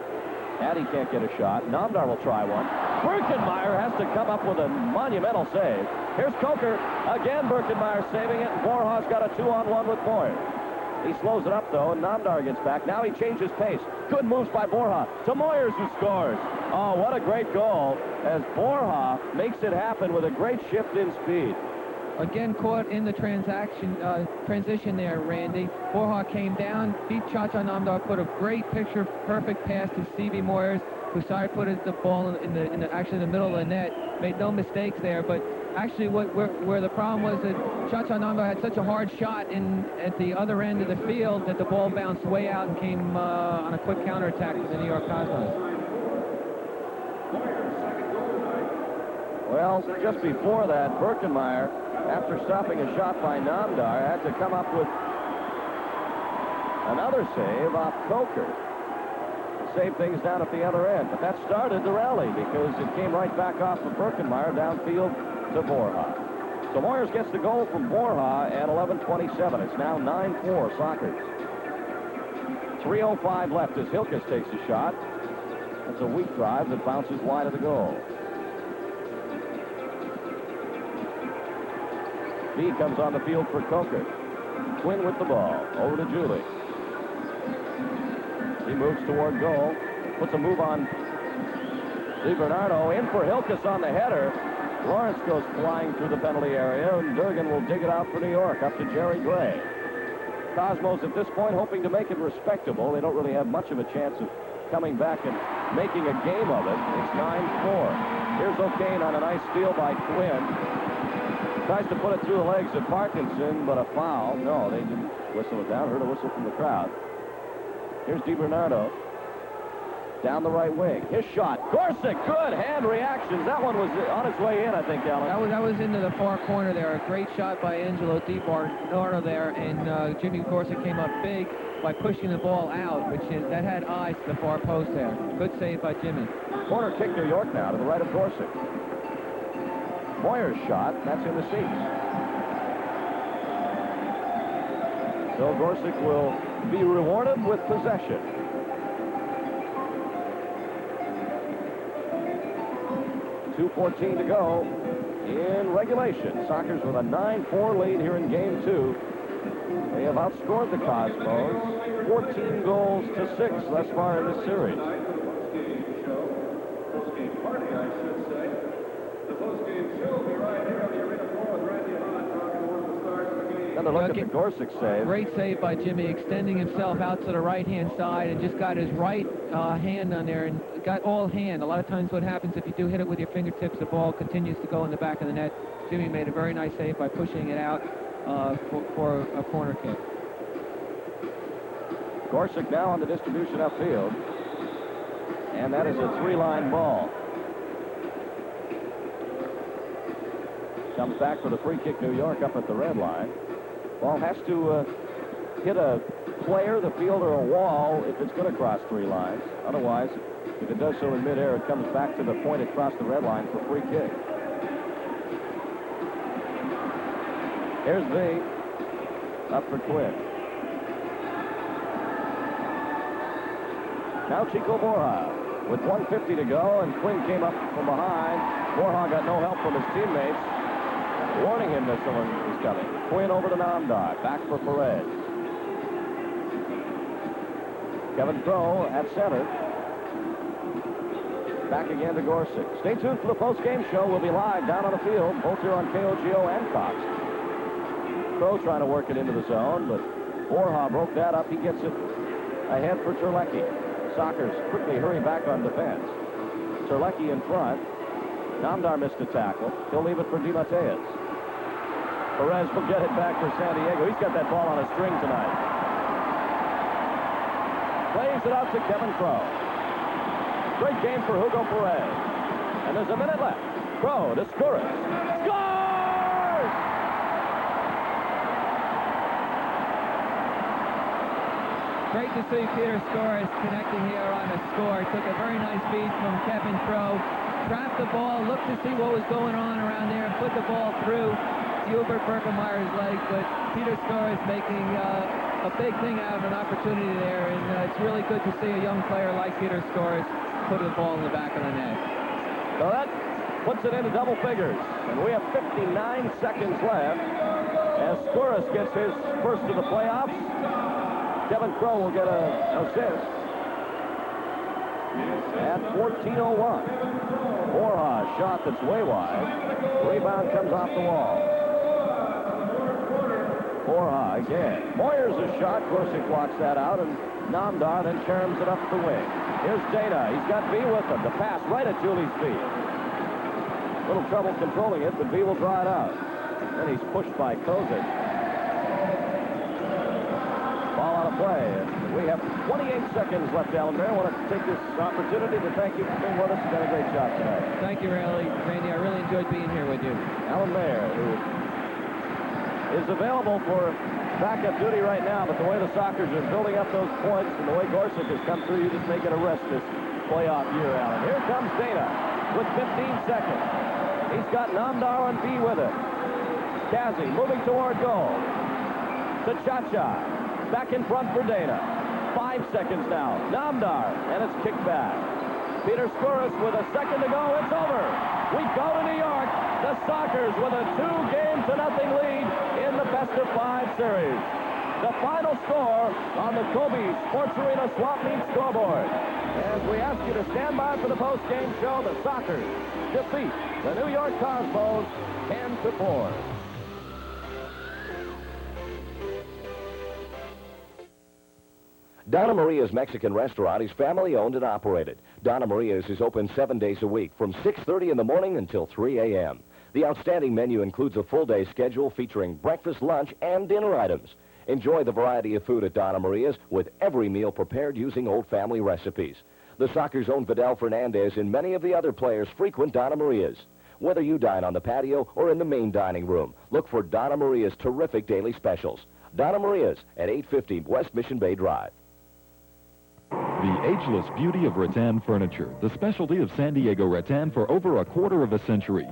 Addy can't get a shot. Namdar will try one. Birkenmeyer has to come up with a monumental save. Here's Coker. Again, Birkenmeyer saving it, and Borja's got a 2-on-1 with Moyers. He slows it up, though, and Namdar gets back. Now he changes pace. Good moves by Borja. To Moyers, who scores. Oh, what a great goal as Borja makes it happen with a great shift in speed. Again, caught in the transition there, Randy. Borja came down, beat Cha-Cha Namdar, put a great picture, perfect pass to Stevie Moyers, who put the ball actually in the middle of the net. Made no mistakes there, but actually where the problem was that Cha-Cha Namdar had such a hard shot at the other end of the field that the ball bounced way out and came on a quick counterattack to the New York Cosmos. Well, just before that, Birkenmeyer, after stopping a shot by Namdar, had to come up with another save off Coker to save things down at the other end. But that started the rally because it came right back off of Birkenmeyer downfield to Borja. So Moyers gets the goal from Borja at 11:27. It's now 9-4 Sockers. 3:05 left as Hilkes takes a shot. That's a weak drive that bounces wide of the goal. B comes on the field for Coker. Quinn with the ball. Over to Julie. He moves toward goal. Puts a move on DiBernardo. In for Hilkes on the header. Lawrence goes flying through the penalty area, and Durgan will dig it out for New York up to Jerry Gray. Cosmos at this point hoping to make it respectable. They don't really have much of a chance of coming back and making a game of it. It's 9-4. Here's O'Kane on a nice steal by Quinn. Tries to put it through the legs of Parkinson, but a foul. No, they didn't whistle it down. Heard a whistle from the crowd. Here's DiBernardo. Down the right wing. His shot. Gorsuch, good hand reactions. That one was on its way in, I think, Alan. That was into the far corner there. A great shot by Angelo DiBernardo there, and Jimmy Gorsuch came up big by pushing the ball out, that had eyes to the far post there. Good save by Jimmy. Corner kick New York now to the right of Gorsuch. Moyer's shot, that's in the seats. So Gorsuch will be rewarded with possession. .2:14 to go in regulation. Sockers with a 9-4 lead here in Game 2. They have outscored the Cosmos 14 goals to 6 thus far in this series. Another look at the Gorsuch save. Great save by Jimmy, extending himself out to the right-hand side and just got his right hand on there and got all hand. A lot of times what happens if you do hit it with your fingertips, the ball continues to go in the back of the net. Jimmy made a very nice save by pushing it out for a corner kick. Gorsuch now on the distribution upfield. And that is a 3-line ball. Comes back for the free kick, New York, up at the red line. Ball has to hit a player, the field, or a wall if it's going to cross 3 lines. Otherwise, if it does so in midair, it comes back to the point across the red line for free kick. Here's V. Up for Quinn. Now Chico Borja with 1:50 to go, and Quinn came up from behind. Borja got no help from his teammates, warning him that someone was coming. Quinn over to Namdar, back for Perez. Kevin Crow at center. Back again to Gorsuch. Stay tuned for the post-game show. We'll be live down on the field, both here on KOGO and Cox. Crow trying to work it into the zone, but Borja broke that up. He gets it ahead for Terlecki. Sockers quickly hurry back on defense. Terlecki in front. Namdar missed a tackle. He'll leave it for Di Mateus. Perez will get it back for San Diego. He's got that ball on a string tonight. Plays it out to Kevin Crow. Great game for Hugo Perez. And there's a minute left. Crow to Skouras. Scores! Great to see Peter Skouras connecting here on a score. Took a very nice feed from Kevin Crow. Trapped the ball, looked to see what was going on around there, and put the ball through Hubert Berkemeyer's leg. But Peter Skouras making a big thing out of an opportunity there, and it's really good to see a young player like Peter Skouras put the ball in the back of the net. So that puts it into double figures, and we have 59 seconds left as Skouras gets his first of the playoffs. Kevin Crow will get an assist at 14:01. Borja shot that's way wide. Rebound comes off the wall. Borja again. Moyer's a shot. Gorsuch blocks that out, and Namdar then caroms it up the wing. Here's Dana. He's got V with him. The pass right at Julie's feet. Little trouble controlling it, but V will draw it out. Then he's pushed by Kozik. Ball out of play. And we have 28 seconds left, Alan Bear. I want to take this opportunity to thank you for being with us. You've done a great job tonight. Thank you, Randy. I really enjoyed being here with you. Alan Bear, who is available for backup duty right now, but the way the Sockers are building up those points and the way Gorsuch has come through, you just make it a rest this playoff year, Alan. Here comes Dana with 15 seconds. He's got Namdar and B with it. Kazi moving toward goal. To Cha-Cha. Back in front for Dana. 5 seconds now. Namdar, and it's kicked back. Peter Skouras with a second to go. It's over. We go to New York. The Sockers with a 2-0 lead in the best-of-5 series. The final score on the Kobe Sports Arena Swap Meet scoreboard. As we ask you to stand by for the post-game show, the Sockers defeat the New York Cosmos 10-4. Donna Maria's Mexican restaurant is family-owned and operated. Donna Maria's is open 7 days a week from 6:30 in the morning until 3 a.m. The outstanding menu includes a full-day schedule featuring breakfast, lunch, and dinner items. Enjoy the variety of food at Donna Maria's with every meal prepared using old family recipes. The Sockers own Vidal Fernandez and many of the other players frequent Donna Maria's. Whether you dine on the patio or in the main dining room, look for Donna Maria's terrific daily specials. Donna Maria's at 850 West Mission Bay Drive. The ageless beauty of rattan furniture, the specialty of San Diego rattan for over a quarter of a century.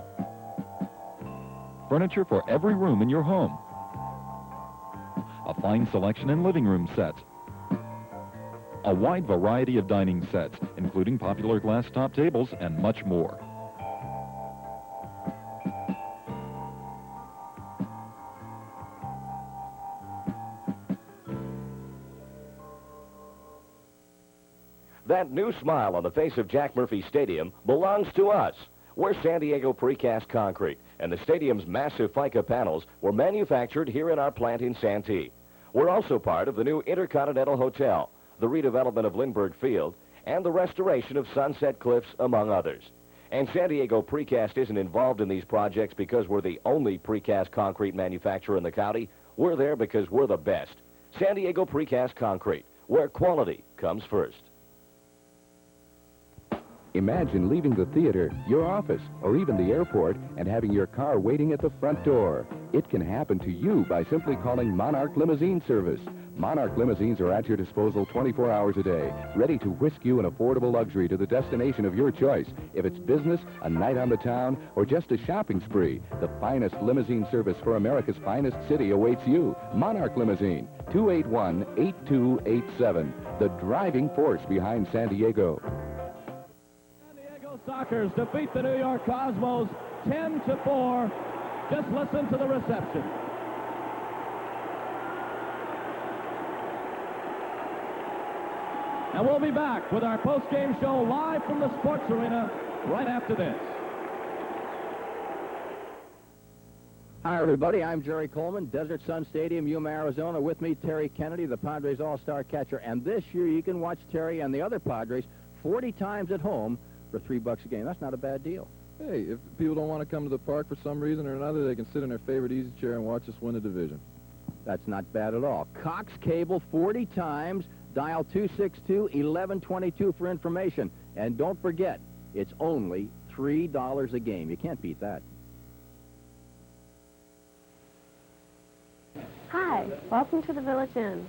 Furniture for every room in your home. A fine selection in living room sets. A wide variety of dining sets, including popular glass top tables and much more. That new smile on the face of Jack Murphy Stadium belongs to us. where San Diego precast concrete and the stadium's massive FICA panels were manufactured here in our plant in Santee. We're also part of the new Intercontinental Hotel, the redevelopment of Lindbergh Field, and the restoration of Sunset Cliffs, among others. And San Diego Precast isn't involved in these projects because we're the only precast concrete manufacturer in the county. We're there because we're the best. San Diego Precast Concrete, where quality comes first. Imagine leaving the theater, your office, or even the airport and having your car waiting at the front door. It can happen to you by simply calling Monarch Limousine Service. Monarch limousines are at your disposal 24 hours a day, ready to whisk you in affordable luxury to the destination of your choice. If it's business, a night on the town, or just a shopping spree, the finest limousine service for America's finest city awaits you. Monarch Limousine, 281-8287, the driving force behind San Diego. Sockers defeat the New York Cosmos 10-4. Just listen to the reception. And we'll be back with our post-game show live from the Sports Arena right after this. Hi, everybody. I'm Jerry Coleman, Desert Sun Stadium, Yuma, Arizona. With me, Terry Kennedy, the Padres All-Star catcher. And this year, you can watch Terry and the other Padres 40 times at home for $3 a game. That's not a bad deal. Hey, if people don't want to come to the park for some reason or another, they can sit in their favorite easy chair and watch us win a division. That's not bad at all. Cox Cable 40 times. Dial 262-1122 for information. And don't forget, it's only $3 a game. You can't beat that. Hi, welcome to the Village Inn.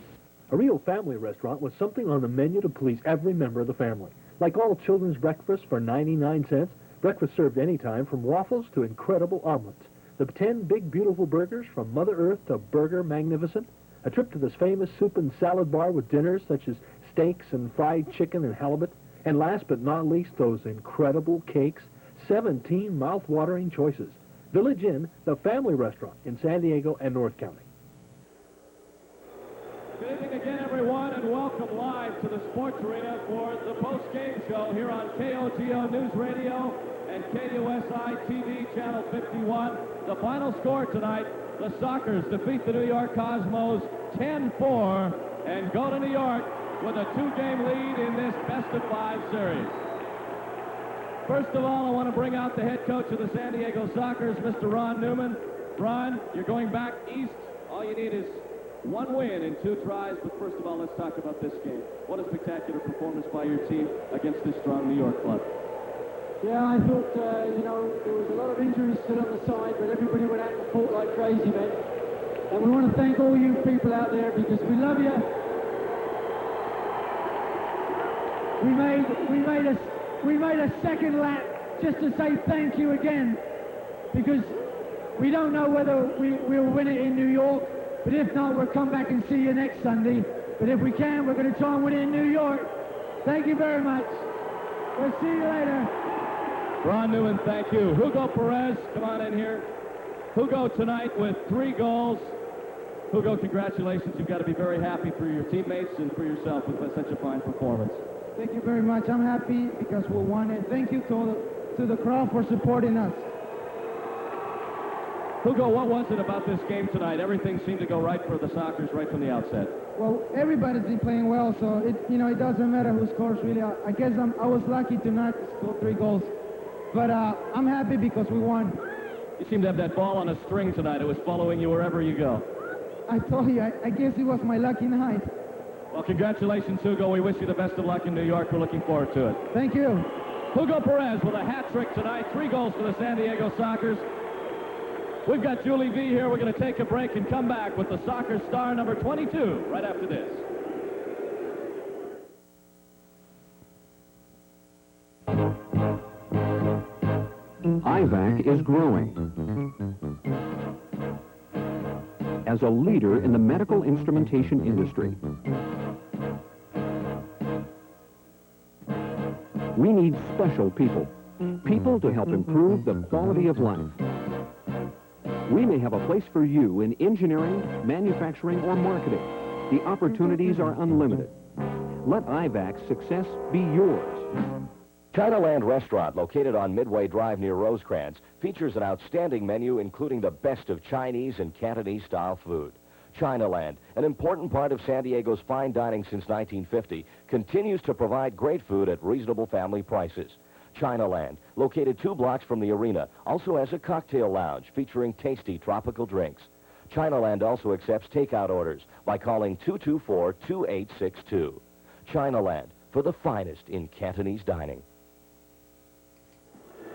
A real family restaurant with something on the menu to please every member of the family. Like all children's breakfast for 99 cents, breakfast served anytime from waffles to incredible omelets. The 10 big beautiful burgers from Mother Earth to Burger Magnificent. A trip to this famous soup and salad bar with dinners such as steaks and fried chicken and halibut. And last but not least, those incredible cakes. 17 mouth-watering choices. Village Inn, the family restaurant in San Diego and North County. Good evening again, everyone, and welcome live to the Sports Arena for the post-game show here on KOTO News Radio and KUSI TV Channel 51. The final score tonight, the Sockers defeat the New York Cosmos 10-4 and go to New York with a 2-game lead in this best-of-5 series. First of all, I want to bring out the head coach of the San Diego Sockers, Mr. Ron Newman. Ron, you're going back east. All you need is one win in 2 tries, but first of all, let's talk about this game. What a spectacular performance by your team against this strong New York club. Yeah, I thought, there was a lot of injuries still on the side, but everybody went out and fought like crazy men. And we want to thank all you people out there because we love you. We made a second lap just to say thank you again, because we don't know whether we'll win it in New York. But if not, we'll come back and see you next Sunday. But if we can, we're going to try and win it in New York. Thank you very much. We'll see you later. Ron Newman, thank you. Hugo Perez, come on in here. Hugo tonight with 3 goals. Hugo, congratulations. You've got to be very happy for your teammates and for yourself with such a fine performance. Thank you very much. I'm happy because we won, and thank you to the crowd for supporting us. Hugo, what was it about this game tonight? Everything seemed to go right for the Sockers right from the outset. Well, everybody's been playing well, so it doesn't matter who scores really. I guess I was lucky tonight to score 3 goals, but I'm happy because we won. You seem to have that ball on a string tonight. It was following you wherever you go. I told you, I guess it was my lucky night. Well, congratulations, Hugo. We wish you the best of luck in New York. We're looking forward to it. Thank you. Hugo Perez with a hat trick tonight. 3 goals for the San Diego Sockers. We've got Julie V here. We're going to take a break and come back with the soccer star number 22 right after this. IVAC is growing. As a leader in the medical instrumentation industry, we need special people. People to help improve the quality of life. We may have a place for you in engineering, manufacturing, or marketing. The opportunities are unlimited. Let IVAC's success be yours. Chinaland Restaurant, located on Midway Drive near Rosecrans, features an outstanding menu including the best of Chinese and Cantonese-style food. Chinaland, an important part of San Diego's fine dining since 1950, continues to provide great food at reasonable family prices. Chinaland, located 2 blocks from the arena, also has a cocktail lounge featuring tasty tropical drinks. Chinaland also accepts takeout orders by calling 224-2862. Chinaland, for the finest in Cantonese dining.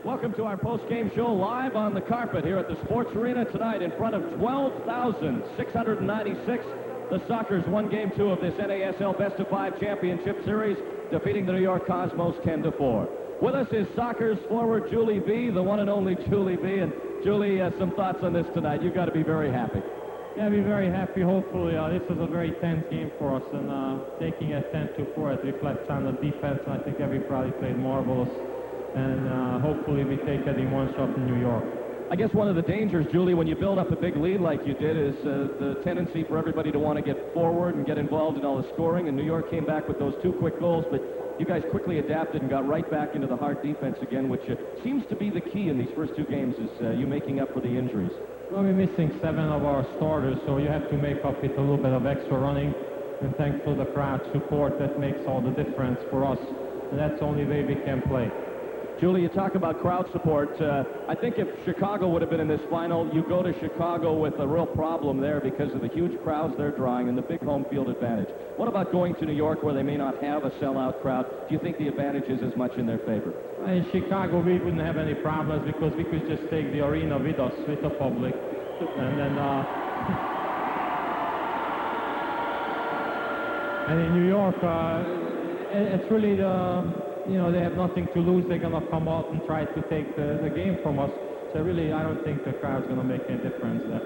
Welcome to our post-game show live on the carpet here at the Sports Arena tonight in front of 12,696. The Sockers won Game 2 of this NASL Best of 5 Championship Series, defeating the New York Cosmos 10-4. With us is Sockers forward Julie B., the one and only Julie B. And Julie, some thoughts on this tonight. You've got to be very happy. Yeah, I'll be very happy. Hopefully, this was a very tense game for us, and taking a 10-4, it reflects on the defense, and I think everybody played marvelous. And hopefully we take it in one shot in New York. I guess one of the dangers, Julie, when you build up a big lead like you did is the tendency for everybody to want to get forward and get involved in all the scoring. And New York came back with those 2 quick goals, but you guys quickly adapted and got right back into the hard defense again, which seems to be the key in these first 2 games, is you making up for the injuries. Well, we're missing 7 of our starters, so you have to make up with a little bit of extra running. And thanks to the crowd support, that makes all the difference for us. And that's the only way we can play. Julie, you talk about crowd support. I think if Chicago would have been in this final, you go to Chicago with a real problem there because of the huge crowds they're drawing and the big home field advantage. What about going to New York where they may not have a sellout crowd? Do you think the advantage is as much in their favor? In Chicago, we wouldn't have any problems because we could just take the arena with us, with the public. And then, and in New York, it's really they have nothing to lose. They're going to come out and try to take the game from us. So really, I don't think the crowd's going to make any difference there.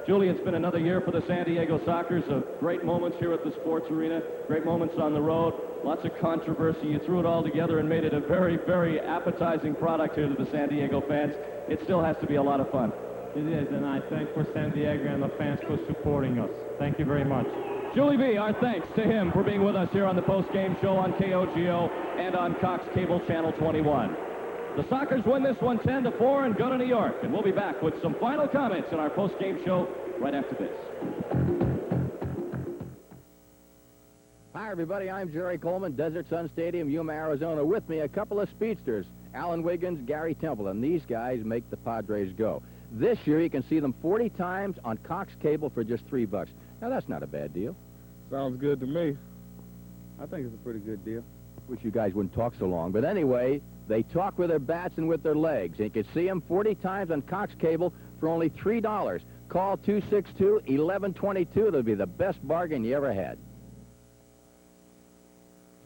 Julie, it's been another year for the San Diego Sockers of great moments here at the Sports Arena, great moments on the road, lots of controversy. You threw it all together and made it a very, very appetizing product here to the San Diego fans. It still has to be a lot of fun. It is, and I thank for San Diego and the fans for supporting us. Thank you very much. Julie B., our thanks to him for being with us here on the post-game show on KOGO and on Cox Cable Channel 21. The Sockers win this one 10-4 and go to New York. And we'll be back with some final comments in our post-game show right after this. Hi, everybody. I'm Jerry Coleman, Desert Sun Stadium, Yuma, Arizona. With me, a couple of speedsters, Alan Wiggins, Gary Temple, and these guys make the Padres go. This year, you can see them 40 times on Cox Cable for just $3. Now, that's not a bad deal. Sounds good to me. I think it's a pretty good deal. Wish you guys wouldn't talk so long. But anyway, they talk with their bats and with their legs. And you can see them 40 times on Cox Cable for only $3. Call 262-1122. It'll be the best bargain you ever had.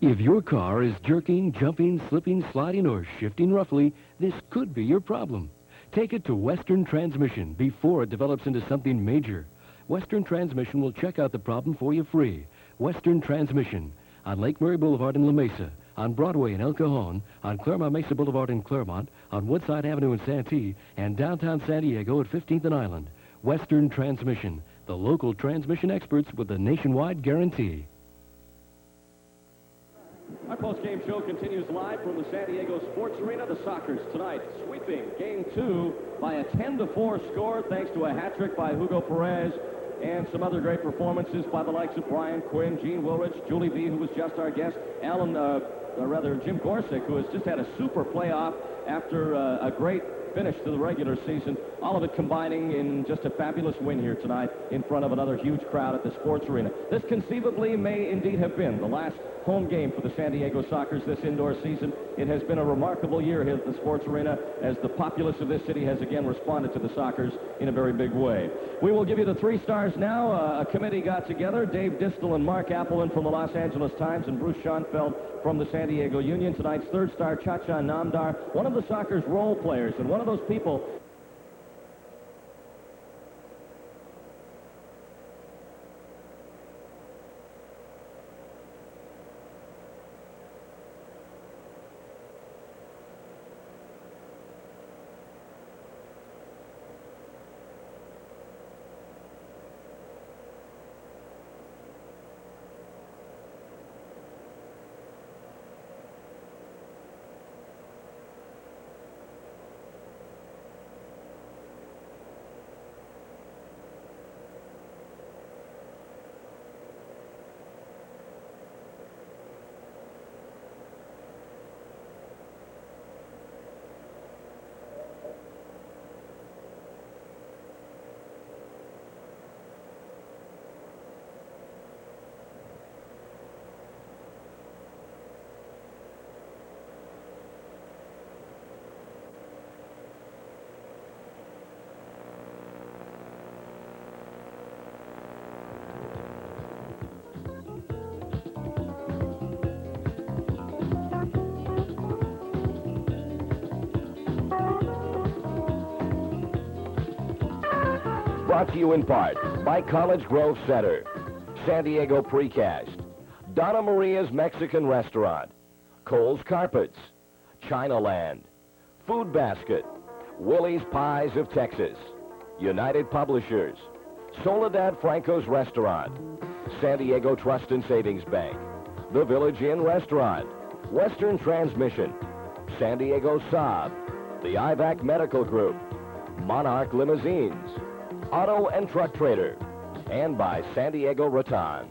If your car is jerking, jumping, slipping, sliding, or shifting roughly, this could be your problem. Take it to Western Transmission before it develops into something major. Western Transmission will check out the problem for you free. Western Transmission on Lake Murray Boulevard in La Mesa, on Broadway in El Cajon, on Claremont Mesa Boulevard in Claremont, on Woodside Avenue in Santee, and downtown San Diego at 15th and Island. Western Transmission, the local transmission experts with a nationwide guarantee. Our post-game show continues live from the San Diego Sports Arena. The Sockers tonight sweeping Game 2 by a 10-4 score thanks to a hat trick by Hugo Perez and some other great performances by the likes of Brian Quinn, Gene Wilrich, Julie B., who was just our guest, Jim Gorsuch, who has just had a super playoff after a great finish to the regular season. All of it combining in just a fabulous win here tonight in front of another huge crowd at the Sports Arena. This conceivably may indeed have been the last home game for the San Diego Sockers this indoor season. It has been a remarkable year here at the Sports Arena as the populace of this city has again responded to the Sockers in a very big way. We will give you the 3 stars now. A committee got together, Dave Distel and Mark Appelin from the Los Angeles Times and Bruce Schoenfeld from the San Diego Union. Tonight's 3rd star, Cha-Cha Namdar, one of the Sockers role players and one of those people Brought to you in part by College Grove Center, San Diego Precast, Donna Maria's Mexican Restaurant, Kohl's Carpets, Chinaland, Food Basket, Willie's Pies of Texas, United Publishers, Soledad Franco's Restaurant, San Diego Trust and Savings Bank, The Village Inn Restaurant, Western Transmission, San Diego Saab, the IVAC Medical Group, Monarch Limousines, Auto and Truck Trader, and by San Diego Rattan.